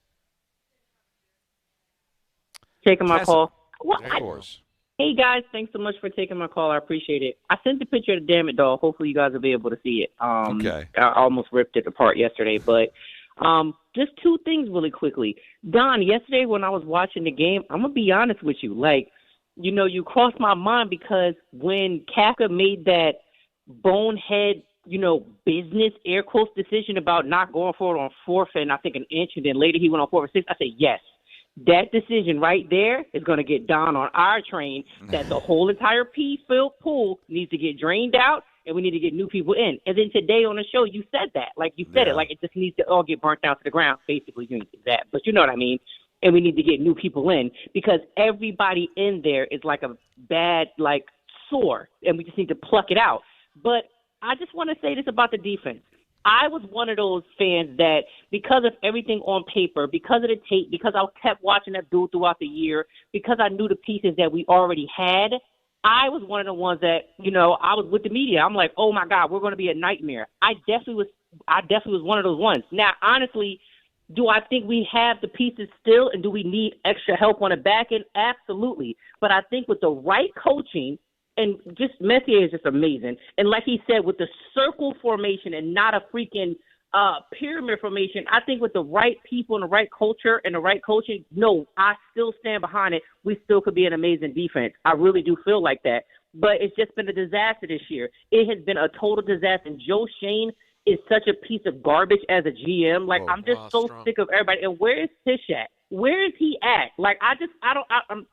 Taking my Tessa. call. Of course. Hey, guys. Thanks so much for taking my call. I appreciate it. I sent the picture of the Damn It doll. Hopefully you guys will be able to see it. Okay. I almost ripped it apart yesterday. But just 2 things really quickly. Don, yesterday when I was watching the game, I'm going to be honest with you. Like, you know, you crossed my mind because when Kafka made that bonehead, you know, business air quotes decision about not going for it on 4th and I think an inch, and then later he went on 4th and 6, I said, yes, that decision right there is going to get Don on our train that the whole entire pea-filled pool needs to get drained out and we need to get new people in. And then today on the show, you said that. Like, you said it. Like, it just needs to all get burnt down to the ground. Basically, you need that. But you know what I mean. And we need to get new people in because everybody in there is like a bad, like, sore, and we just need to pluck it out. But I just want to say this about the defense. I was one of those fans that because of everything on paper, because of the tape, because I kept watching that dude throughout the year, because I knew the pieces that we already had, I was one of the ones that, you know, I was with the media. I'm like, oh, my God, we're going to be a nightmare. I definitely was one of those ones. Now, honestly, do I think we have the pieces still, and do we need extra help on the back end? Absolutely. But I think with the right coaching, and just Messier is just amazing. And like he said, with the circle formation and not a freaking pyramid formation, I think with the right people and the right culture and the right coaching, no, I still stand behind it. We still could be an amazing defense. I really do feel like that. But it's just been a disaster this year. It has been a total disaster. And Joe Shane is such a piece of garbage as a GM. Like, I'm just so sick of everybody. And where is Tish at? Where is he at? Like,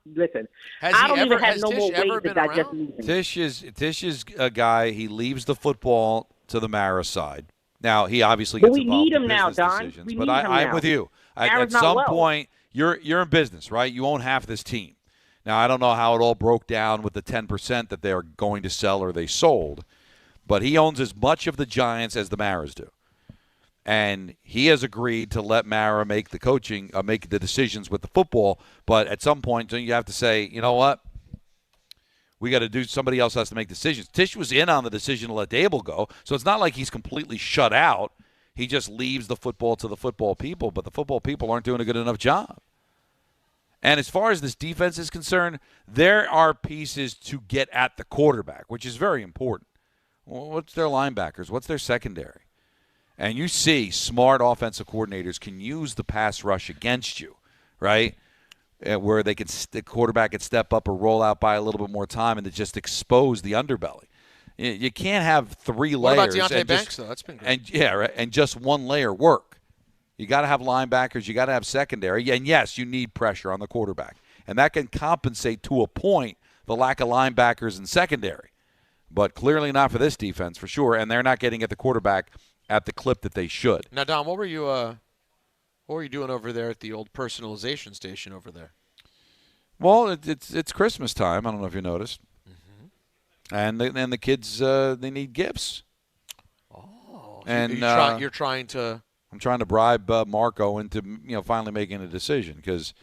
listen. I don't even have no more ways to digest him. Tish is a guy, he leaves the football to the Mara side. Now, he obviously But gets we involved need in him now, business Don. decisions. We But need him I'm now. with you. At Mara's not some well. point, you're in business, right? You own half this team. Now, I don't know how it all broke down with the 10% that they are going to sell or they sold, but he owns as much of the Giants as the Maras do. And he has agreed to let Mara make the coaching, make the decisions with the football. But at some point, you have to say, you know what? We got to do. Somebody else has to make decisions. Tish was in on the decision to let Dable go, so it's not like he's completely shut out. He just leaves the football to the football people, but the football people aren't doing a good enough job. And as far as this defense is concerned, there are pieces to get at the quarterback, which is very important. Well, what's their linebackers? What's their secondary? And you see smart offensive coordinators can use the pass rush against you, right? Where the quarterback could step up or roll out by a little bit more time and to just expose the underbelly. You can't have 3 layers. What about Deonte Banks, though? That's been great. And just 1 layer work. You got to have linebackers. You got to have secondary. And, yes, you need pressure on the quarterback. And that can compensate to a point the lack of linebackers and secondary. But clearly not for this defense, for sure. And they're not getting at the quarterback at the clip that they should. Now, Don, what were you doing over there at the old personalization station over there? Well, it's Christmas time. I don't know if you noticed. And the kids they need gifts. Oh, and you're trying to. I'm trying to bribe Marco into finally making a decision because.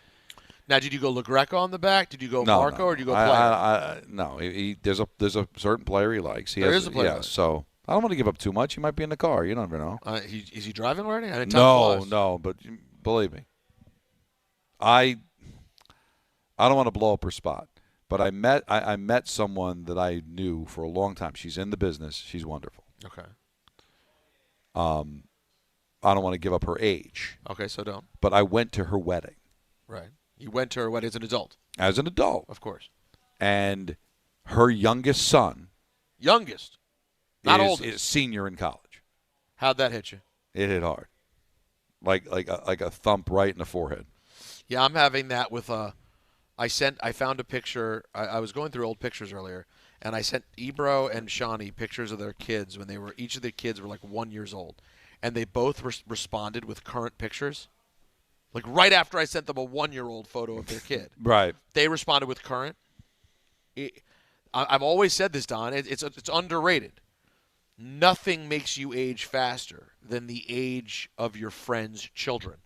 Now, did you go LaGreca on the back? Did you go Marco, or did you go player? No, there's a certain player he likes. There is a player. Yeah, so I don't want to give up too much. He might be in the car. You never know. Is he driving already? No, but believe me. I don't want to blow up her spot, but I met someone that I knew for a long time. She's in the business. She's wonderful. Okay. I don't want to give up her age. Okay, so don't. But I went to her wedding. Right. You went to her wedding as an adult. As an adult. Of course. And her youngest son. Youngest. Not oldest. Is senior in college. How'd that hit you? It hit hard. Like a thump right in the forehead. Yeah, I'm having that with I found a picture. I was going through old pictures earlier, and I sent Ebro and Shawnee pictures of their kids when each of the kids were like 1 year old. And they both responded with current pictures. Like right after I sent them a 1-year-old photo of their kid. Right. They responded with current. I've always said this, Don. It's underrated. Nothing makes you age faster than the age of your friends' children.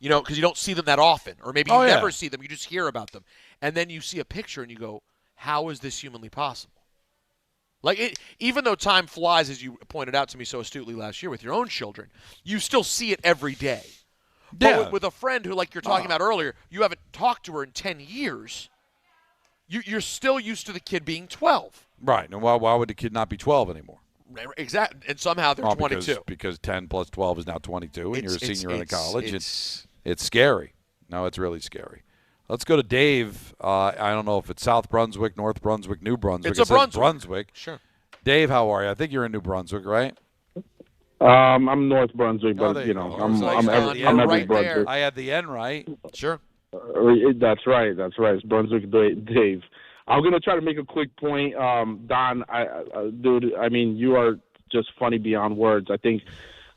You know, because you don't see them that often. Or maybe you never see them. You just hear about them. And then you see a picture and you go, how is this humanly possible? Like, even though time flies, as you pointed out to me so astutely last year with your own children, you still see it every day. But with a friend who, like you're talking about earlier, you haven't talked to her in 10 years, you're still used to the kid being 12. Right. And why would the kid not be 12 anymore? Exactly. And somehow they're 22. Because 10 plus 12 is now 22, and you're a senior in college. It's scary. No, it's really scary. Let's go to Dave. I don't know if it's South Brunswick, North Brunswick, New Brunswick. It's Brunswick. Sure. Dave, how are you? I think you're in New Brunswick, right? I'm North Brunswick, but I'm every Brunswick. I had the N right. Sure. That's right. It's Brunswick, Dave. I'm gonna try to make a quick point, Don. Dude, I mean, you are just funny beyond words. I think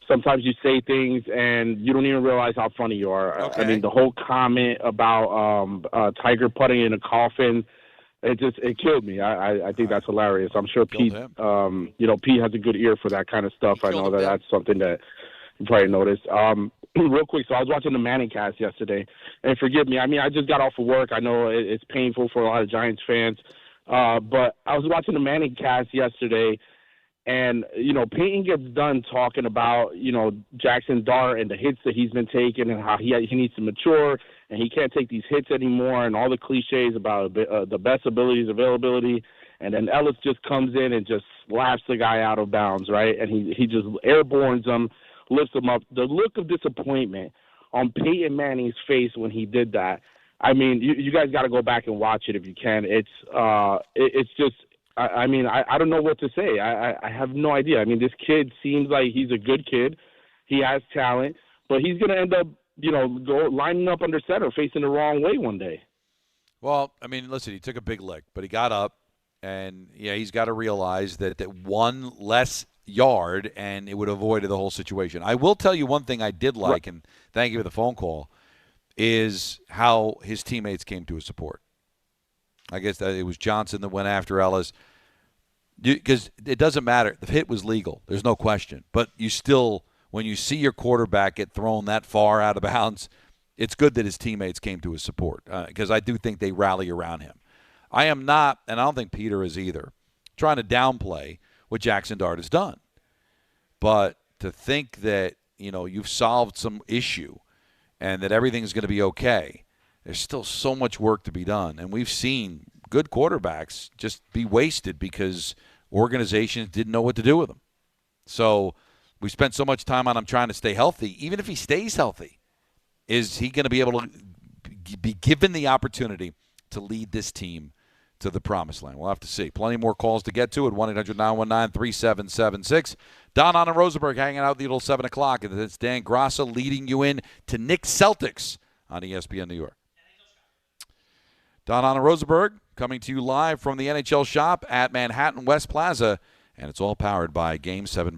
sometimes you say things and you don't even realize how funny you are. Okay. I mean, the whole comment about Tiger putting in a coffin, it killed me. I think that's hilarious. I'm sure Pete, Pete has a good ear for that kind of stuff. I know that's something that you probably noticed. Real quick, so I was watching the Manning cast yesterday, and forgive me, I mean, I just got off of work. I know it's painful for a lot of Giants fans, but I was watching the Manning cast yesterday, and, Peyton gets done talking about, Jackson Dart and the hits that he's been taking and how he needs to mature and he can't take these hits anymore and all the cliches about the best abilities, availability. And then Ellis just comes in and just slaps the guy out of bounds, right? And he just airbornes him, lifts him up. The look of disappointment on Peyton Manning's face when he did that, I mean, you guys got to go back and watch it if you can. It's just, I mean, I don't know what to say. I have no idea. I mean, this kid seems like he's a good kid. He has talent, but he's going to end up, lining up under center, facing the wrong way one day. Well, I mean, listen, he took a big lick, but he got up, and, he's got to realize that one less yard, and it would have avoided the whole situation. I will tell you one thing I did like, and thank you for the phone call, is how his teammates came to his support. I guess that it was Johnson that went after Ellis. Because it doesn't matter. The hit was legal. There's no question. But you still, when you see your quarterback get thrown that far out of bounds, it's good that his teammates came to his support. Because I do think they rally around him. I am not, and I don't think Peter is either, trying to downplay what Jackson Dart has done. But to think that, you've solved some issue and that everything's going to be okay, there's still so much work to be done. And we've seen good quarterbacks just be wasted because organizations didn't know what to do with them. So we spent so much time on him trying to stay healthy. Even if he stays healthy, is he going to be able to be given the opportunity to lead this team to the promised land? We'll have to see. Plenty more calls to get to at 1-800-919-3776. Don, Hahn, and Rosenberg hanging out the old 7 o'clock. And it's Dan Grassa leading you in to Knicks Celtics on ESPN New York. Don, Hahn, and Rosenberg coming to you live from the NHL Shop at Manhattan West Plaza. And it's all powered by Game 7.